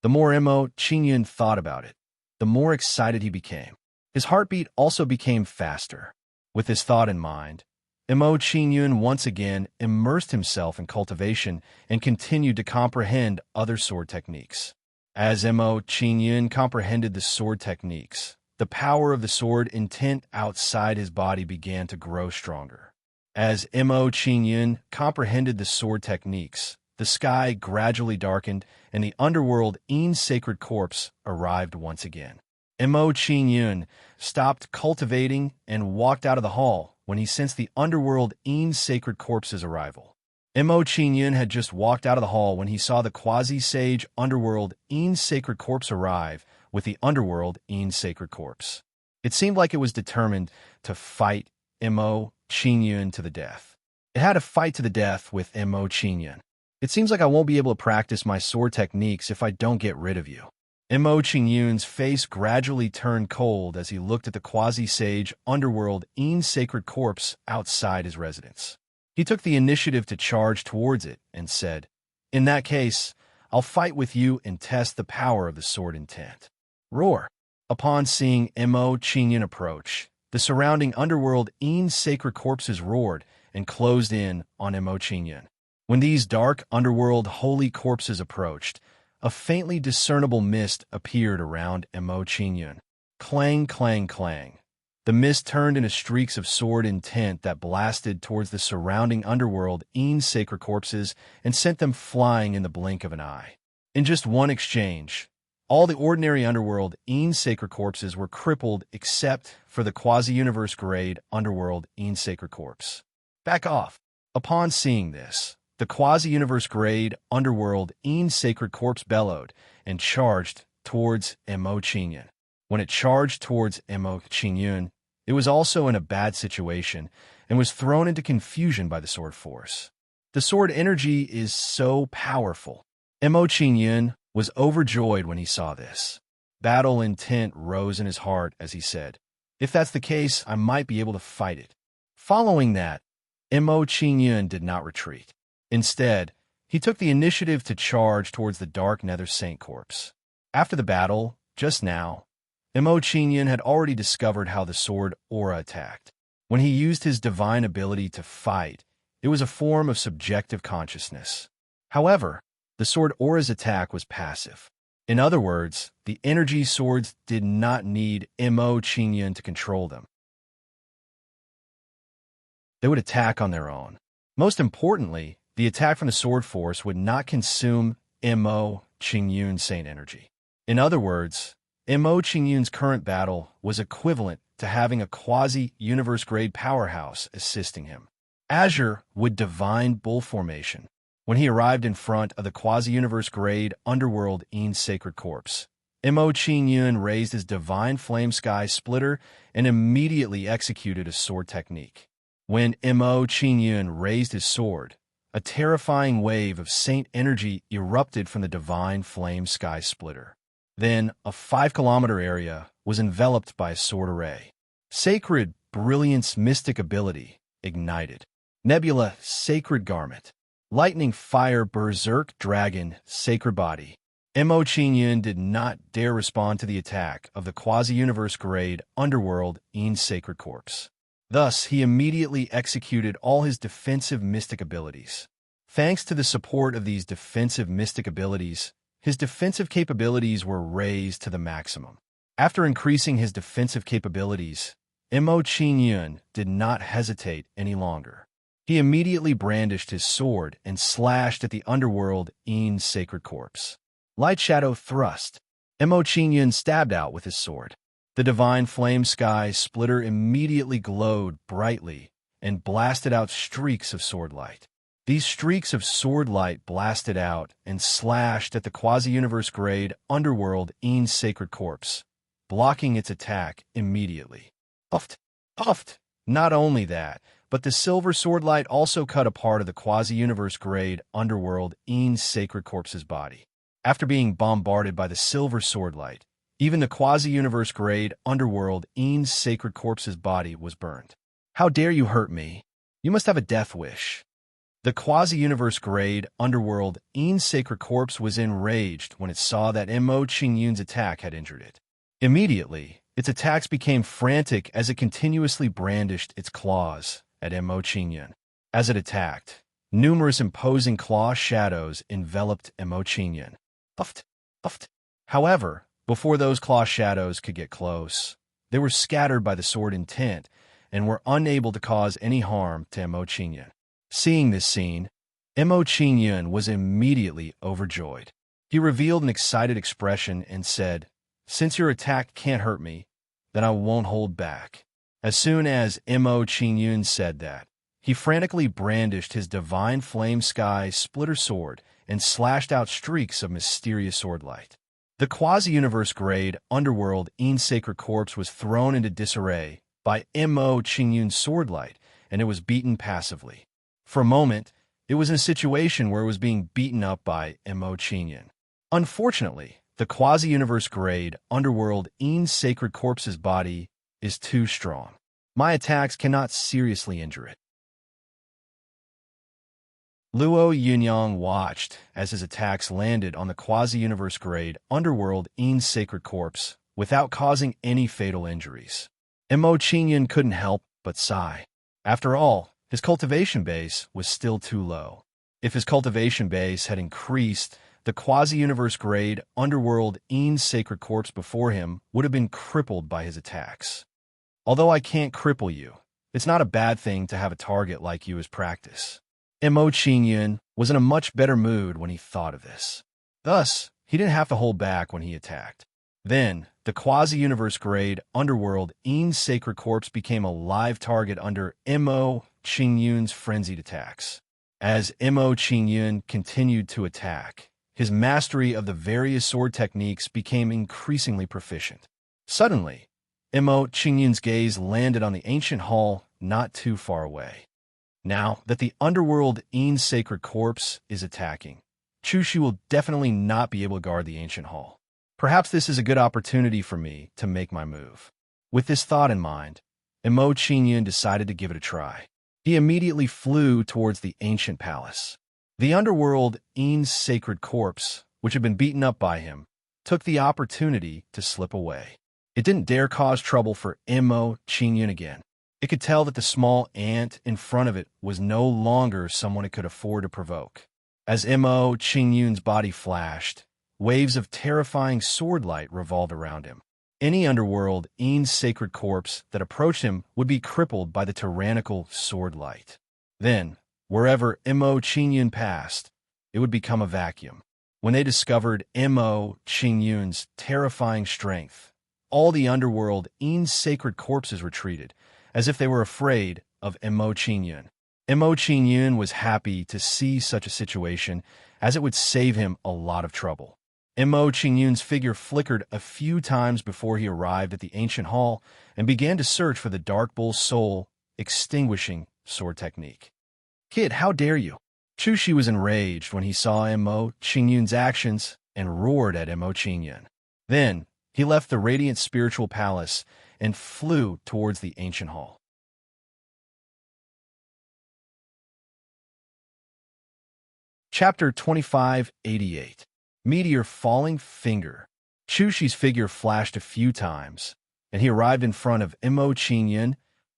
The more Mo Qingyun thought about it, the more excited he became. His heartbeat also became faster. With this thought in mind, Mo Qingyun once again immersed himself in cultivation and continued to comprehend other sword techniques. As Mo Qingyun comprehended the sword techniques, the power of the sword intent outside his body began to grow stronger. As Mo Qingyun comprehended the sword techniques, the sky gradually darkened and the underworld En's sacred corpse arrived once again. Mo Qingyun stopped cultivating and walked out of the hall when he sensed the underworld En's sacred corpse's arrival. Mo Qingyun had just walked out of the hall when he saw the quasi-sage underworld En's sacred corpse arrive with the underworld En's sacred corpse. It seemed like it was determined to fight Mo Qingyun to the death. It had a fight to the death with Mo Qingyun. "It seems like I won't be able to practice my sword techniques if I don't get rid of you." Mo Qingyun's face gradually turned cold as he looked at the quasi-sage underworld En's sacred corpse outside his residence. He took the initiative to charge towards it and said, "In that case, I'll fight with you and test the power of the sword intent." Roar! Upon seeing Mo Qingyun approach, The surrounding underworld In's sacred corpses roared and closed in on Imo-Qingyun. When these dark underworld holy corpses approached, a faintly discernible mist appeared around Imo-Qingyun. Clang, clang, clang. The mist turned into streaks of sword intent that blasted towards the surrounding underworld In's sacred corpses and sent them flying in the blink of an eye. In just one exchange, all the ordinary underworld In's sacred corpses were crippled except for the quasi-universe grade underworld In's sacred corpse. Back off. Upon seeing this, the quasi-universe grade underworld In's sacred corpse bellowed and charged towards Imo-Qingyun. When it charged towards Imo-Qingyun, it was also in a bad situation and was thrown into confusion by the sword force. The sword energy is so powerful. Imo-Qingyun was overjoyed when he saw this. Battle intent rose in his heart as he said, "If that's the case, I might be able to fight it." Following that, Imo-Qingyun did not retreat. Instead, he took the initiative to charge towards the Dark Nether Saint corpse. After the battle, just now, Imo-Qingyun had already discovered how the sword aura attacked. When he used his divine ability to fight, it was a form of subjective consciousness. However, the sword aura's attack was passive. In other words, the energy swords did not need Imo-Qingyun to control them. They would attack on their own. Most importantly, the attack from the sword force would not consume Imo-Qingyun's saint energy. In other words, Imo-Qingyun's current battle was equivalent to having a quasi-universe grade powerhouse assisting him. Azure would divine bull formation. When he arrived in front of the quasi-universe grade underworld In's sacred corpse, Imo-Qingyun raised his divine flame sky splitter and immediately executed a sword technique. When Imo-Qingyun raised his sword, a terrifying wave of saint energy erupted from the divine flame sky splitter. Then, a 5-kilometer area was enveloped by a sword array. Sacred Brilliance Mystic Ability ignited. Nebula Sacred Garment. Lightning Fire Berserk Dragon Sacred Body. Imo-Qingyun did not dare respond to the attack of the quasi-universe grade underworld In's sacred corpse. Thus, he immediately executed all his defensive mystic abilities. Thanks to the support of these defensive mystic abilities, his defensive capabilities were raised to the maximum. After increasing his defensive capabilities, Imo-Qingyun did not hesitate any longer. He immediately brandished his sword and slashed at the underworld In's sacred corpse. Light Shadow Thrust. Imo-Qingyun stabbed out with his sword. The divine flame sky splitter immediately glowed brightly and blasted out streaks of sword light. These streaks of sword light blasted out and slashed at the quasi-universe grade underworld In's sacred corpse, blocking its attack immediately. Puffed, puffed. Not only that, but the silver sword light also cut a part of the quasi-universe grade underworld In's sacred corpse's body. After being bombarded by the silver sword light, even the quasi-universe grade underworld In's sacred corpse's body was burned. How dare you hurt me? You must have a death wish. The quasi-universe grade underworld In's sacred corpse was enraged when it saw that Imo-Qingyun's attack had injured it. Immediately, its attacks became frantic as it continuously brandished its claws at Imo-Qingyun. As it attacked, numerous imposing claw shadows enveloped Imo-Qingyun. Puffed, puffed. However, before those claw shadows could get close, they were scattered by the sword intent and were unable to cause any harm to Imo-Qingyun. Seeing this scene, Imo-Qingyun was immediately overjoyed. He revealed an excited expression and said, "Since your attack can't hurt me, then I won't hold back." As soon as Imo-Qingyun said that, he frantically brandished his divine flame sky splitter sword and slashed out streaks of mysterious sword light. The quasi-universe grade underworld In's sacred corpse was thrown into disarray by Imo-Qingyun's sword light, and it was beaten passively. For a moment, it was in a situation where it was being beaten up by Imo-Qingyun. Unfortunately, the quasi-universe grade underworld In's sacred corpse's body is too strong. My attacks cannot seriously injure it. Luo Yunyang watched as his attacks landed on the quasi-universe grade underworld In's sacred corpse without causing any fatal injuries. Mo Qingyun couldn't help but sigh. After all, his cultivation base was still too low. If his cultivation base had increased, the quasi-universe grade underworld Ean's sacred corpse before him would have been crippled by his attacks. Although I can't cripple you, it's not a bad thing to have a target like you as practice. Mo Qingyun was in a much better mood when he thought of this. Thus, he didn't have to hold back when he attacked. Then, the quasi-universe grade underworld Ean's sacred corpse became a live target under Mo Qingyun's frenzied attacks. As Mo Qingyun continued to attack, his mastery of the various sword techniques became increasingly proficient. Suddenly, Mo Qingyun's gaze landed on the ancient hall not too far away. Now that the underworld Ean's sacred corpse is attacking, Chu Shi will definitely not be able to guard the ancient hall. Perhaps this is a good opportunity for me to make my move. With this thought in mind, Mo Qingyun decided to give it a try. He immediately flew towards the ancient palace. The underworld Ean's sacred corpse, which had been beaten up by him, took the opportunity to slip away. It didn't dare cause trouble for Mo Qingyun again. It could tell that the small ant in front of it was no longer someone it could afford to provoke. As Mo Qingyun's body flashed, waves of terrifying sword light revolved around him. Any underworld Ean's sacred corpse that approached him would be crippled by the tyrannical sword light. Then, wherever Mo Qingyun passed, it would become a vacuum. When they discovered Mo Qingyun's terrifying strength, all the underworld Ean's sacred corpses retreated, as if they were afraid of Mo Qingyun. Mo Qingyun was happy to see such a situation, as it would save him a lot of trouble. Mo Qingyun's figure flickered a few times before he arrived at the ancient hall and began to search for the Dark Bull's soul, extinguishing sword technique. "Kid, how dare you?" Chu Shi was enraged when he saw Mo Qingyun's actions and roared at Mo Qingyun. Then, he left the radiant spiritual palace and flew towards the ancient hall. Chapter 2588. Meteor Falling Finger. Chu Shi's figure flashed a few times, and he arrived in front of Mo Qingyun,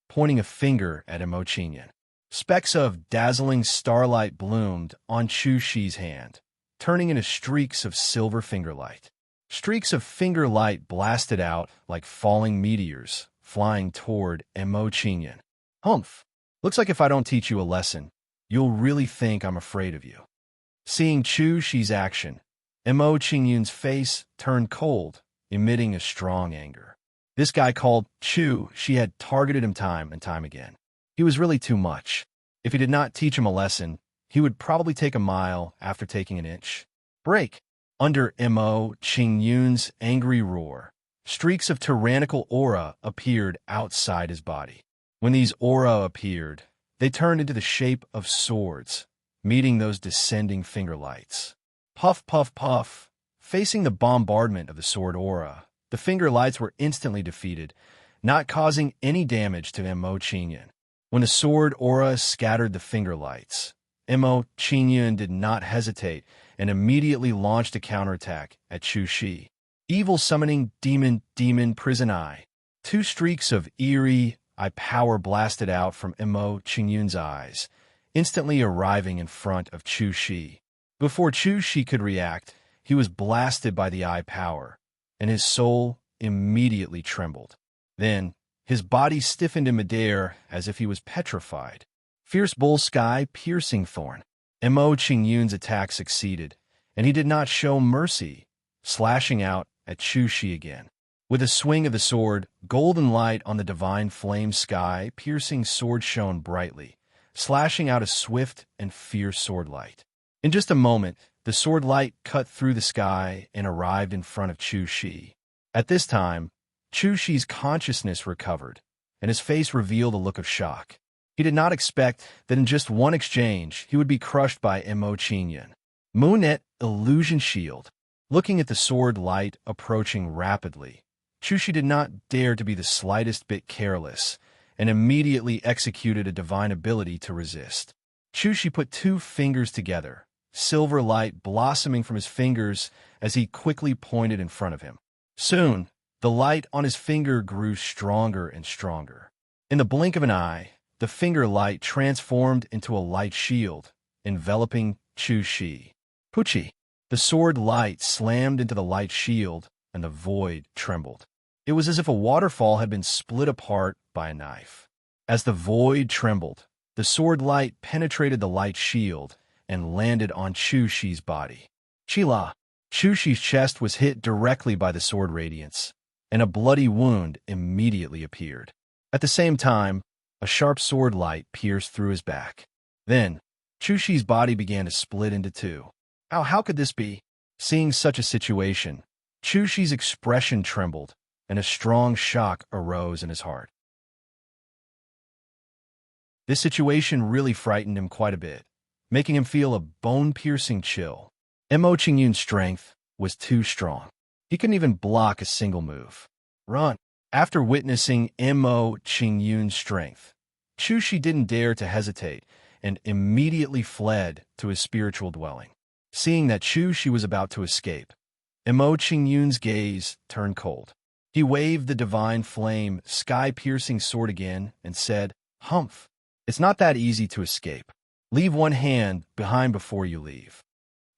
pointing a finger at Mo Qingyun. Specks of dazzling starlight bloomed on Chu Shi's hand, turning into streaks of silver finger light. Streaks of finger light blasted out like falling meteors, flying toward Mo Qingyun. "Humph! Looks like if I don't teach you a lesson, you'll really think I'm afraid of you." Seeing Chu Shi's action, Mo Qingyun's face turned cold, emitting a strong anger. This guy called Chu Shi had targeted him time and time again. He was really too much. If he did not teach him a lesson, he would probably take a mile after taking an inch. Break! Under Mo Qingyun's angry roar, streaks of tyrannical aura appeared outside his body. When these aura appeared, they turned into the shape of swords, meeting those descending finger lights. Puff, puff, puff. Facing the bombardment of the sword aura, the finger lights were instantly defeated, not causing any damage to Mo Qingyun. When the sword aura scattered the finger lights, Mo Qingyun did not hesitate and immediately launched a counterattack at Chu Shi. Evil Summoning Demon Prison Eye. Two streaks of eerie eye power blasted out from Mo Qingyun's eyes, instantly arriving in front of Chu Shi. Before Chu Shi could react, he was blasted by the eye power, and his soul immediately trembled. Then, his body stiffened in midair as if he was petrified. Fierce Bull Sky Piercing Thorn. Mo Qingyun's attack succeeded, and he did not show mercy, slashing out at Chu Shi again. With a swing of the sword, golden light on the divine flame sky piercing sword shone brightly, slashing out a swift and fierce sword light. In just a moment, the sword light cut through the sky and arrived in front of Chu Shi. At this time, Chu Shi's consciousness recovered, and his face revealed a look of shock. He did not expect that in just one exchange, he would be crushed by Mo Qingyun. Moonnet Illusion Shield. Looking at the sword light approaching rapidly, Chu Shi did not dare to be the slightest bit careless, and immediately executed a divine ability to resist. Chu Shi put two fingers together, silver light blossoming from his fingers as he quickly pointed in front of him. Soon, The light on his finger grew stronger and stronger. In the blink of an eye, the finger light transformed into a light shield, enveloping Chu Shi. Puchi! The sword light slammed into the light shield, and the void trembled. It was as if a waterfall had been split apart by a knife. As the void trembled, the sword light penetrated the light shield and landed on Chu Shi's body. Chila! Chu Shi's chest was hit directly by the sword radiance, and a bloody wound immediately appeared. At the same time, a sharp sword light pierced through his back. Then, Chu Shi's body began to split into two. How could this be? Seeing such a situation, Chu Shi's expression trembled, and a strong shock arose in his heart. This situation really frightened him quite a bit, making him feel a bone-piercing chill. Mo Qingyun's strength was too strong. He couldn't even block a single move. Run! After witnessing Mo Qingyun's strength, Chu Shi didn't dare to hesitate and immediately fled to his spiritual dwelling. Seeing that Chu Shi was about to escape, Mo Qingyun's gaze turned cold. He waved the divine flame, sky-piercing sword again and said, "Humph! It's not that easy to escape. Leave one hand behind before you leave."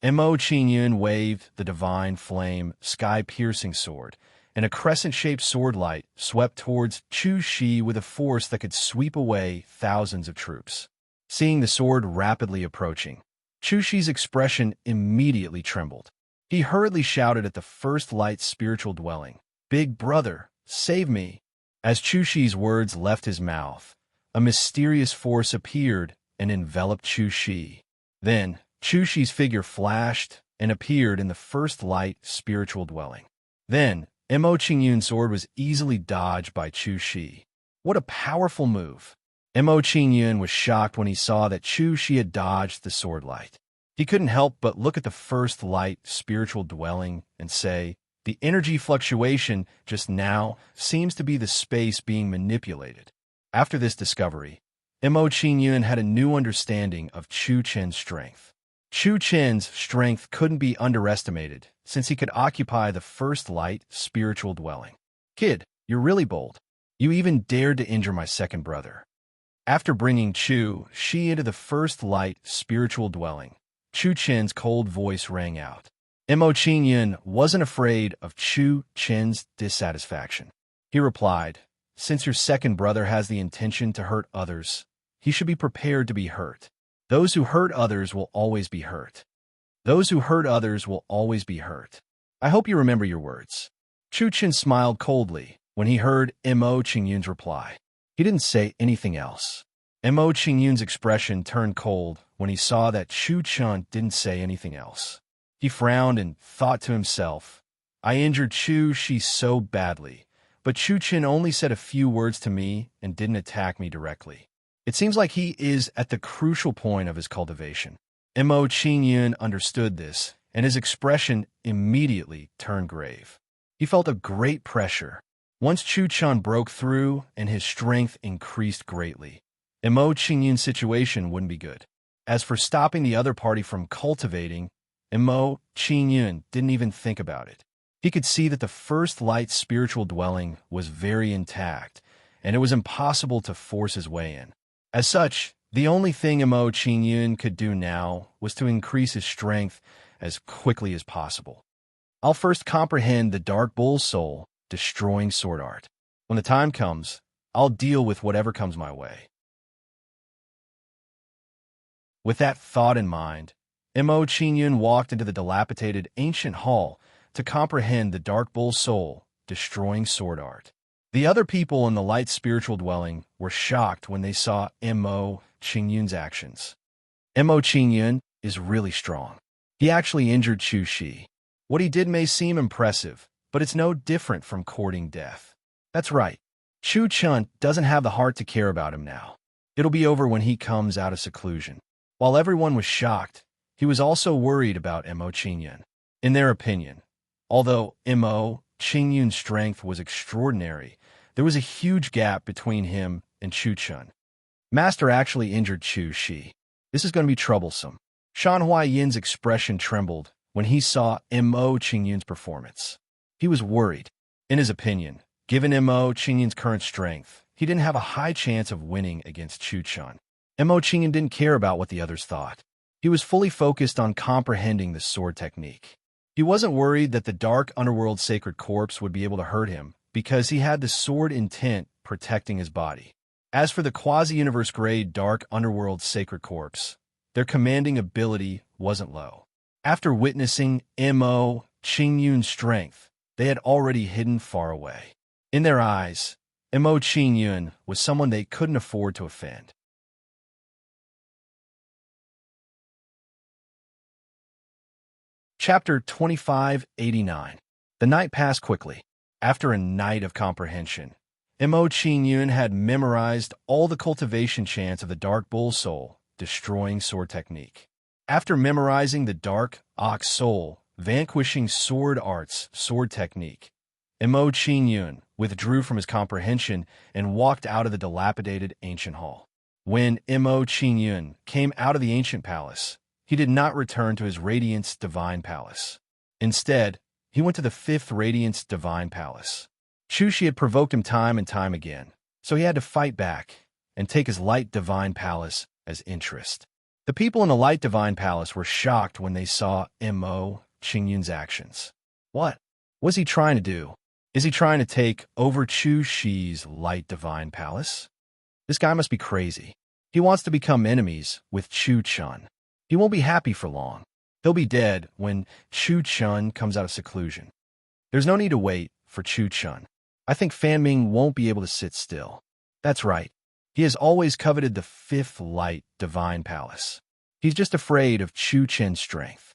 Mo Qingyun waved the divine flame, sky-piercing sword, and a crescent-shaped sword light swept towards Chu Shi with a force that could sweep away thousands of troops. Seeing the sword rapidly approaching, Chu Shi's expression immediately trembled. He hurriedly shouted at the first light's spiritual dwelling, "Big brother, save me!" As Chu Shi's words left his mouth, a mysterious force appeared and enveloped Chu Shi. Then, Chu Shi's figure flashed and appeared in the first light spiritual dwelling. Then, Mo Qingyun's sword was easily dodged by Chu Shi. What a powerful move! Mo Qingyun was shocked when he saw that Chu Shi had dodged the sword light. He couldn't help but look at the first light spiritual dwelling and say, "The energy fluctuation just now seems to be the space being manipulated." After this discovery, Mo Qingyun had a new understanding of Chu Chen's strength. Chu Chen's strength couldn't be underestimated, since he could occupy the first light spiritual dwelling. "Kid, you're really bold. You even dared to injure my second brother." After bringing Chu Shi into the first light spiritual dwelling, Chu Chen's cold voice rang out. Mo Qingyun wasn't afraid of Chu Chen's dissatisfaction. He replied, "Since your second brother has the intention to hurt others, he should be prepared to be hurt. Those who hurt others will always be hurt. Those who hurt others will always be hurt. I hope you remember your words." Chu Chen smiled coldly when he heard Mo Qingyun's reply. He didn't say anything else. Mo Qingyun's expression turned cold when he saw that Chu Chen didn't say anything else. He frowned and thought to himself, "I injured Chu Shi so badly, but Chu Chen only said a few words to me and didn't attack me directly. It seems like he is at the crucial point of his cultivation." Mo Qingyun understood this, and his expression immediately turned grave. He felt a great pressure. Once Chu Chen broke through and his strength increased greatly, Mo Qingyun's situation wouldn't be good. As for stopping the other party from cultivating, Mo Qingyun didn't even think about it. He could see that the first light spiritual dwelling was very intact, and it was impossible to force his way in. As such, the only thing Mo Qingyun could do now was to increase his strength as quickly as possible. "I'll first comprehend the Dark Bull's soul, destroying sword art. When the time comes, I'll deal with whatever comes my way." With that thought in mind, Mo Qingyun walked into the dilapidated ancient hall to comprehend the Dark Bull's soul, destroying sword art. The other people in the light spiritual dwelling were shocked when they saw Mo Qingyun's actions. Mo Qingyun is really strong. He actually injured Chu Shi. What he did may seem impressive, but it's no different from courting death. That's right. Chu Chen doesn't have the heart to care about him now. It'll be over when he comes out of seclusion. While everyone was shocked, he was also worried about Mo Qingyun. In their opinion, although Mo Qingyun's strength was extraordinary, there was a huge gap between him and Chu Chen. Master actually injured Chu Shi. This is going to be troublesome. Shan Huayin's expression trembled when he saw Mo Qingyun's performance. He was worried. In his opinion, given Mo Qingyun's current strength, he didn't have a high chance of winning against Chu Chun. Mo Qingyun didn't care about what the others thought. He was fully focused on comprehending the sword technique. He wasn't worried that the dark underworld sacred corpse would be able to hurt him, because he had the sword intent protecting his body. As for the quasi-universe grade dark underworld sacred corpse, their commanding ability wasn't low. After witnessing Mo Qingyun's strength, they had already hidden far away. In their eyes, Mo Qingyun was someone they couldn't afford to offend. Chapter 2589. The night passed quickly. After a night of comprehension, Mo Qingyun had memorized all the cultivation chants of the Dark Bull Soul, destroying sword technique. After memorizing the Dark Ox Soul, vanquishing sword arts, sword technique, Mo Qingyun withdrew from his comprehension and walked out of the dilapidated ancient hall. When Mo Qingyun came out of the ancient palace, he did not return to his Radiance Divine Palace. Instead, he went to the 5th Radiance Divine Palace. Chu Shi had provoked him time and time again, so he had to fight back and take his Light Divine Palace as interest. The people in the Light Divine Palace were shocked when they saw Mo Qingyun's actions. What was he trying to do? Is he trying to take over Chu Shi's Light Divine Palace? This guy must be crazy. He wants to become enemies with Chu Chun. He won't be happy for long. He'll be dead when Chu Chun comes out of seclusion. There's no need to wait for Chu Chun. I think Fan Ming won't be able to sit still. That's right. He has always coveted the 5th Light Divine Palace. He's just afraid of Chu Chen's strength.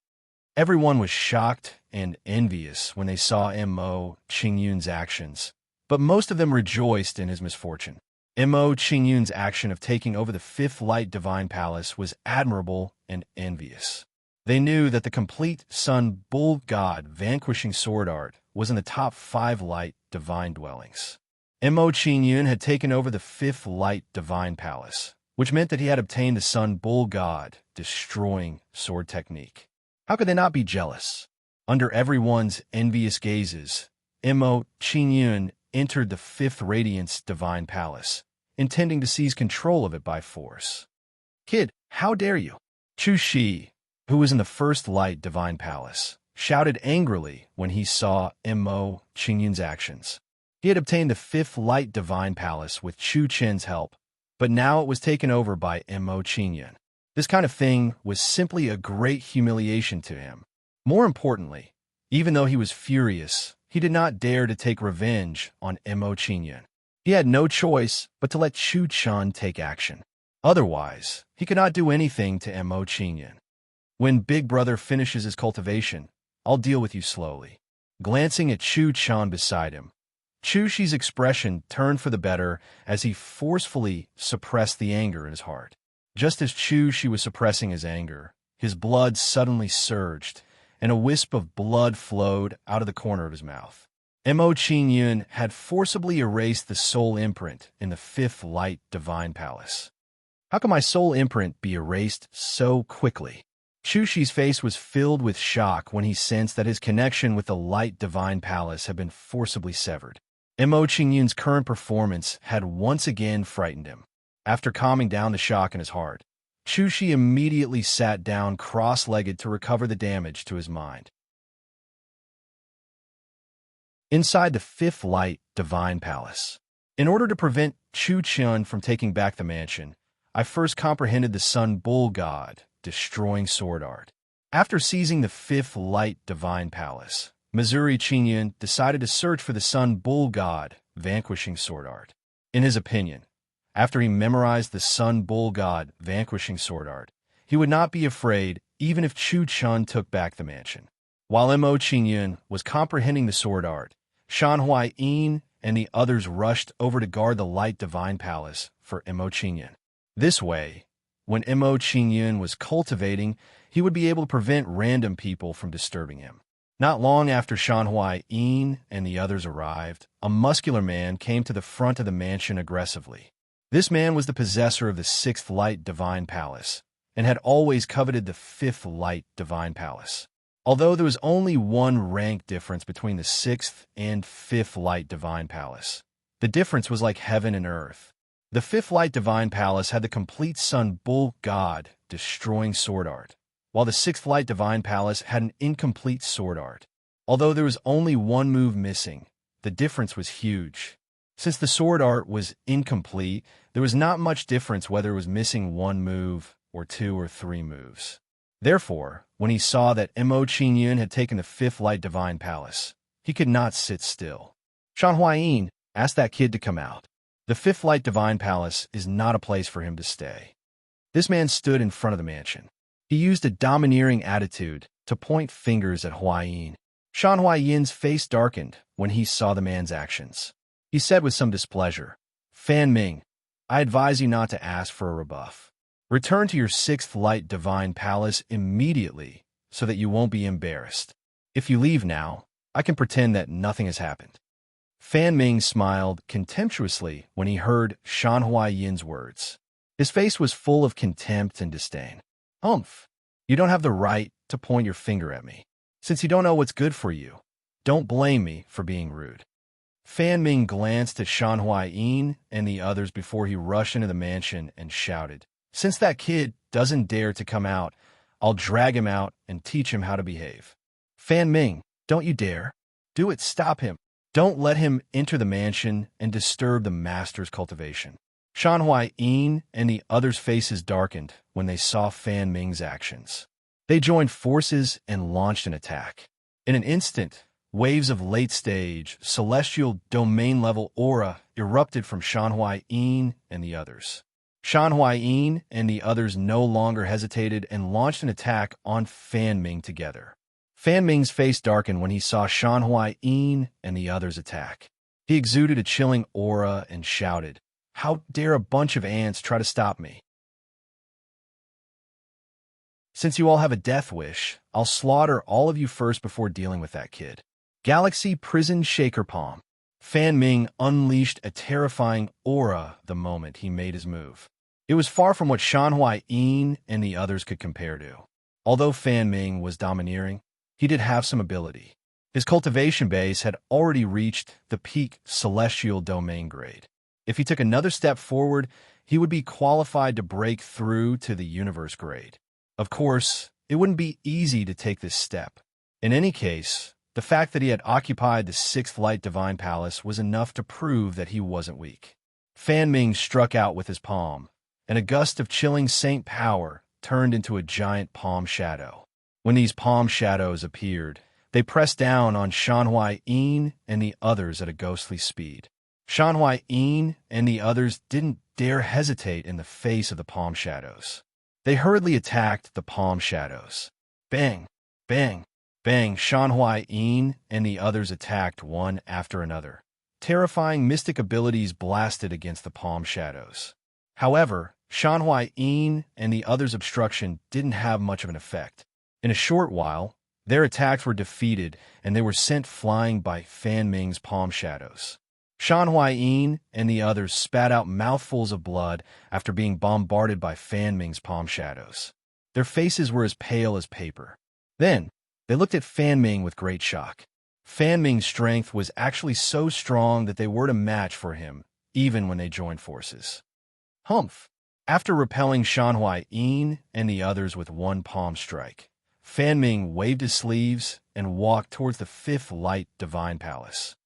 Everyone was shocked and envious when they saw Mo Qingyun's actions, but most of them rejoiced in his misfortune. Mo Qingyun's action of taking over the 5th Light Divine Palace was admirable and envious. They knew that the complete Sun Bull God vanquishing sword art was in the top 5 Light Divine dwellings. Mo Qingyun had taken over the 5th Light Divine Palace, which meant that he had obtained the Sun Bull God destroying sword technique. How could they not be jealous? Under everyone's envious gazes, Mo Qingyun entered the 5th Radiance Divine Palace, intending to seize control of it by force. Kid, how dare you? Chu Shi, who was in the 1st Light Divine Palace, shouted angrily when he saw Mo Qingyun's actions. He had obtained the 5th Light Divine Palace with Chu Chen's help, but now it was taken over by Mo Qingyun. This kind of thing was simply a great humiliation to him. More importantly, even though he was furious, he did not dare to take revenge on Mo Qingyun. He had no choice but to let Chu Chun take action. Otherwise, he could not do anything to Mo Qingyun. When Big Brother finishes his cultivation, I'll deal with you slowly. Glancing at Chu Chun beside him, Chu Shi's expression turned for the better as he forcefully suppressed the anger in his heart. Just as Chu Shi was suppressing his anger, his blood suddenly surged, and a wisp of blood flowed out of the corner of his mouth. Mo Qingyun had forcibly erased the soul imprint in the 5th Light Divine Palace. How can my soul imprint be erased so quickly? Chu Shi's face was filled with shock when he sensed that his connection with the Light Divine Palace had been forcibly severed. Mo Qingyun's current performance had once again frightened him. After calming down the shock in his heart, Chu Shi immediately sat down cross-legged to recover the damage to his mind. Inside the 5th Light Divine Palace. In order to prevent Chu Chun from taking back the mansion, I first comprehended the Sun Bull God destroying sword art. After seizing the 5th Light Divine Palace, Missouri Qingyun decided to search for the Sun Bull God vanquishing sword art. In his opinion, after he memorized the Sun Bull God vanquishing sword art, he would not be afraid even if Chu Chun took back the mansion. While Mo Qingyun was comprehending the sword art, Shan Huai Yin and the others rushed over to guard the Light Divine Palace for Mo Qingyun. This way, when Mo Qingyun was cultivating, he would be able to prevent random people from disturbing him. Not long after Shan Huai Yin and the others arrived, a muscular man came to the front of the mansion aggressively. This man was the possessor of the 6th Light Divine Palace, and had always coveted the 5th Light Divine Palace. Although there was only one rank difference between the 6th and 5th Light Divine Palace. The difference was like heaven and earth. The 5th Light Divine Palace had the complete Sun Bull God destroying sword art, while the 6th Light Divine Palace had an incomplete sword art. Although there was only one move missing, the difference was huge. Since the sword art was incomplete, there was not much difference whether it was missing one move or 2 or 3 moves. Therefore, when he saw that Mo Qingyun had taken the 5th Light Divine Palace, he could not sit still. Shan Huayin asked that kid to come out. The 5th Light Divine Palace is not a place for him to stay. This man stood in front of the mansion. He used a domineering attitude to point fingers at Huayin. Shan Huayin's face darkened when he saw the man's actions. He said with some displeasure, "Fan Ming, I advise you not to ask for a rebuff. Return to your 6th Light Divine Palace immediately so that you won't be embarrassed. If you leave now, I can pretend that nothing has happened." Fan Ming smiled contemptuously when he heard Shan Huayin's words. His face was full of contempt and disdain. "Humph, you don't have the right to point your finger at me. Since you don't know what's good for you, don't blame me for being rude." Fan Ming glanced at Shan Huayin and the others before he rushed into the mansion and shouted, "Since that kid doesn't dare to come out, I'll drag him out and teach him how to behave. Fan Ming, don't you dare. Do it, stop him. Don't let him enter the mansion and disturb the master's cultivation." Shan Huayin and the others' faces darkened when they saw Fan Ming's actions. They joined forces and launched an attack. In an instant, waves of late-stage, celestial domain-level aura erupted from Shan Huayin and the others. Shan Huayin and the others no longer hesitated and launched an attack on Fan Ming together. Fan Ming's face darkened when he saw Shan Huayin and the others attack. He exuded a chilling aura and shouted, "How dare a bunch of ants try to stop me? Since you all have a death wish, I'll slaughter all of you first before dealing with that kid." Galaxy Prison Shaker Palm. Fan Ming unleashed a terrifying aura the moment he made his move. It was far from what Shan Huayin and the others could compare to. Although Fan Ming was domineering, he did have some ability. His cultivation base had already reached the peak celestial domain grade. If he took another step forward, he would be qualified to break through to the universe grade. Of course, it wouldn't be easy to take this step. In any case, the fact that he had occupied the 6th Light Divine Palace was enough to prove that he wasn't weak. Fan Ming struck out with his palm, and a gust of chilling saint power turned into a giant palm shadow. When these palm shadows appeared, they pressed down on Shan Huayin and the others at a ghostly speed. Shan Huayin and the others didn't dare hesitate in the face of the palm shadows. They hurriedly attacked the palm shadows. Bang! Bang! Bang! Shan Huayin and the others attacked one after another. Terrifying mystic abilities blasted against the palm shadows. However, Shan Huayin and the others' obstruction didn't have much of an effect. In a short while, their attacks were defeated and they were sent flying by Fan Ming's palm shadows. Shan Huayin and the others spat out mouthfuls of blood after being bombarded by Fan Ming's palm shadows. Their faces were as pale as paper. Then, they looked at Fan Ming with great shock. Fan Ming's strength was actually so strong that they weren't a match for him, even when they joined forces. Humph! After repelling Shan Huayin and the others with one palm strike, Fan Ming waved his sleeves and walked towards the 5th Light Divine Palace.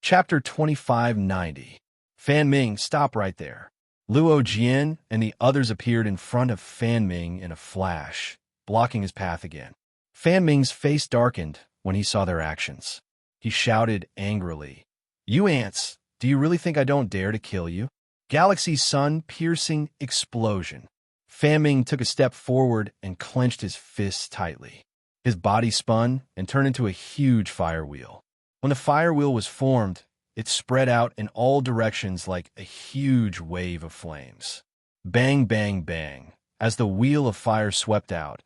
Chapter 2590. Fan Ming, stop right there. Luo Jian and the others appeared in front of Fan Ming in a flash, blocking his path again. Fan Ming's face darkened when he saw their actions. He shouted angrily, "You ants, do you really think I don't dare to kill you?" Galaxy sun-piercing explosion. Fan Ming took a step forward and clenched his fists tightly. His body spun and turned into a huge fire wheel. When the fire wheel was formed, it spread out in all directions like a huge wave of flames. Bang, bang, bang. As the wheel of fire swept out,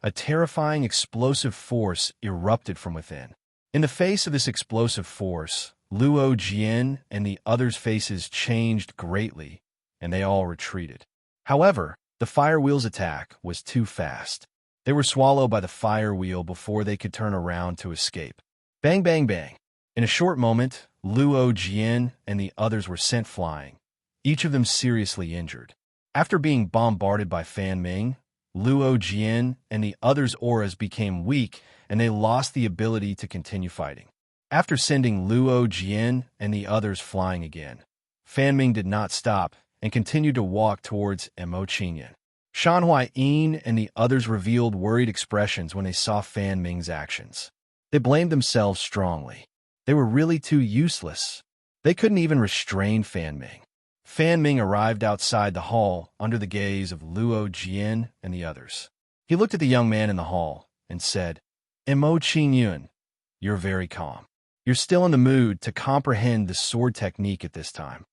a terrifying explosive force erupted from within. In the face of this explosive force, Luo Jian and the others' faces changed greatly, and they all retreated. However, the fire wheel's attack was too fast. They were swallowed by the fire wheel before they could turn around to escape. Bang, bang, bang. In a short moment, Luo Jian and the others were sent flying, each of them seriously injured. After being bombarded by Fan Ming, Luo Jian and the others' auras became weak and they lost the ability to continue fighting. After sending Luo Jian and the others flying again, Fan Ming did not stop and continued to walk towards Mo Qingyan. Shan Huaiyin and the others revealed worried expressions when they saw Fan Ming's actions. They blamed themselves strongly. They were really too useless. They couldn't even restrain Fan Ming. Fan Ming arrived outside the hall under the gaze of Luo Jian and the others. He looked at the young man in the hall and said, Mo Qingyun, you're very calm. You're still in the mood to comprehend the sword technique at this time.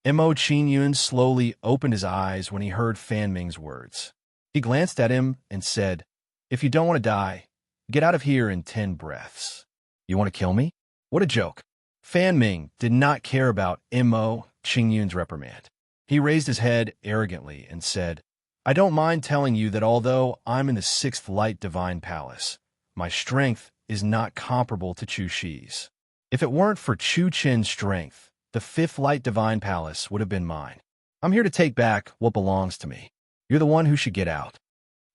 Mo Qingyun slowly opened his eyes when he heard Fan Ming's words. He glanced at him and said, If you don't want to die, get out of here in 10 breaths. You want to kill me? What a joke. Fan Ming did not care about Mo Qingyun's reprimand. He raised his head arrogantly and said, I don't mind telling you that although I'm in the 6th Light Divine Palace, my strength is not comparable to Chu Shi's. If it weren't for Chu Chen's strength, the 5th Light Divine Palace would have been mine. I'm here to take back what belongs to me. You're the one who should get out.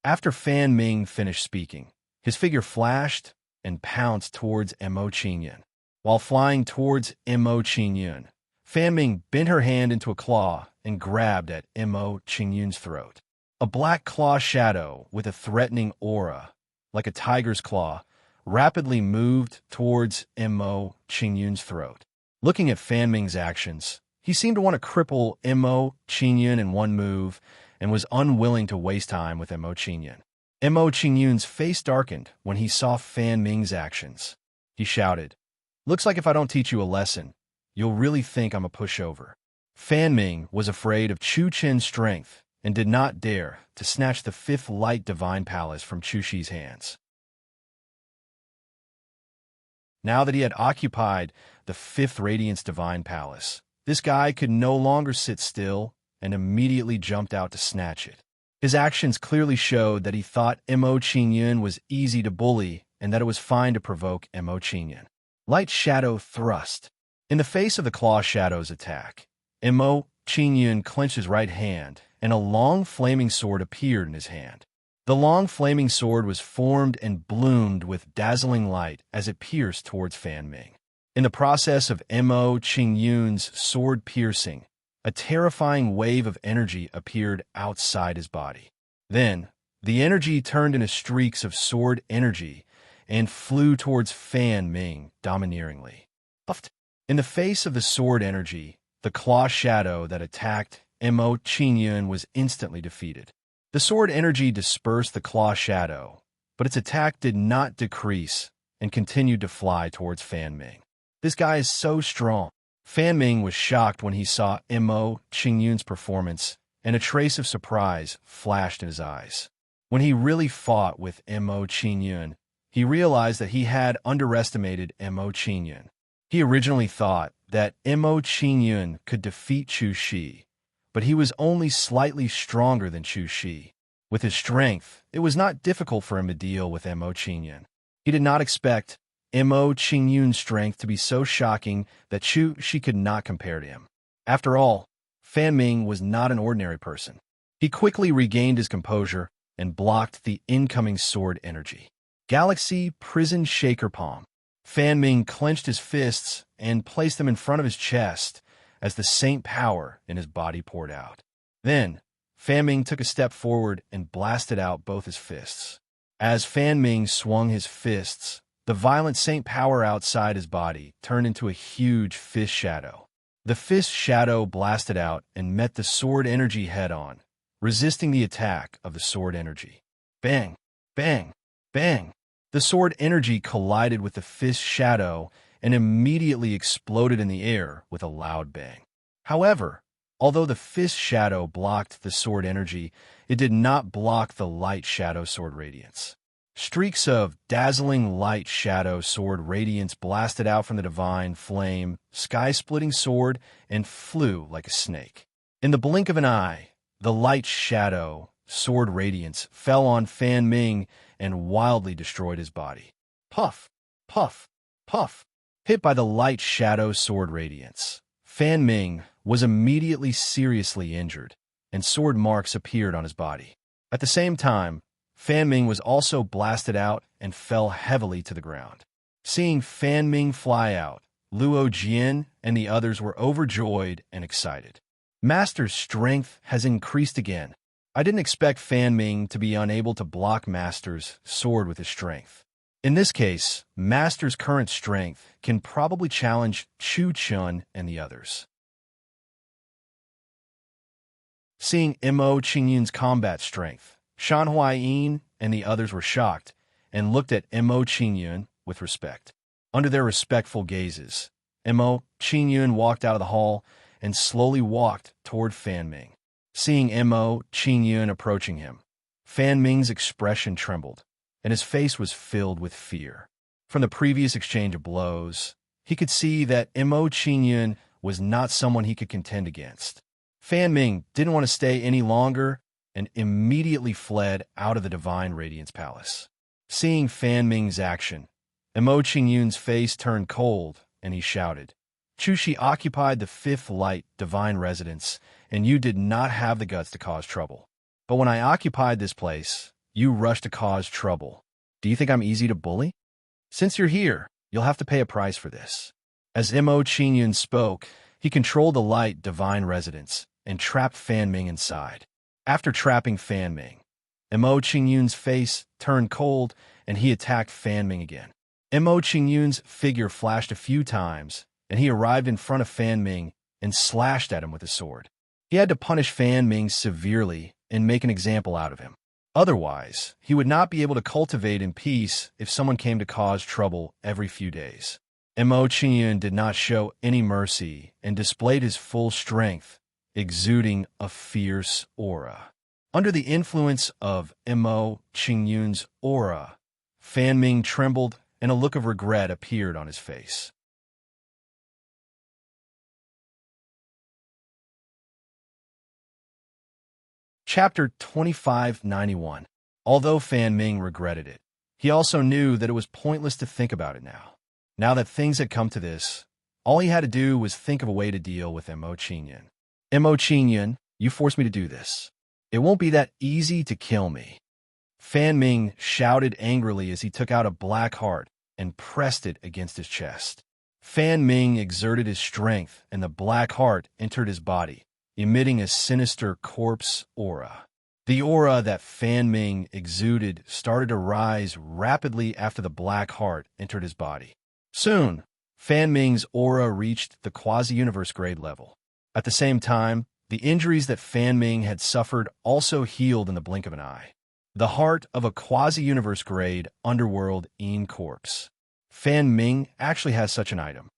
After Fan Ming finished speaking, his figure flashed and pounced towards Mo Qingyun. While flying towards Mo Qingyun, Fan Ming bent her hand into a claw and grabbed at Mo Qingyun's throat. A black claw shadow with a threatening aura, like a tiger's claw, rapidly moved towards Mo Qingyun's throat. Looking at Fan Ming's actions, he seemed to want to cripple Mo Qingyun in one move and was unwilling to waste time with Mo Qingyun. Mo Qingyun's face darkened when he saw Fan Ming's actions. He shouted, Looks like if I don't teach you a lesson, you'll really think I'm a pushover. Fan Ming was afraid of Chu Chen's strength and did not dare to snatch the 5th Light Divine Palace from Chu Shi's hands. Now that he had occupied the 5th Radiance Divine Palace, this guy could no longer sit still and immediately jumped out to snatch it. His actions clearly showed that he thought Mo Qingyun was easy to bully and that it was fine to provoke Mo Qingyun. Light Shadow Thrust. In the face of the Claw Shadow's attack, Mo Qingyun clenched his right hand and a long flaming sword appeared in his hand. The long flaming sword was formed and bloomed with dazzling light as it pierced towards Fan Ming. In the process of Mo Qingyun's sword piercing, a terrifying wave of energy appeared outside his body. Then, the energy turned into streaks of sword energy and flew towards Fan Ming domineeringly. Puffed. In the face of the sword energy, the claw shadow that attacked Mo Qingyun was instantly defeated. The sword energy dispersed the claw shadow, but its attack did not decrease and continued to fly towards Fan Ming. This guy is so strong. Fan Ming was shocked when he saw Mo Qingyun's performance, and a trace of surprise flashed in his eyes. When he really fought with Mo Qingyun, he realized that he had underestimated Mo Qingyun. He originally thought that Mo Qingyun could defeat Chu Shi, but he was only slightly stronger than Chu Shi. With his strength, it was not difficult for him to deal with Mo Qingyun. He did not expect Mo Qingyun's strength to be so shocking that Chu Shi could not compare to him. After all, Fan Ming was not an ordinary person. He quickly regained his composure and blocked the incoming sword energy. Galaxy Prison Shaker Palm. Fan Ming clenched his fists and placed them in front of his chest as the saint power in his body poured out. Then, Fan Ming took a step forward and blasted out both his fists. As Fan Ming swung his fists, the violent saint power outside his body turned into a huge fist shadow. The fist shadow blasted out and met the sword energy head-on, resisting the attack of the sword energy. Bang! Bang! Bang! The sword energy collided with the fist shadow and immediately exploded in the air with a loud bang. However, although the fist shadow blocked the sword energy, it did not block the light shadow sword radiance. Streaks of dazzling light shadow sword radiance blasted out from the divine flame, sky-splitting sword, and flew like a snake. In the blink of an eye, The light shadow, sword radiance, fell on Fan Ming and wildly destroyed his body. Puff, puff, puff. Hit by the light shadow sword radiance, Fan Ming was immediately seriously injured, and sword marks appeared on his body. At the same time, Fan Ming was also blasted out and fell heavily to the ground. Seeing Fan Ming fly out, Luo Jian and the others were overjoyed and excited. Master's strength has increased again. I didn't expect Fan Ming to be unable to block Master's sword with his strength. In this case, Master's current strength can probably challenge Chu Chun and the others. Seeing Mo Qingyun's combat strength, Shan Huaiyin and the others were shocked and looked at Mo Qingyun with respect. Under their respectful gazes, Mo Qingyun walked out of the hall and slowly walked toward Fan Ming. Seeing Mo Qingyun approaching him, Fan Ming's expression trembled, and his face was filled with fear. From the previous exchange of blows, he could see that Mo Qingyun was not someone he could contend against. Fan Ming didn't want to stay any longer and immediately fled out of the Divine Radiance Palace. Seeing Fan Ming's action, Mo Qingyun's face turned cold, and he shouted, "Chushi occupied the fifth light divine residence, and you did not have the guts to cause trouble. But when I occupied this place, you rushed to cause trouble. Do you think I'm easy to bully? Since you're here, you'll have to pay a price for this." As Mo Qingyun spoke, he controlled the light divine residence and trapped Fan Ming inside. After trapping Fan Ming, Mo Qingyun's face turned cold, and he attacked Fan Ming again. Mo Qingyun's figure flashed a few times, and he arrived in front of Fan Ming and slashed at him with his sword. He had to punish Fan Ming severely and make an example out of him. Otherwise, he would not be able to cultivate in peace if someone came to cause trouble every few days. Mo Qingyun did not show any mercy and displayed his full strength, exuding a fierce aura. Under the influence of Mo Qingyun's aura, Fan Ming trembled and a look of regret appeared on his face. Chapter 2591. Although Fan Ming regretted it, he also knew that it was pointless to think about it now. Now that things had come to this, all he had to do was think of a way to deal with Mo Qingyun. Mo Qingyun, you forced me to do this. It won't be that easy to kill me. Fan Ming shouted angrily as he took out a black heart and pressed it against his chest. Fan Ming exerted his strength, and the black heart entered his body, emitting a sinister corpse aura. The aura that Fan Ming exuded started to rise rapidly after the black heart entered his body. Soon, Fan Ming's aura reached the quasi-universe grade level. At the same time, the injuries that Fan Ming had suffered also healed in the blink of an eye. The heart of a quasi-universe grade underworld corpse. Fan Ming actually has such an item.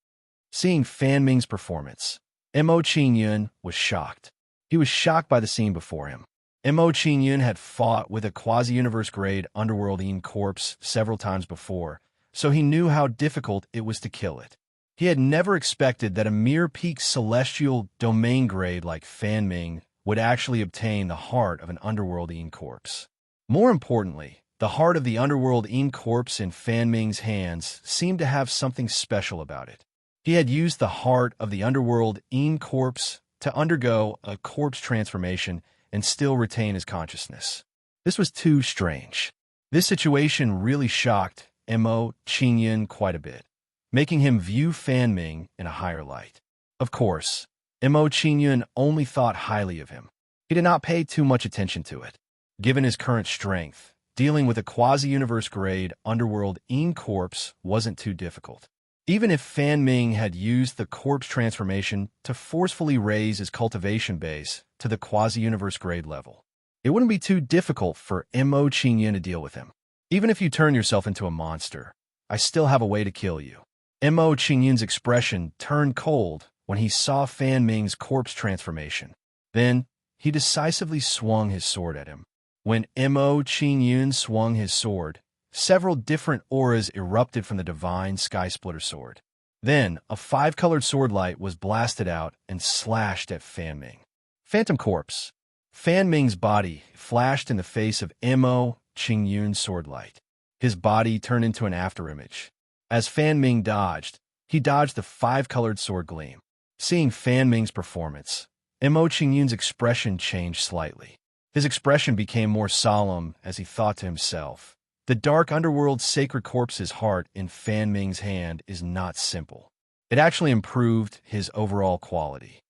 Seeing Fan Ming's performance, Mo Qingyun was shocked. He was shocked by the scene before him. Mo Qingyun had fought with a quasi-universe grade underworld corpse several times before, so he knew how difficult it was to kill it. He had never expected that a mere peak celestial domain grade like Fan Ming would actually obtain the heart of an underworld corpse. More importantly, the heart of the underworld corpse in Fan Ming's hands seemed to have something special about it. He had used the heart of the underworld corpse to undergo a corpse transformation and still retain his consciousness. This was too strange. This situation really shocked Mo Qingyun quite a bit, making him view Fan Ming in a higher light. Of course, Mo Qingyun only thought highly of him. He did not pay too much attention to it. Given his current strength, dealing with a quasi-universe grade underworld corpse wasn't too difficult. Even if Fan Ming had used the corpse transformation to forcefully raise his cultivation base to the quasi-universe grade level, it wouldn't be too difficult for Mo Qingyun to deal with him. Even if you turn yourself into a monster, I still have a way to kill you. Mo Qingyun's expression turned cold when he saw Fan Ming's corpse transformation. Then, he decisively swung his sword at him. When Mo Qingyun swung his sword, several different auras erupted from the divine Sky Splitter sword. Then, a 5-colored sword light was blasted out and slashed at Fan Ming. Phantom Corpse. Fan Ming's body flashed in the face of Mo Qingyun's sword light. His body turned into an afterimage. As Fan Ming dodged, he dodged the five-colored sword gleam. Seeing Fan Ming's performance, Mo Qingyun's expression changed slightly. His expression became more solemn as he thought to himself, "The dark underworld's sacred corpse's heart in Fan Ming's hand is not simple." It actually improved his overall quality.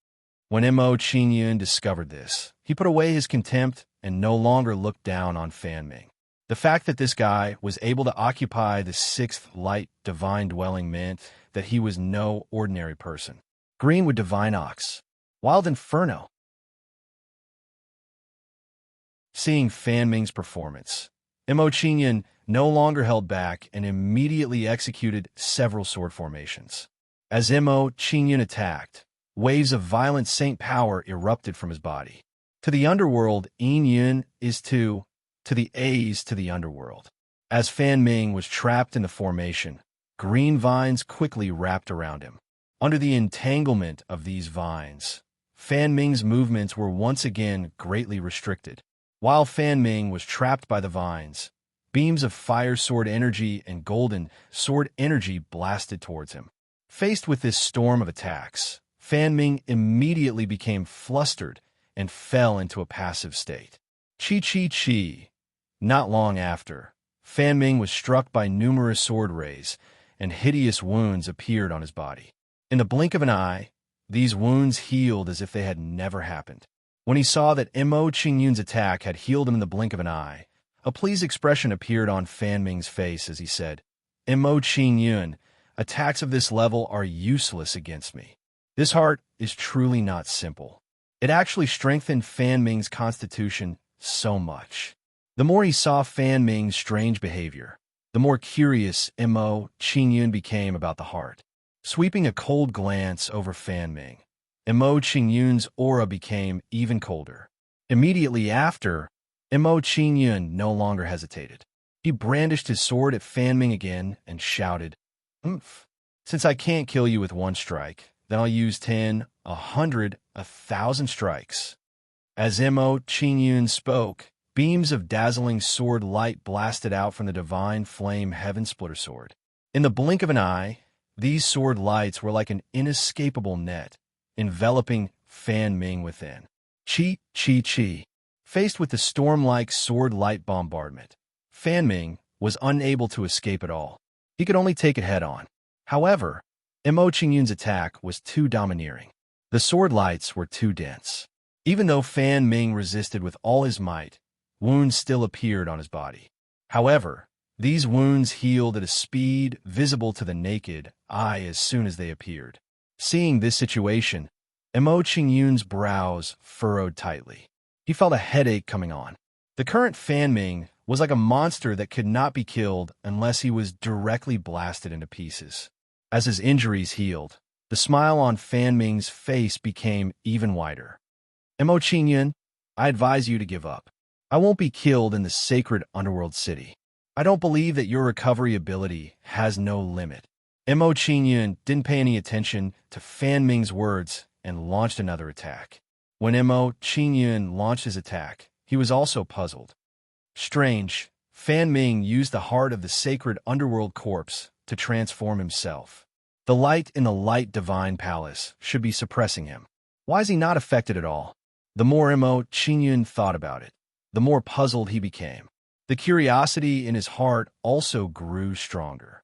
When Mo Qingyun discovered this, he put away his contempt and no longer looked down on Fan Ming. The fact that this guy was able to occupy the sixth light divine dwelling meant that he was no ordinary person. Green with divine ox. Wild inferno. Seeing Fan Ming's performance, Mo Qingyun no longer held back and immediately executed several sword formations. As Mo Qingyun attacked, waves of violent saint power erupted from his body. To the underworld, Yin Yun is to the A's to the underworld. As Fan Ming was trapped in the formation, green vines quickly wrapped around him. Under the entanglement of these vines, Fan Ming's movements were once again greatly restricted. While Fan Ming was trapped by the vines, beams of fire sword energy and golden sword energy blasted towards him. Faced with this storm of attacks, Fan Ming immediately became flustered and fell into a passive state. Chi. Not long after, Fan Ming was struck by numerous sword rays, and hideous wounds appeared on his body. In the blink of an eye, these wounds healed as if they had never happened. When he saw that Mo Qingyun's attack had healed him in the blink of an eye, a pleased expression appeared on Fan Ming's face as he said, "Mo Qingyun, attacks of this level are useless against me. This heart is truly not simple." It actually strengthened Fan Ming's constitution so much. The more he saw Fan Ming's strange behavior, the more curious Mo Qingyun became about the heart. Sweeping a cold glance over Fan Ming, Mo Qingyun's aura became even colder. Immediately after, Mo Qingyun no longer hesitated. He brandished his sword at Fan Ming again and shouted, "Oomph! Since I can't kill you with one strike, then I'll use 10, 100, 1,000 strikes." As Mo Qingyun spoke, beams of dazzling sword light blasted out from the divine flame heaven splitter sword. In the blink of an eye, these sword lights were like an inescapable net, enveloping Fan Ming within. Chi. Faced with the storm-like sword light bombardment, Fan Ming was unable to escape at all. He could only take it head-on. However, Mo Qingyun's attack was too domineering. The sword lights were too dense. Even though Fan Ming resisted with all his might, wounds still appeared on his body. However, these wounds healed at a speed visible to the naked eye as soon as they appeared. Seeing this situation, Mo Qingyun's brows furrowed tightly. He felt a headache coming on. The current Fan Ming was like a monster that could not be killed unless he was directly blasted into pieces. As his injuries healed, the smile on Fan Ming's face became even wider. "Mo Qingyun, I advise you to give up. I won't be killed in the sacred underworld city. I don't believe that your recovery ability has no limit." Mo Qingyun didn't pay any attention to Fan Ming's words and launched another attack. When Mo Qingyun launched his attack, he was also puzzled. Strange, Fan Ming used the heart of the sacred underworld corpse to transform himself. The light in the light divine palace should be suppressing him. Why is he not affected at all? The more Mo Qingyun thought about it, the more puzzled he became. The curiosity in his heart also grew stronger.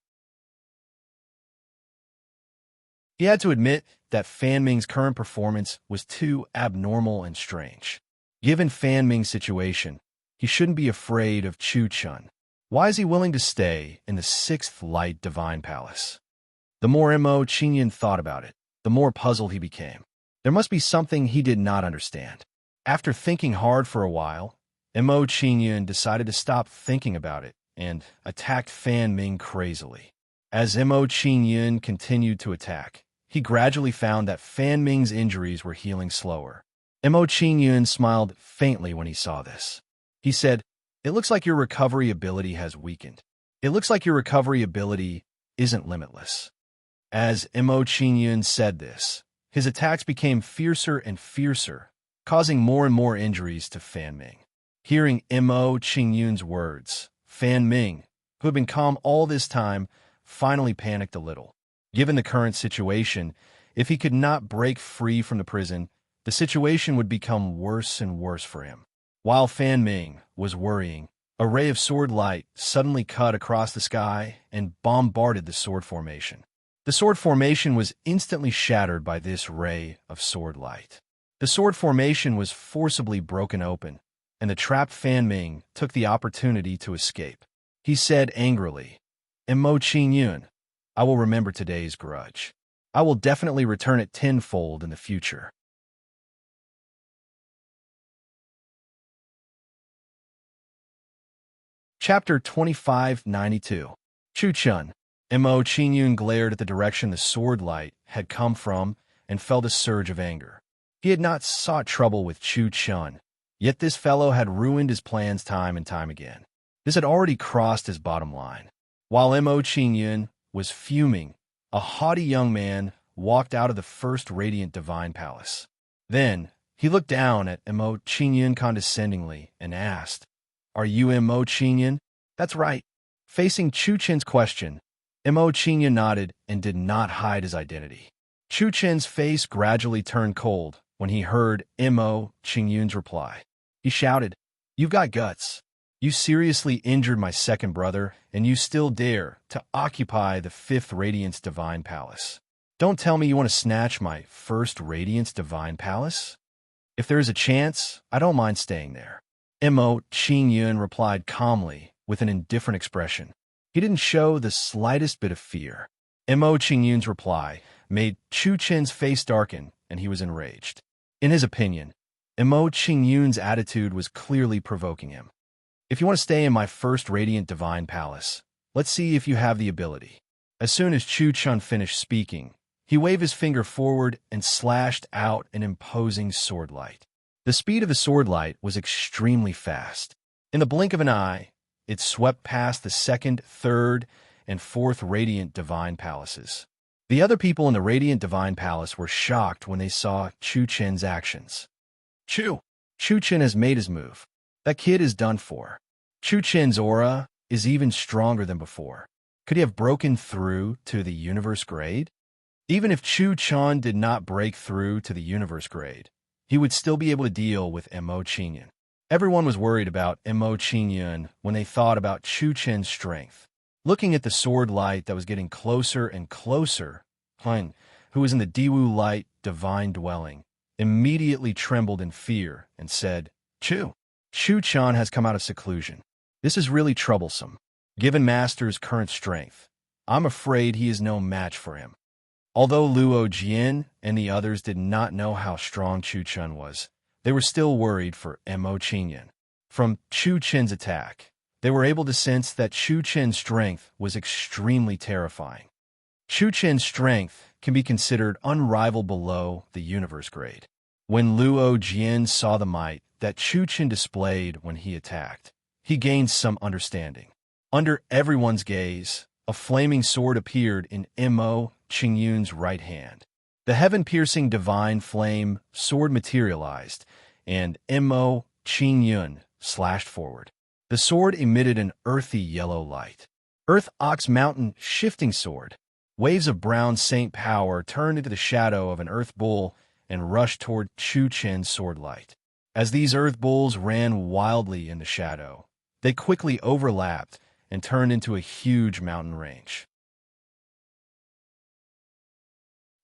He had to admit that Fan Ming's current performance was too abnormal and strange. Given Fan Ming's situation, he shouldn't be afraid of Chu Chun. Why is he willing to stay in the sixth light divine palace? The more Mo Qingyun thought about it, the more puzzled he became. There must be something he did not understand. After thinking hard for a while, Mo Qingyun decided to stop thinking about it and attacked Fan Ming crazily. As Mo Qingyun continued to attack, he gradually found that Fan Ming's injuries were healing slower. Mo Qingyun smiled faintly when he saw this. He said, "It looks like your recovery ability has weakened. It looks like your recovery ability isn't limitless." As Mo Qingyun said this, his attacks became fiercer and fiercer, causing more and more injuries to Fan Ming. Hearing Mo Qingyun's words, Fan Ming, who had been calm all this time, finally panicked a little. Given the current situation, if he could not break free from the prison, the situation would become worse and worse for him. While Fan Ming was worrying, a ray of sword light suddenly cut across the sky and bombarded the sword formation. The sword formation was instantly shattered by this ray of sword light. The sword formation was forcibly broken open, and the trapped Fan Ming took the opportunity to escape. He said angrily, Mo Qingyun, I will remember today's grudge. I will definitely return it tenfold in the future. Chapter 2592. Chu Chun. Mo Qingyun glared at the direction the sword light had come from and felt a surge of anger. He had not sought trouble with Chu Chun, yet this fellow had ruined his plans time and time again. This had already crossed his bottom line. While Mo Qingyun was fuming, a haughty young man walked out of the first radiant divine palace. Then, he looked down at Mo Qingyun condescendingly and asked, Are you Mo Qingyun? That's right. Facing Chu Chen's question, Mo Qingyun nodded and did not hide his identity. Chu Chen's face gradually turned cold when he heard Mo Qingyun's reply. He shouted, You've got guts. You seriously injured my second brother, and you still dare to occupy the fifth Radiance Divine Palace. Don't tell me you want to snatch my first Radiance Divine Palace? If there is a chance, I don't mind staying there. Mo Qingyun replied calmly with an indifferent expression. He didn't show the slightest bit of fear. Mo Qingyun's reply made Chu Chen's face darken, and he was enraged. In his opinion, Mo Qingyun's attitude was clearly provoking him. If you want to stay in my first Radiant Divine Palace, let's see if you have the ability. As soon as Chu Chun finished speaking, he waved his finger forward and slashed out an imposing sword light. The speed of the sword light was extremely fast. In the blink of an eye, it swept past the second, third, and fourth Radiant Divine Palaces. The other people in the Radiant Divine Palace were shocked when they saw Chu Chen's actions. Chu Chen has made his move. That kid is done for. Chu Chen's aura is even stronger than before. Could he have broken through to the universe grade? Even if Chu Chen did not break through to the universe grade, he would still be able to deal with Mo Qingyun. Everyone was worried about Mo Qingyun when they thought about Chu Chen's strength. Looking at the sword light that was getting closer and closer, Hun, who was in the Diwu Light Divine Dwelling, immediately trembled in fear and said, Chu Chen has come out of seclusion. This is really troublesome. Given Master's current strength, I'm afraid he is no match for him. Although Luo Jian and the others did not know how strong Chu Chen was, they were still worried for Mo Qingyun. From Chu Chen's attack, they were able to sense that Chu Chen's strength was extremely terrifying. Chu Chen's strength can be considered unrivaled below the universe grade. When Luo Jian saw the might that Chu Chen displayed when he attacked, he gained some understanding. Under everyone's gaze, a flaming sword appeared in Mo Qingyun's right hand. The heaven-piercing divine flame sword materialized, and Mo Qingyun slashed forward. The sword emitted an earthy yellow light. Earth Ox Mountain Shifting Sword. Waves of brown saint power turned into the shadow of an earth bull and rushed toward Chu Chen's sword light. As these earth bulls ran wildly in the shadow, they quickly overlapped and turned into a huge mountain range.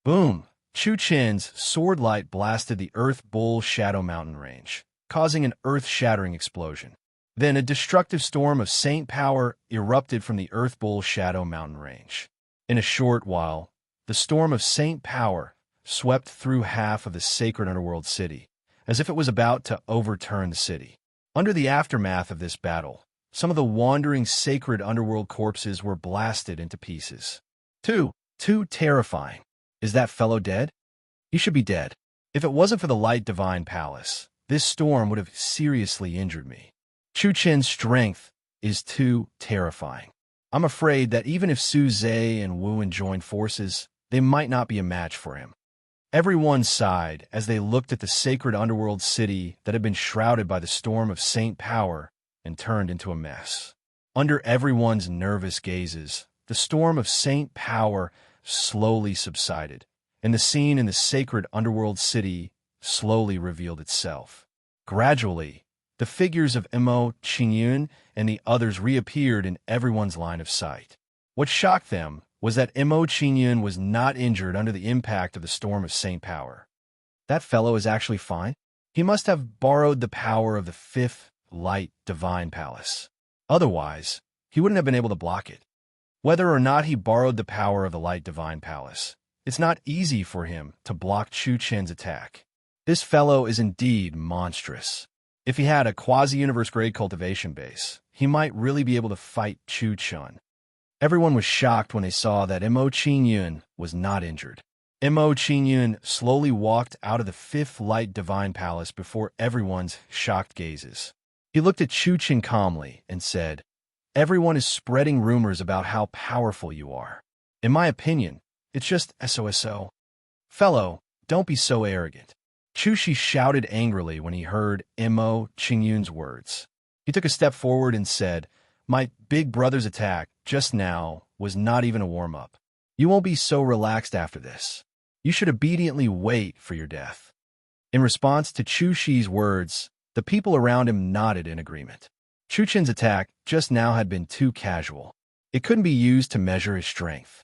Boom! Chu Chen's sword light blasted the Earth Bull Shadow Mountain range, causing an earth-shattering explosion. Then a destructive storm of saint power erupted from the Earth Bull Shadow Mountain range. In a short while, the storm of saint power swept through half of the sacred underworld city, as if it was about to overturn the city. Under the aftermath of this battle, some of the wandering sacred underworld corpses were blasted into pieces. Too terrifying. Is that fellow dead? He should be dead. If it wasn't for the Light Divine Palace, this storm would have seriously injured me. Chu Chen's strength is too terrifying. I'm afraid that even if Su Zhe and Wu joined forces, they might not be a match for him. Everyone sighed as they looked at the sacred underworld city that had been shrouded by the storm of Saint Power and turned into a mess. Under everyone's nervous gazes, the storm of Saint Power slowly subsided, and the scene in the sacred underworld city slowly revealed itself. Gradually, the figures of Mo Qingyun and the others reappeared in everyone's line of sight. What shocked them was that Mo Qingyun was not injured under the impact of the storm of Saint Power. That fellow is actually fine. He must have borrowed the power of the fifth light divine palace. Otherwise, he wouldn't have been able to block it. Whether or not he borrowed the power of the light divine palace, it's not easy for him to block Chu Chen's attack. This fellow is indeed monstrous. If he had a quasi-universe-grade cultivation base, he might really be able to fight Chu Chen. Everyone was shocked when they saw that Mo Qingyun was not injured. Mo Qingyun slowly walked out of the fifth light divine palace before everyone's shocked gazes. He looked at Chu Chen calmly and said, "Everyone is spreading rumors about how powerful you are. In my opinion, it's just SOSO. Fellow, don't be so arrogant." Chu Shi shouted angrily when he heard Mo Qingyun's words. He took a step forward and said, "My big brother's attack just now was not even a warm-up. You won't be so relaxed after this. You should obediently wait for your death." In response to Chu Shi's words, the people around him nodded in agreement. Chu Chen's attack just now had been too casual. It couldn't be used to measure his strength.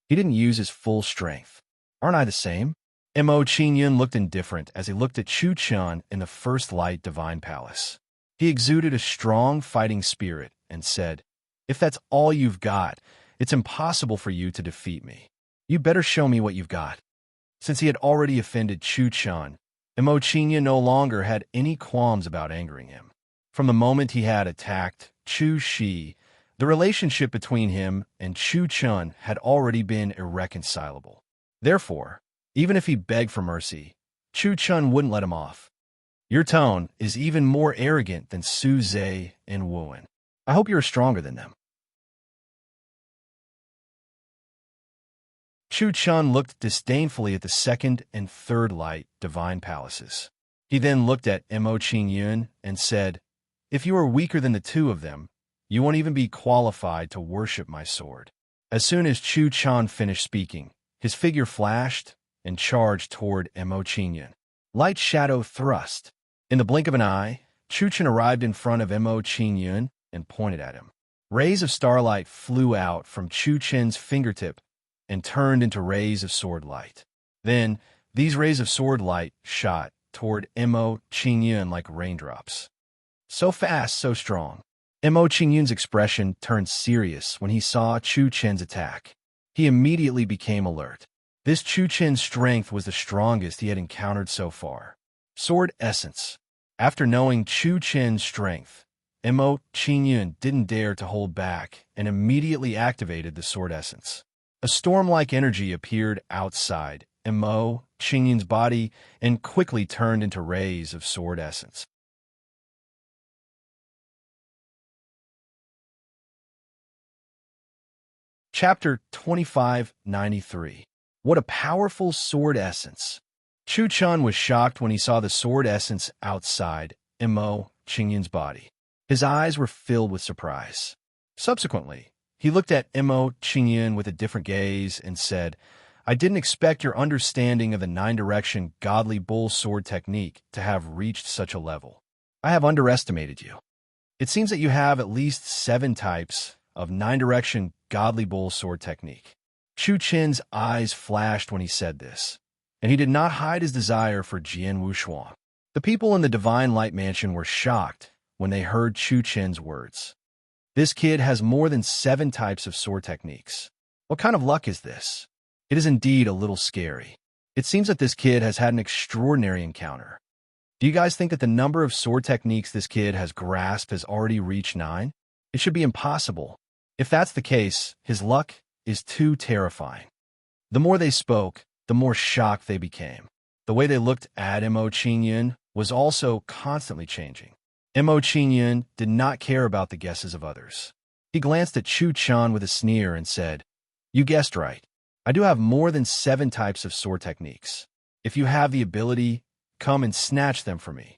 He didn't use his full strength. Aren't I the same? Mo Qingyun looked indifferent as he looked at Chu Chen in the first light divine palace. He exuded a strong fighting spirit and said, "If that's all you've got, it's impossible for you to defeat me. You better show me what you've got." Since he had already offended Chu Chen, Mo Qingyun no longer had any qualms about angering him. From the moment he had attacked Chu Shi, the relationship between him and Chu Chen had already been irreconcilable. Therefore, even if he begged for mercy, Chu Chen wouldn't let him off. "Your tone is even more arrogant than Su Zhe and Wuan. I hope you're stronger than them." Chu Chen looked disdainfully at the second and third light divine palaces. He then looked at Mo Qingyun and said, "If you are weaker than the two of them, you won't even be qualified to worship my sword." As soon as Chu Chen finished speaking, his figure flashed and charged toward Mo Qingyun. Light shadow thrust. In the blink of an eye, Chu Chen arrived in front of Mo Qingyun and pointed at him. Rays of starlight flew out from Chu Chen's fingertip and turned into rays of sword light. Then, these rays of sword light shot toward Mo Qingyun like raindrops. So fast, so strong. Mo Qingyun's expression turned serious when he saw Chu Chen's attack. He immediately became alert. This Chu Chen's strength was the strongest he had encountered so far. Sword essence. After knowing Chu Chen's strength, Mo Qingyun didn't dare to hold back and immediately activated the sword essence. A storm-like energy appeared outside Mo Qingyun's body and quickly turned into rays of sword essence. Chapter 2593. What a powerful sword essence. Chu Chen was shocked when he saw the sword essence outside Mo Qingyun's body. His eyes were filled with surprise. Subsequently, he looked at Mo Qingyun with a different gaze and said, "I didn't expect your understanding of the nine-direction godly bull sword technique to have reached such a level. I have underestimated you. It seems that you have at least 7 types of nine-direction godly bull sword technique." Chu Chen's eyes flashed when he said this, and he did not hide his desire for Jian Wushuang. The people in the Divine Light Mansion were shocked when they heard Chu Chen's words. This kid has more than 7 types of sword techniques. What kind of luck is this? It is indeed a little scary. It seems that this kid has had an extraordinary encounter. Do you guys think that the number of sword techniques this kid has grasped has already reached 9? It should be impossible. If that's the case, his luck is too terrifying. The more they spoke, the more shocked they became. The way they looked at Mo Qingyun was also constantly changing. Mo Qingyun did not care about the guesses of others. He glanced at Chu Chen with a sneer and said, "You guessed right. I do have more than 7 types of sword techniques. If you have the ability, come and snatch them from me.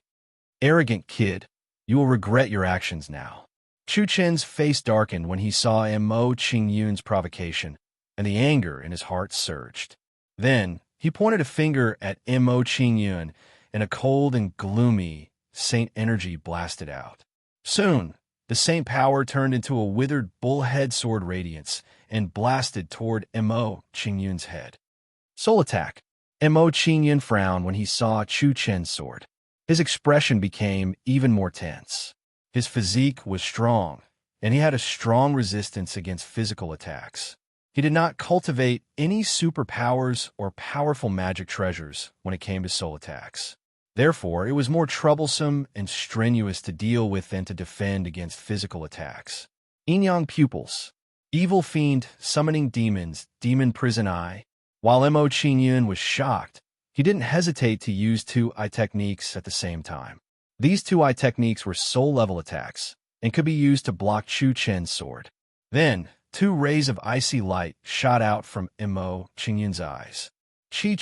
Arrogant kid, you will regret your actions now. Chu Chen's face darkened when he saw Mo Qingyun's provocation, and the anger in his heart surged. Then, he pointed a finger at Mo Qingyun, and a cold and gloomy saint energy blasted out. Soon, the saint power turned into a withered bullhead sword radiance and blasted toward Mo Qingyun's head. Soul attack. Mo Qingyun frowned when he saw Chu Chen's sword. His expression became even more tense. His physique was strong, and he had a strong resistance against physical attacks. He did not cultivate any superpowers or powerful magic treasures when it came to soul attacks. Therefore, it was more troublesome and strenuous to deal with than to defend against physical attacks. Yin-Yang pupils. Evil fiend summoning demons, demon prison eye. While Mo Qingyun was shocked, he didn't hesitate to use two eye techniques at the same time. These two eye techniques were soul-level attacks and could be used to block Chu Chen's sword. Then, two rays of icy light shot out from Mo Qingyun's eyes. Chi.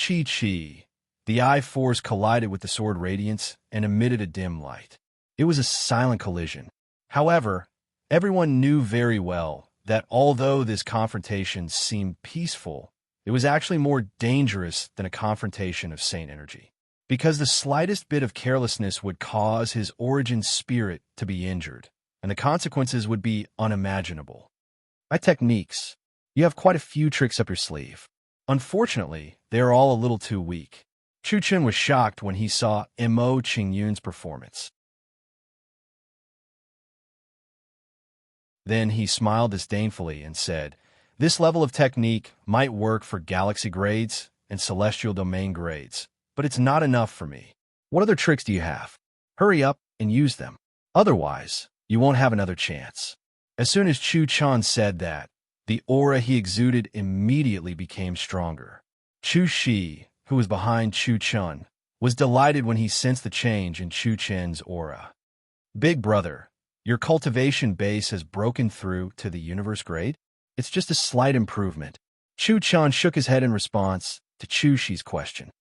The eye force collided with the sword radiance and emitted a dim light. It was a silent collision. However, everyone knew very well that although this confrontation seemed peaceful, it was actually more dangerous than a confrontation of saint energy, because the slightest bit of carelessness would cause his origin spirit to be injured, and the consequences would be unimaginable. My techniques. You have quite a few tricks up your sleeve. Unfortunately, they are all a little too weak. Chu Chen was shocked when he saw Mo Qingyun's performance. Then he smiled disdainfully and said, "This level of technique might work for galaxy grades and celestial domain grades, but it's not enough for me. What other tricks do you have? Hurry up and use them. Otherwise, you won't have another chance." As soon as Chu Chan said that, the aura he exuded immediately became stronger. Chu Shi, who was behind Chu Chun, was delighted when he sensed the change in Chu Chen's aura. "Big brother, your cultivation base has broken through to the universe grade? It's just a slight improvement." Chu Chan shook his head in response to Chu Shi's question.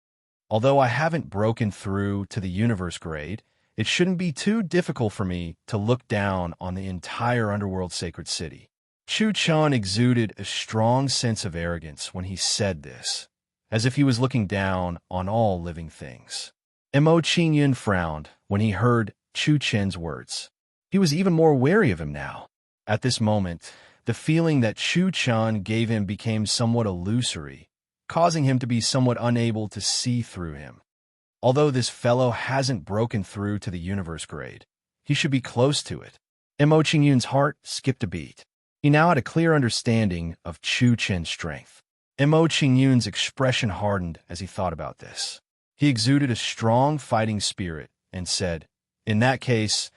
"Although I haven't broken through to the universe grade, it shouldn't be too difficult for me to look down on the entire underworld sacred city." Chu Chan exuded a strong sense of arrogance when he said this, as if he was looking down on all living things. Mo Qingyun frowned when he heard Chu Chen's words. He was even more wary of him now. At this moment, the feeling that Chu Chan gave him became somewhat illusory, causing him to be somewhat unable to see through him. Although this fellow hasn't broken through to the universe grade, he should be close to it. Mo Qingyun's heart skipped a beat. He now had a clear understanding of Chu Chen's strength. Mo Qingyun's expression hardened as he thought about this. He exuded a strong fighting spirit and said, "In that case,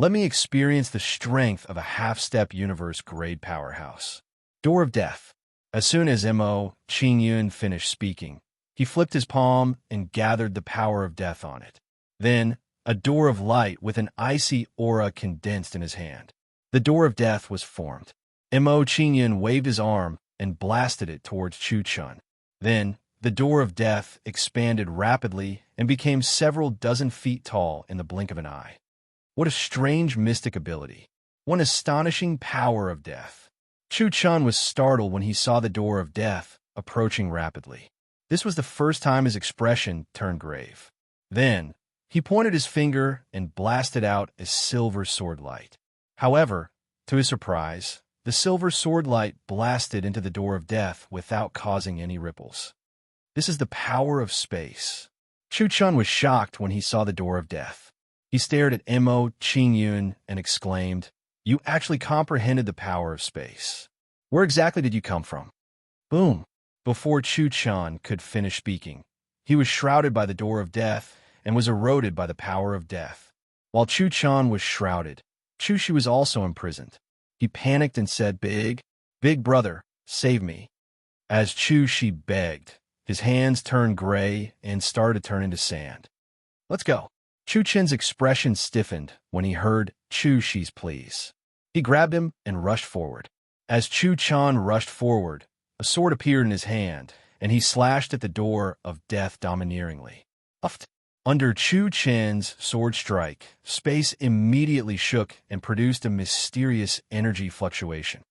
let me experience the strength of a half-step universe grade powerhouse." Door of Death. As soon as Mo Qingyun finished speaking, he flipped his palm and gathered the power of death on it. Then, a door of light with an icy aura condensed in his hand. The door of death was formed. Mo Qingyun waved his arm and blasted it towards Chu Chun. Then, the door of death expanded rapidly and became several dozen feet tall in the blink of an eye. What a strange mystic ability. What astonishing power of death. Chu Chun was startled when he saw the door of death approaching rapidly. This was the first time his expression turned grave. Then, he pointed his finger and blasted out a silver sword light. However, to his surprise, the silver sword light blasted into the door of death without causing any ripples. This is the power of space. Chu Chun was shocked when he saw the door of death. He stared at Mo Qingyun and exclaimed, "You actually comprehended the power of space. Where exactly did you come from?" Boom! Before Chu Chun could finish speaking, he was shrouded by the door of death and was eroded by the power of death. While Chu Chun was shrouded, Chu Shi was also imprisoned. He panicked and said, Big brother, save me." As Chu Shi begged, his hands turned gray and started to turn into sand. "Let's go." Chu Chen's expression stiffened when he heard Chu Shi's pleas. He grabbed him and rushed forward. As Chu Chan rushed forward, a sword appeared in his hand, and he slashed at the door of death domineeringly. Uft. Under Chu Chen's sword strike, space immediately shook and produced a mysterious energy fluctuation.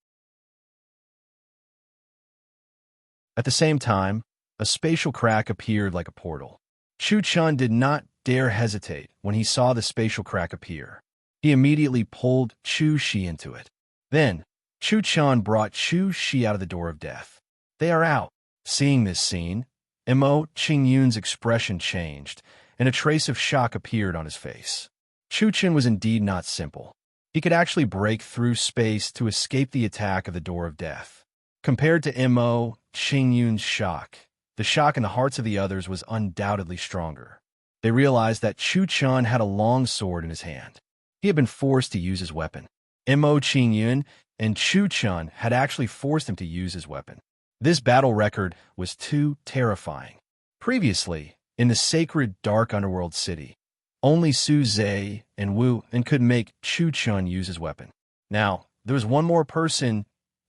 At the same time, a spatial crack appeared like a portal. Chu Chun did not dare hesitate when he saw the spatial crack appear. He immediately pulled Chu Shi into it. Then, Chu Chun brought Chu Shi out of the door of death. They are out. Seeing this scene, Mo Qingyun's expression changed, and a trace of shock appeared on his face. Chu Chen was indeed not simple. He could actually break through space to escape the attack of the door of death. Compared to Mo Qingyun's shock, the shock in the hearts of the others was undoubtedly stronger. They realized that Chu Chun had a long sword in his hand. He had been forced to use his weapon. Mo Qingyun and Chu Chun had actually forced him to use his weapon. This battle record was too terrifying. Previously, in the sacred dark underworld city, only Su Zhe and Wu and could make Chu Chun use his weapon. Now, there was one more person,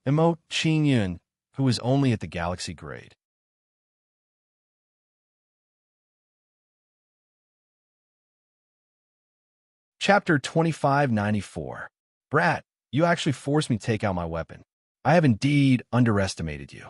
Mo Qingyun, who was only at the galaxy grade. Chapter 2594. Brat, you actually forced me to take out my weapon. I have indeed underestimated you.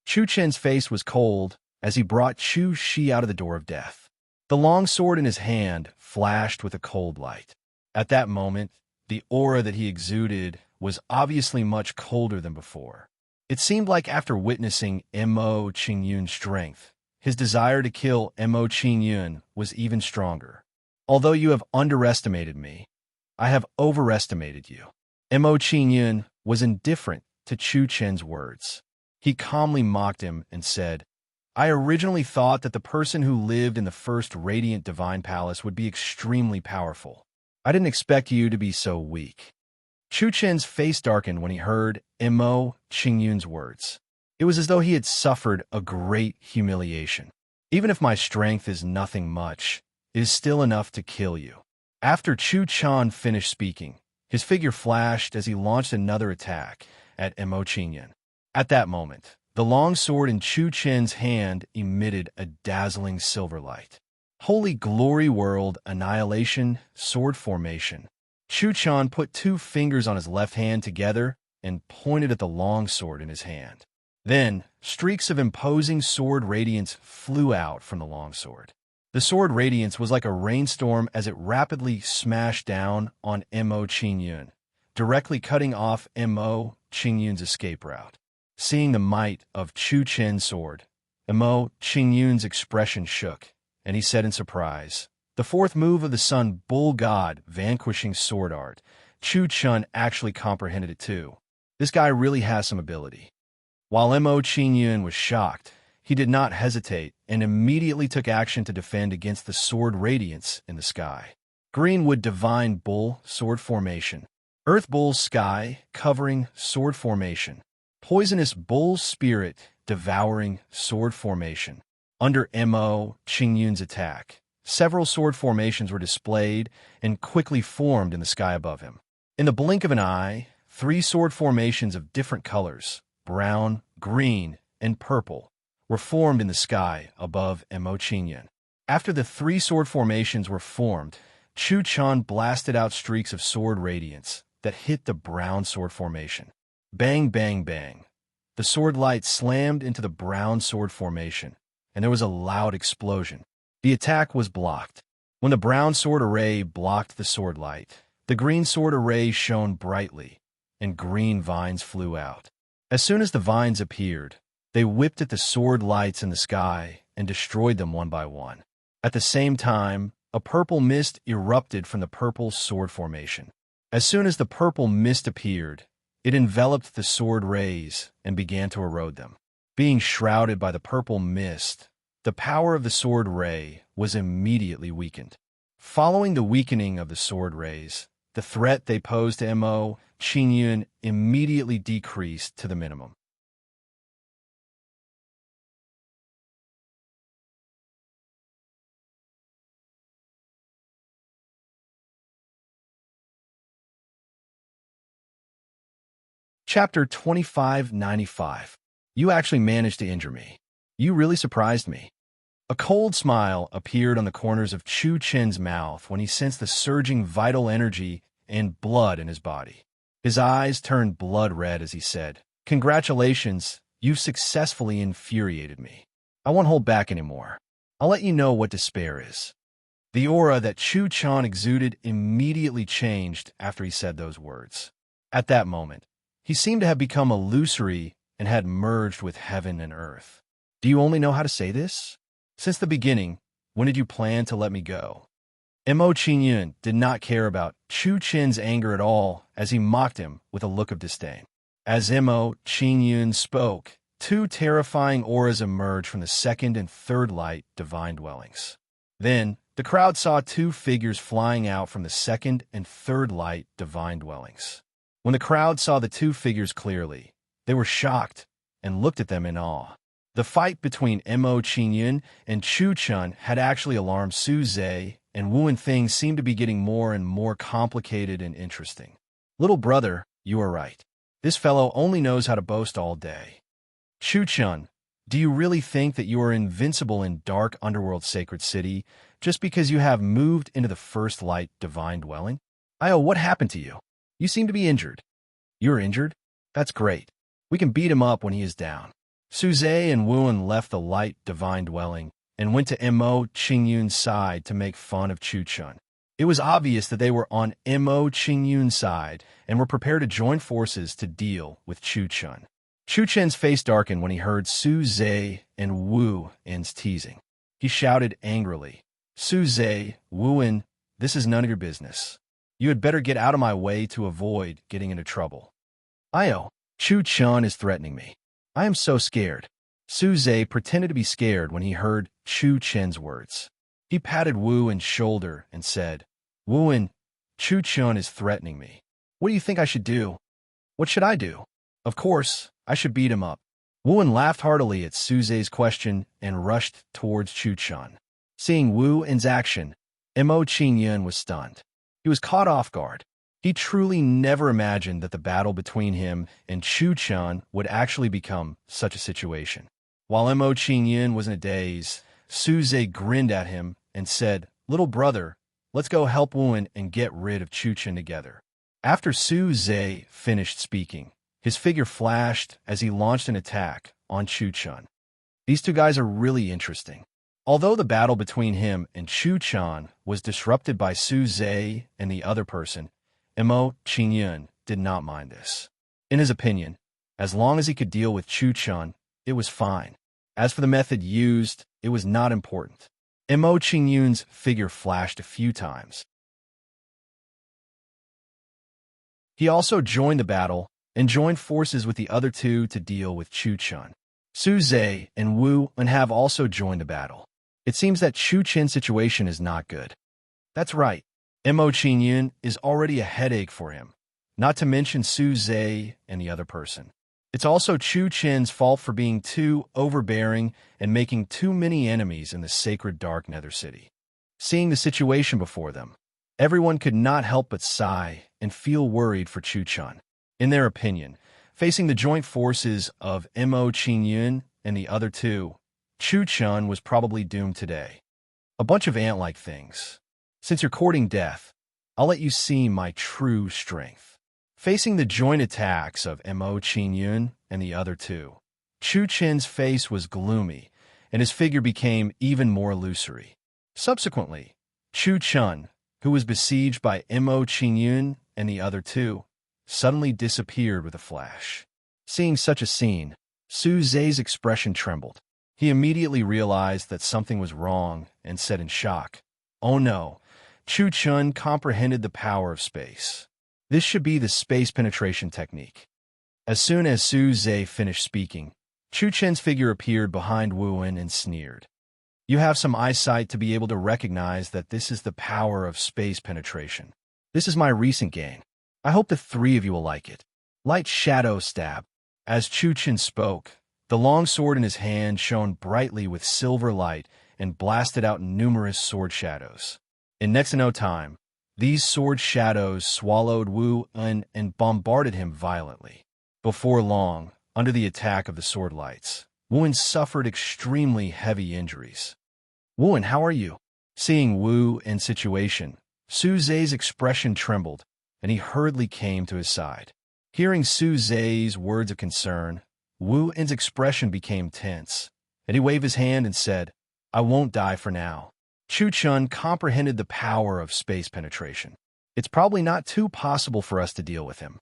Chu Chen's face was cold as he brought Chu Shi out of the door of death. The long sword in his hand flashed with a cold light. At that moment, the aura that he exuded was obviously much colder than before. It seemed like after witnessing Mo Qingyun's strength, his desire to kill Mo Qingyun was even stronger. Although you have underestimated me, I have overestimated you. Mo Qingyun was indifferent to Chu Chen's words. He calmly mocked him and said, I originally thought that the person who lived in the first radiant divine palace would be extremely powerful. I didn't expect you to be so weak. Chu Chen's face darkened when he heard Mo Qingyun's words. It was as though he had suffered a great humiliation. Even if my strength is nothing much, it is still enough to kill you. After Chu Chan finished speaking, his figure flashed as he launched another attack at Mo Qingyun. At that moment, the long sword in Chu Chen's hand emitted a dazzling silver light. Holy glory world, annihilation, sword formation. Chu Chan put two fingers on his left hand together and pointed at the long sword in his hand. Then, streaks of imposing sword radiance flew out from the long sword. The sword radiance was like a rainstorm as it rapidly smashed down on Mo Qingyun, directly cutting off Mo Qingyun's escape route. Seeing the might of Chu Chen's sword, Mo Qingyun's expression shook, and he said in surprise, the fourth move of the Sun Bull God vanquishing sword art. Chu Chun actually comprehended it too. This guy really has some ability. While Mo Qingyun was shocked, he did not hesitate and immediately took action to defend against the sword radiance in the sky. Greenwood Divine Bull Sword Formation. Earth Bull Sky Covering Sword Formation. Poisonous Bull Spirit Devouring Sword Formation. Under Mo Qingyun's attack, several sword formations were displayed and quickly formed in the sky above him. In the blink of an eye, 3 sword formations of different colors, brown, green, and purple, were formed in the sky above Mo Qingyun. After the 3 sword formations were formed, Chu Chan blasted out streaks of sword radiance that hit the brown sword formation. Bang, bang, bang. The sword light slammed into the brown sword formation, and there was a loud explosion. The attack was blocked. When the brown sword array blocked the sword light, the green sword array shone brightly, and green vines flew out. As soon as the vines appeared, they whipped at the sword lights in the sky and destroyed them one by one. At the same time, a purple mist erupted from the purple sword formation. As soon as the purple mist appeared, it enveloped the sword rays and began to erode them. Being shrouded by the purple mist, the power of the sword ray was immediately weakened. Following the weakening of the sword rays, the threat they posed to Mo Qingyun immediately decreased to the minimum. Chapter 2595. You actually managed to injure me. You really surprised me. A cold smile appeared on the corners of Chu Chen's mouth when he sensed the surging vital energy and blood in his body. His eyes turned blood red as he said, "Congratulations, you've successfully infuriated me. I won't hold back anymore. I'll let you know what despair is." The aura that Chu Chan exuded immediately changed after he said those words. At that moment, he seemed to have become illusory and had merged with heaven and earth. "Do you only know how to say this? Since the beginning, when did you plan to let me go?" Mo Qingyun did not care about Chu Chen's anger at all as he mocked him with a look of disdain. As Mo Qingyun spoke, two terrifying auras emerged from the second and third light divine dwellings. Then, the crowd saw two figures flying out from the second and third light divine dwellings. When the crowd saw the two figures clearly, they were shocked and looked at them in awe. The fight between Mo Qingyun and Chu Chun had actually alarmed Su Zhe, and Wu and things seemed to be getting more and more complicated and interesting. "Little brother, you are right. This fellow only knows how to boast all day. Chu Chun, do you really think that you are invincible in dark underworld sacred city just because you have moved into the first light divine dwelling? Io, what happened to you? You seem to be injured." "You're injured? That's great. We can beat him up when he is down." Su Zhe and Wuan left the light divine dwelling and went to Mo Qingyun's side to make fun of Chu Chun. It was obvious that they were on Mo Qingyun's side and were prepared to join forces to deal with Chu Chun. Chu Chen's face darkened when he heard Su Zhe and Wu En's teasing. He shouted angrily, "Su Zhe, Wu En, this is none of your business. You had better get out of my way to avoid getting into trouble." "Io, Chu Chun is threatening me. I am so scared." Su Zhe pretended to be scared when he heard Chu Chen's words. He patted Wu En's shoulder and said, "Wu En, Chu Chun is threatening me. What do you think I should do?" "What should I do?" "Of course, I should beat him up." Wu En laughed heartily at Su Zhe's question and rushed towards Chu Chun. Seeing Wu En's action, Mo Qingyun was stunned. He was caught off guard. He truly never imagined that the battle between him and Chu Chun would actually become such a situation. While Mo Qingyun was in a daze, Su Zhe grinned at him and said, "Little brother, let's go help Wu En and get rid of Chu Chun together." After Su Zhe finished speaking, his figure flashed as he launched an attack on Chu Chun. These two guys are really interesting. Although the battle between him and Chu Chun was disrupted by Su Zhe and the other person, Mo Qingyun did not mind this. In his opinion, as long as he could deal with Chu Chun, it was fine. As for the method used, it was not important. Mo Qingyun's figure flashed a few times. He also joined the battle and joined forces with the other two to deal with Chu Chun. Su Zhe and Wu En have also joined the battle. It seems that Chu Chen's situation is not good. That's right. Mo Qingyun is already a headache for him, not to mention Su Zhe and the other person. It's also Chu Chen's fault for being too overbearing and making too many enemies in the sacred dark nether city. Seeing the situation before them, everyone could not help but sigh and feel worried for Chu Chun. In their opinion, facing the joint forces of Mo Qingyun and the other two, Chu Chun was probably doomed today. A bunch of ant-like things. Since you're courting death, I'll let you see my true strength. Facing the joint attacks of Mo Qingyun and the other two, Chu Chen's face was gloomy, and his figure became even more illusory. Subsequently, Chu Chun, who was besieged by Mo Qingyun and the other two, suddenly disappeared with a flash. Seeing such a scene, Su Zhe's expression trembled. He immediately realized that something was wrong and said in shock, "Oh no." Chu Chun comprehended the power of space. This should be the space penetration technique. As soon as Su Zhe finished speaking, Chu Chen's figure appeared behind Wu En and sneered. "You have some eyesight to be able to recognize that this is the power of space penetration. This is my recent gain. I hope the three of you will like it." Light shadow stab. As Chu Chen spoke, the long sword in his hand shone brightly with silver light and blasted out numerous sword shadows. In next to no time, these sword shadows swallowed Wu En and bombarded him violently. Before long, under the attack of the sword lights, Wu suffered extremely heavy injuries. Wu, how are you? Seeing Wu in situation, Su Zhe's expression trembled, and he hurriedly came to his side. Hearing Su Zhe's words of concern, Wu-en's expression became tense, and he waved his hand and said, "I won't die for now." Chu Chun comprehended the power of space penetration. It's probably not too possible for us to deal with him.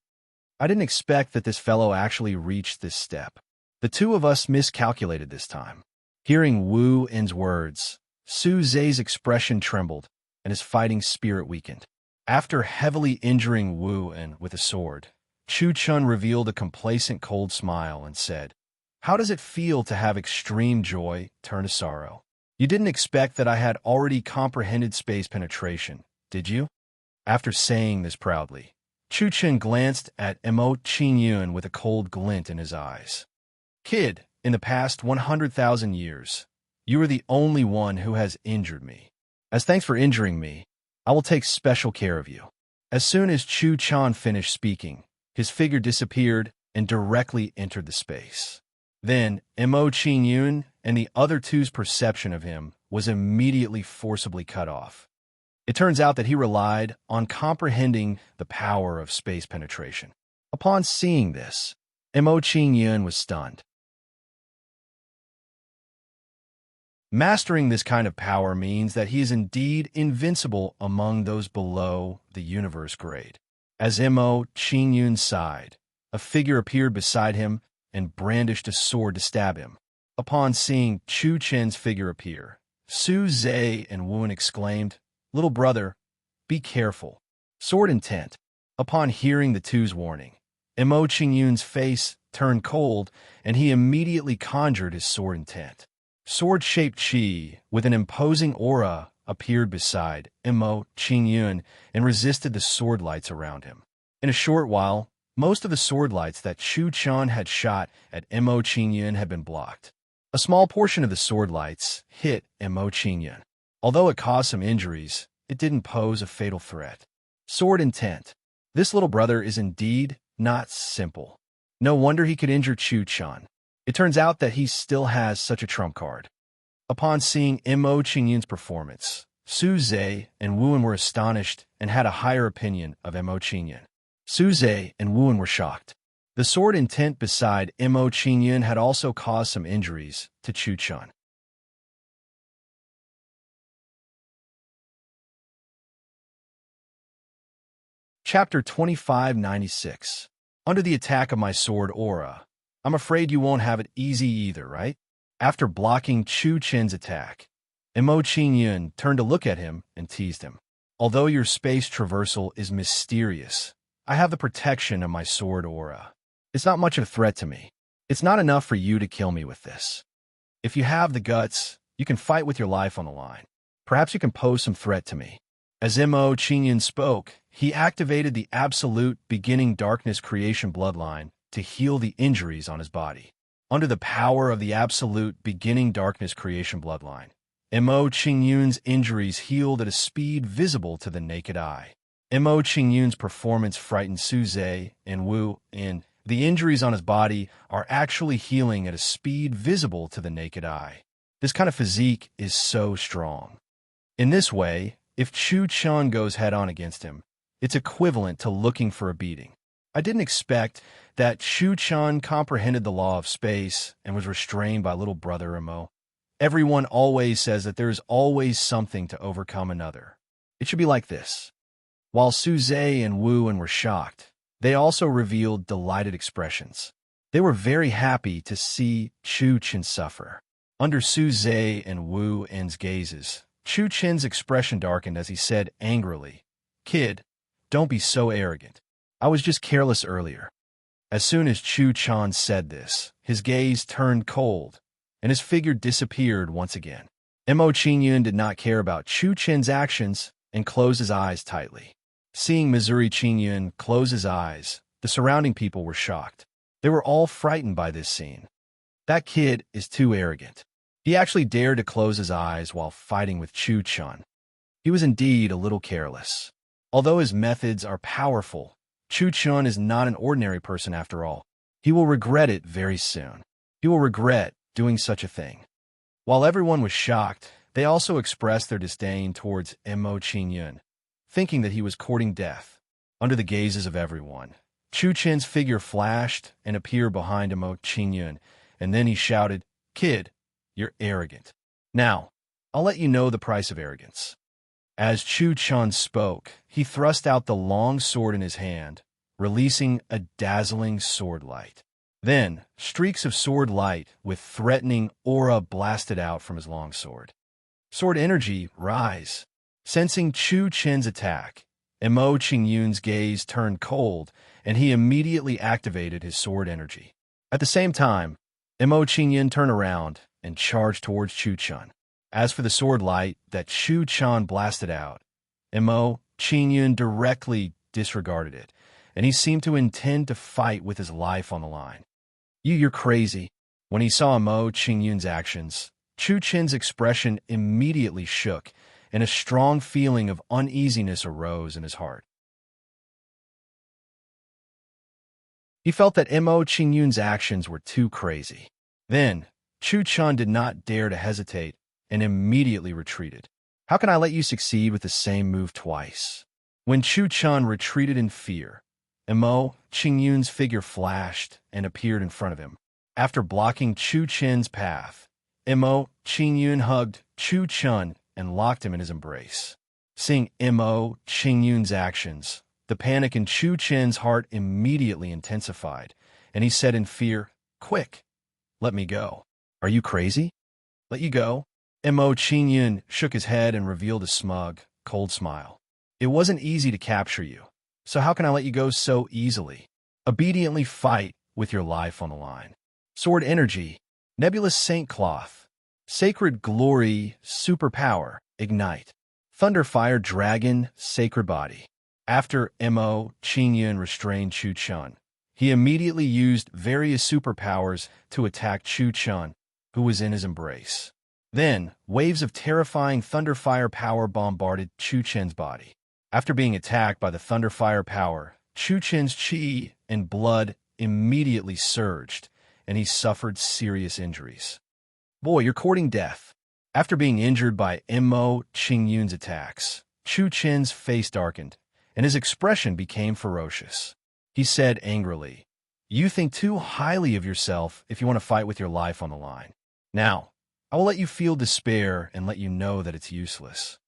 I didn't expect that this fellow actually reached this step. The two of us miscalculated this time. Hearing Wu-en's words, Su Zhe's expression trembled, and his fighting spirit weakened. After heavily injuring Wu-en with a sword, Chu Chun revealed a complacent cold smile and said, "How does it feel to have extreme joy turn to sorrow? You didn't expect that I had already comprehended space penetration, did you?" After saying this proudly, Chu Chun glanced at Mo Qingyun with a cold glint in his eyes. "Kid, in the past 100,000 years, you are the only one who has injured me. As thanks for injuring me, I will take special care of you." As soon as Chu Chun finished speaking, his figure disappeared and directly entered the space. Then, Mo Qingyun and the other two's perception of him was immediately forcibly cut off. It turns out that he relied on comprehending the power of space penetration. Upon seeing this, Mo Qingyun was stunned. Mastering this kind of power means that he is indeed invincible among those below the universe grade. As Mo Qingyun sighed, a figure appeared beside him and brandished a sword to stab him. Upon seeing Chu Chen's figure appear, Su Zhe and Wu exclaimed, "Little brother, be careful. Sword intent." Upon hearing the two's warning, Mo Qingyun's face turned cold, and he immediately conjured his sword intent. Sword-shaped chi, with an imposing aura, appeared beside Mo Qingyun and resisted the sword lights around him. In a short while, most of the sword lights that Chu Chun had shot at Mo Qingyun had been blocked. A small portion of the sword lights hit Mo Qingyun. Although it caused some injuries, it didn't pose a fatal threat. Sword intent. This little brother is indeed not simple. No wonder he could injure Chu Chun. It turns out that he still has such a trump card. Upon seeing Mo Qingyun's performance, Su Zhe and Wu were astonished and had a higher opinion of Mo Qingyun. Su Zhe and Wu were shocked. The sword intent beside Mo Qingyun had also caused some injuries to Chu Chun. Chapter 2596. Under the attack of my sword aura, I'm afraid you won't have it easy either, right? After blocking Chu Chen's attack, Mo Qingyun turned to look at him and teased him. "Although your space traversal is mysterious, I have the protection of my sword aura. It's not much of a threat to me. It's not enough for you to kill me with this. If you have the guts, you can fight with your life on the line. Perhaps you can pose some threat to me." As Mo Qingyun spoke, he activated the absolute beginning darkness creation bloodline to heal the injuries on his body. Under the power of the absolute beginning darkness creation bloodline, Mo Qingyun's injuries healed at a speed visible to the naked eye. Mo Qingyun's performance frightened Su Zhe and Wu, and the injuries on his body are actually healing at a speed visible to the naked eye. This kind of physique is so strong. In this way, if Chu Chun goes head-on against him, it's equivalent to looking for a beating. I didn't expect that Chu Chun comprehended the law of space and was restrained by little brother Mo. Everyone always says that there is always something to overcome another. It should be like this. While Su Zhe and Wu were shocked, they also revealed delighted expressions. They were very happy to see Chu Chun suffer. Under Su Zhe and Wu's gazes, Chu Chun's expression darkened as he said angrily, "Kid, don't be so arrogant. I was just careless earlier." As soon as Chu Chun said this, his gaze turned cold, and his figure disappeared once again. Mo Qingyun did not care about Chu Chun's actions and closed his eyes tightly. Seeing Missouri Qingyun close his eyes, the surrounding people were shocked. They were all frightened by this scene. That kid is too arrogant. He actually dared to close his eyes while fighting with Chu Chun. He was indeed a little careless. Although his methods are powerful, Chu Chun is not an ordinary person after all. He will regret it very soon. He will regret doing such a thing. While everyone was shocked, they also expressed their disdain towards Mo Qingyun, thinking that he was courting death. Under the gazes of everyone, Chu Chen's figure flashed and appeared behind Mo Qingyun, and then he shouted, "Kid, you're arrogant. Now, I'll let you know the price of arrogance." As Chu Chen spoke, he thrust out the long sword in his hand, releasing a dazzling sword light. Then, streaks of sword light with threatening aura blasted out from his long sword. Sword energy, rise. Sensing Chu Chen's attack, Mo Qingyun's gaze turned cold, and he immediately activated his sword energy. At the same time, Mo Qingyun turned around and charged towards Chu Chen. As for the sword light that Chu Chen blasted out, Mo Qingyun directly disregarded it, and he seemed to intend to fight with his life on the line. You're crazy." When he saw Mo Qingyun's actions, Chu Chen's expression immediately shook, and a strong feeling of uneasiness arose in his heart. He felt that Mo Qingyun's actions were too crazy. Then, Chu Chen did not dare to hesitate and immediately retreated. "How can I let you succeed with the same move twice?" When Chu Chen retreated in fear, Mo Qingyun's figure flashed and appeared in front of him. After blocking Chu Chen's path, Mo Qingyun hugged Chu Chen and locked him in his embrace. Seeing Mo Qingyun's actions, the panic in Chu Chen's heart immediately intensified, and he said in fear, "Quick, let me go." "Are you crazy? Let you go?" Mo Qingyun shook his head and revealed a smug, cold smile. "It wasn't easy to capture you, so how can I let you go so easily? Obediently fight with your life on the line." Sword energy, nebulous saint cloth, sacred glory, superpower, ignite. Thunderfire dragon, sacred body. After Mo Qingyun restrained Chu Chen, he immediately used various superpowers to attack Chu Chen, who was in his embrace. Then, waves of terrifying thunderfire power bombarded Chu Chen's body. After being attacked by the thunderfire power, Chu Chen's chi and blood immediately surged, and he suffered serious injuries. "Boy, you're courting death." After being injured by Mo Qingyun's attacks, Chu Chen's face darkened, and his expression became ferocious. He said angrily, "You think too highly of yourself if you want to fight with your life on the line. Now, I will let you feel despair and let you know that it's useless."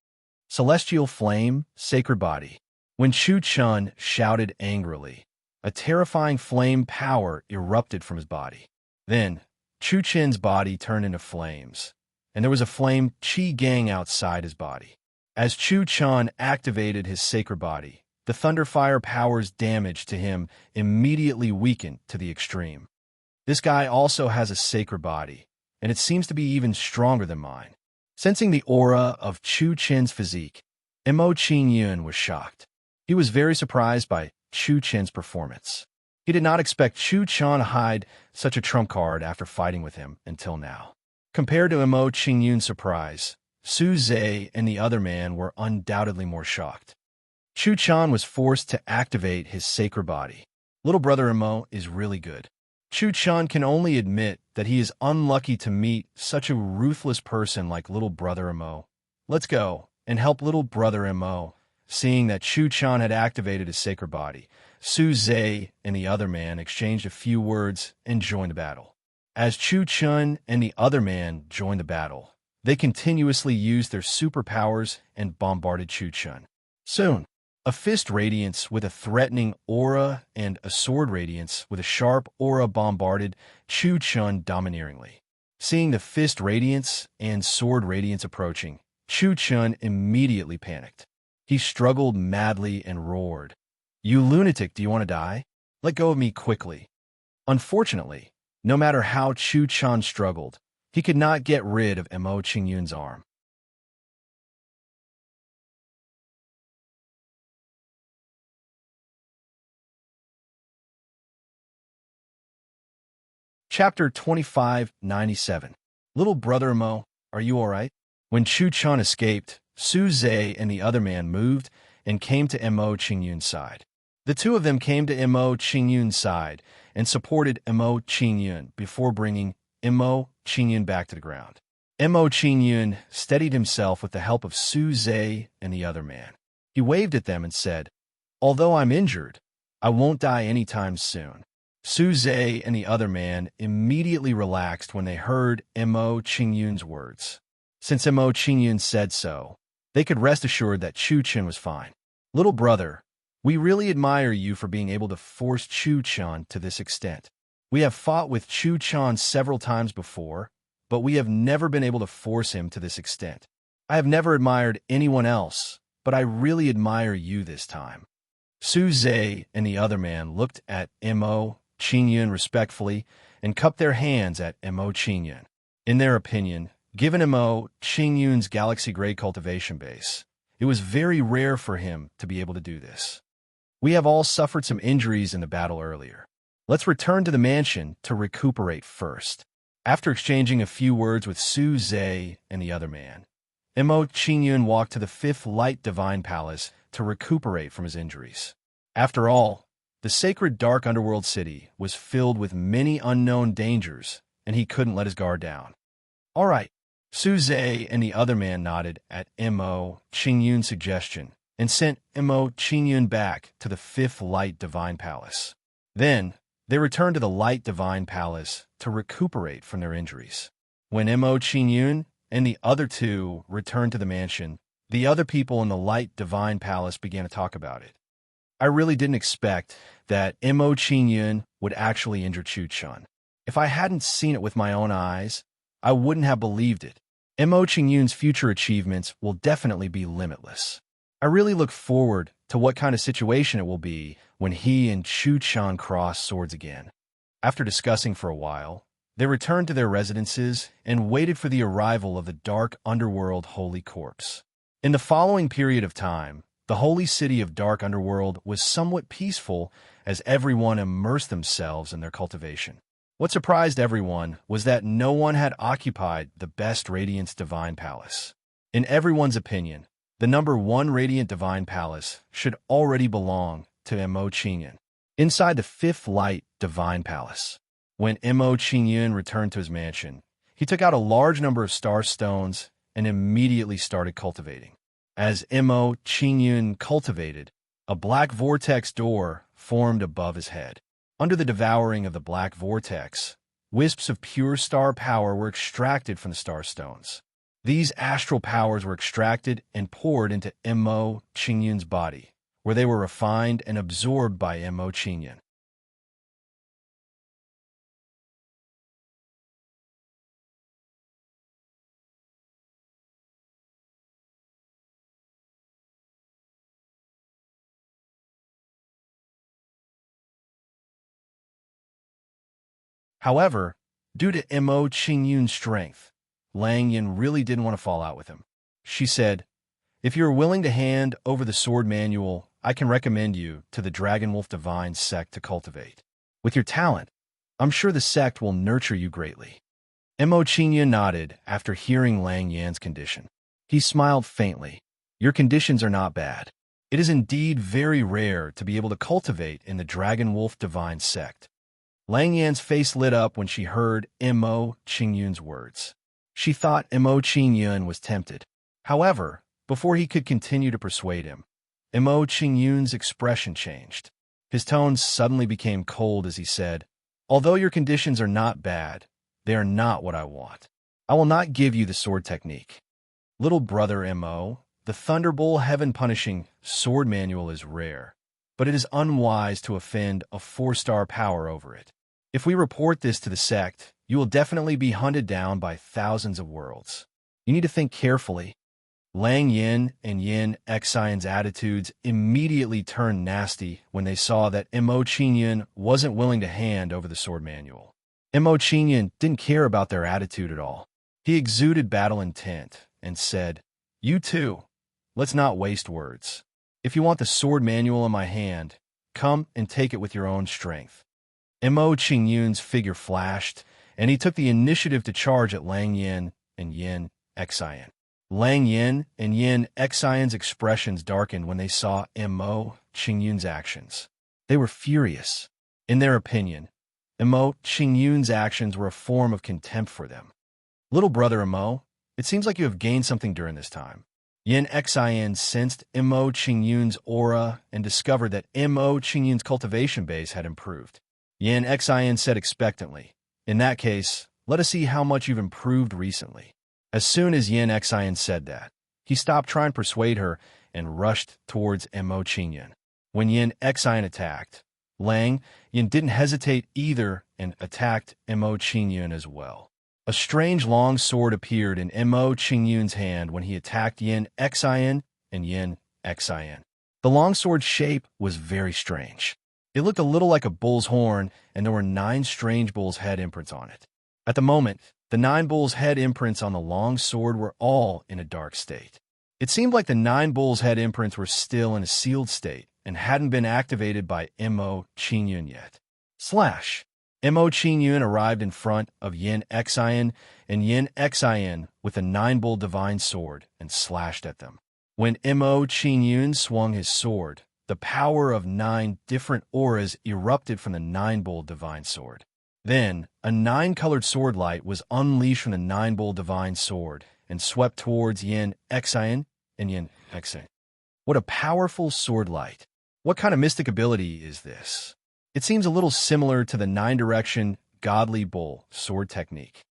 Celestial flame, sacred body. When Chu Chen shouted angrily, a terrifying flame power erupted from his body. Then, Chu Chen's body turned into flames, and there was a flame chi gang outside his body. As Chu Chen activated his sacred body, the thunderfire power's damage to him immediately weakened to the extreme. This guy also has a sacred body, and it seems to be even stronger than mine. Sensing the aura of Chu Chen's physique, Mo Qingyun was shocked. He was very surprised by Chu Chen's performance. He did not expect Chu Chen to hide such a trump card after fighting with him until now. Compared to Mo Qingyun's surprise, Su Zhe and the other man were undoubtedly more shocked. Chu Chen was forced to activate his sacred body. Little brother Mo is really good. Chu Chen can only admit that he is unlucky to meet such a ruthless person like little brother Mo. "Let's go and help little brother Mo." Seeing that Chu Chen had activated his sacred body, Su Zhe and the other man exchanged a few words and joined the battle. As Chu Chen and the other man joined the battle, they continuously used their superpowers and bombarded Chu Chen. Soon, a fist radiance with a threatening aura and a sword radiance with a sharp aura bombarded Chu Chen domineeringly. Seeing the fist radiance and sword radiance approaching, Chu Chen immediately panicked. He struggled madly and roared, "You lunatic, do you want to die? Let go of me quickly." Unfortunately, no matter how Chu Chen struggled, he could not get rid of Mo Qingyun's arm. Chapter 2597. Little brother Mo, are you all right? When Chu Chen escaped, Su Zhe and the other man moved and came to Mo Qingyun's side. The two of them came to Mo Qingyun's side and supported Mo Qingyun before bringing Mo Qingyun back to the ground. Mo Qingyun steadied himself with the help of Su Zhe and the other man. He waved at them and said, "Although I'm injured, I won't die anytime soon." Su Zhe and the other man immediately relaxed when they heard Mo Qingyun's words. Since Mo Qingyun said so, they could rest assured that Chu Chen was fine. "Little brother, we really admire you for being able to force Chu Chen to this extent. We have fought with Chu Chen several times before, but we have never been able to force him to this extent. I have never admired anyone else, but I really admire you this time." Su Zhe and the other man looked at Mo Qingyun respectfully and cupped their hands at Mo Qingyun. In their opinion, given Mo Qingyun's galaxy-grade cultivation base, it was very rare for him to be able to do this. "We have all suffered some injuries in the battle earlier. Let's return to the mansion to recuperate first." After exchanging a few words with Su Zhe and the other man, Mo Qingyun walked to the Fifth Light Divine Palace to recuperate from his injuries. After all, the sacred dark underworld city was filled with many unknown dangers, and he couldn't let his guard down. "All right." Su Zhe and the other man nodded at Mo Qingyun's suggestion and sent Mo Qingyun back to the Fifth Light Divine Palace. Then, they returned to the Light Divine Palace to recuperate from their injuries. When Mo Qingyun and the other two returned to the mansion, the other people in the Light Divine Palace began to talk about it. "I really didn't expect that Mo Qingyun would actually injure Chu Chen. If I hadn't seen it with my own eyes, I wouldn't have believed it. Mo Qingyun's future achievements will definitely be limitless. I really look forward to what kind of situation it will be when he and Chu Chen cross swords again." After discussing for a while, they returned to their residences and waited for the arrival of the Dark Underworld Holy Corpse. In the following period of time, the holy city of Dark Underworld was somewhat peaceful as everyone immersed themselves in their cultivation. What surprised everyone was that no one had occupied the best Radiance Divine Palace. In everyone's opinion, the number 1 Radiant Divine Palace should already belong to Mo Qingyun. Inside the Fifth Light Divine Palace, when Mo Qingyun returned to his mansion, he took out a large number of star stones and immediately started cultivating. As Mo Qingyun cultivated, a black vortex door formed above his head. Under the devouring of the black vortex, wisps of pure star power were extracted from the star stones. These astral powers were extracted and poured into Mo Qingyun's body, where they were refined and absorbed by Mo Qingyun. However, due to Mo Qingyun's strength, Lang Yin really didn't want to fall out with him. She said, "If you are willing to hand over the sword manual, I can recommend you to the Dragon Wolf Divine sect to cultivate. With your talent, I'm sure the sect will nurture you greatly." Mo Qingyun nodded after hearing Lang Yan's condition. He smiled faintly. "Your conditions are not bad. It is indeed very rare to be able to cultivate in the Dragon Wolf Divine sect." Lang Yan's face lit up when she heard Mo Qingyun's words. She thought Mo Qingyun was tempted. However, before he could continue to persuade him, Mo Qingyun's expression changed. His tone suddenly became cold as he said, "Although your conditions are not bad, they are not what I want. I will not give you the sword technique. Little brother Mo, the Thunderbolt heaven-punishing sword manual is rare, but it is unwise to offend a 4-star power over it. If we report this to the sect, you will definitely be hunted down by thousands of worlds. You need to think carefully." Lang Yin and Yin Xion's attitudes immediately turned nasty when they saw that Mo Qingyun wasn't willing to hand over the sword manual. Mo Qingyun didn't care about their attitude at all. He exuded battle intent and said, "You too, let's not waste words. If you want the sword manual in my hand, come and take it with your own strength." Mo Qingyun's figure flashed, and he took the initiative to charge at Lang Yin and Yin Xion. Lang Yin and Yin Xion's expressions darkened when they saw Mo Qingyun's actions. They were furious. In their opinion, Emo Qingyun's actions were a form of contempt for them. Little brother Emo, it seems like you have gained something during this time. Yin Xin sensed Emo Qingyun's aura and discovered that Emo Qingyun's cultivation base had improved. Yin Xin said expectantly, "In that case, let us see how much you've improved recently." As soon as Yin Xin said that, he stopped trying to persuade her and rushed towards Emo Qingyun. When Yin Xin attacked, Yin didn't hesitate either and attacked Emo Qingyun as well. A strange long sword appeared in Emo Qingyun's hand when he attacked Yin Xin and Yin Xin. The longsword's shape was very strange. It looked a little like a bull's horn, and there were 9 strange bull's head imprints on it. At the moment, the 9 bull's head imprints on the long sword were all in a dark state. It seemed like the 9 bull's head imprints were still in a sealed state and hadn't been activated by Emo Qingyun yet. Emo Qingyun arrived in front of Yin Xin and Yin Xin with a 9-bull divine sword and slashed at them. When Emo Qingyun swung his sword, the power of 9 different auras erupted from the 9-bull divine sword. Then, a 9-colored sword light was unleashed from the 9-bull divine sword and swept towards Yin Xin and Yin Xin. What a powerful sword light! What kind of mystic ability is this? It seems a little similar to the 9-direction godly bull sword technique.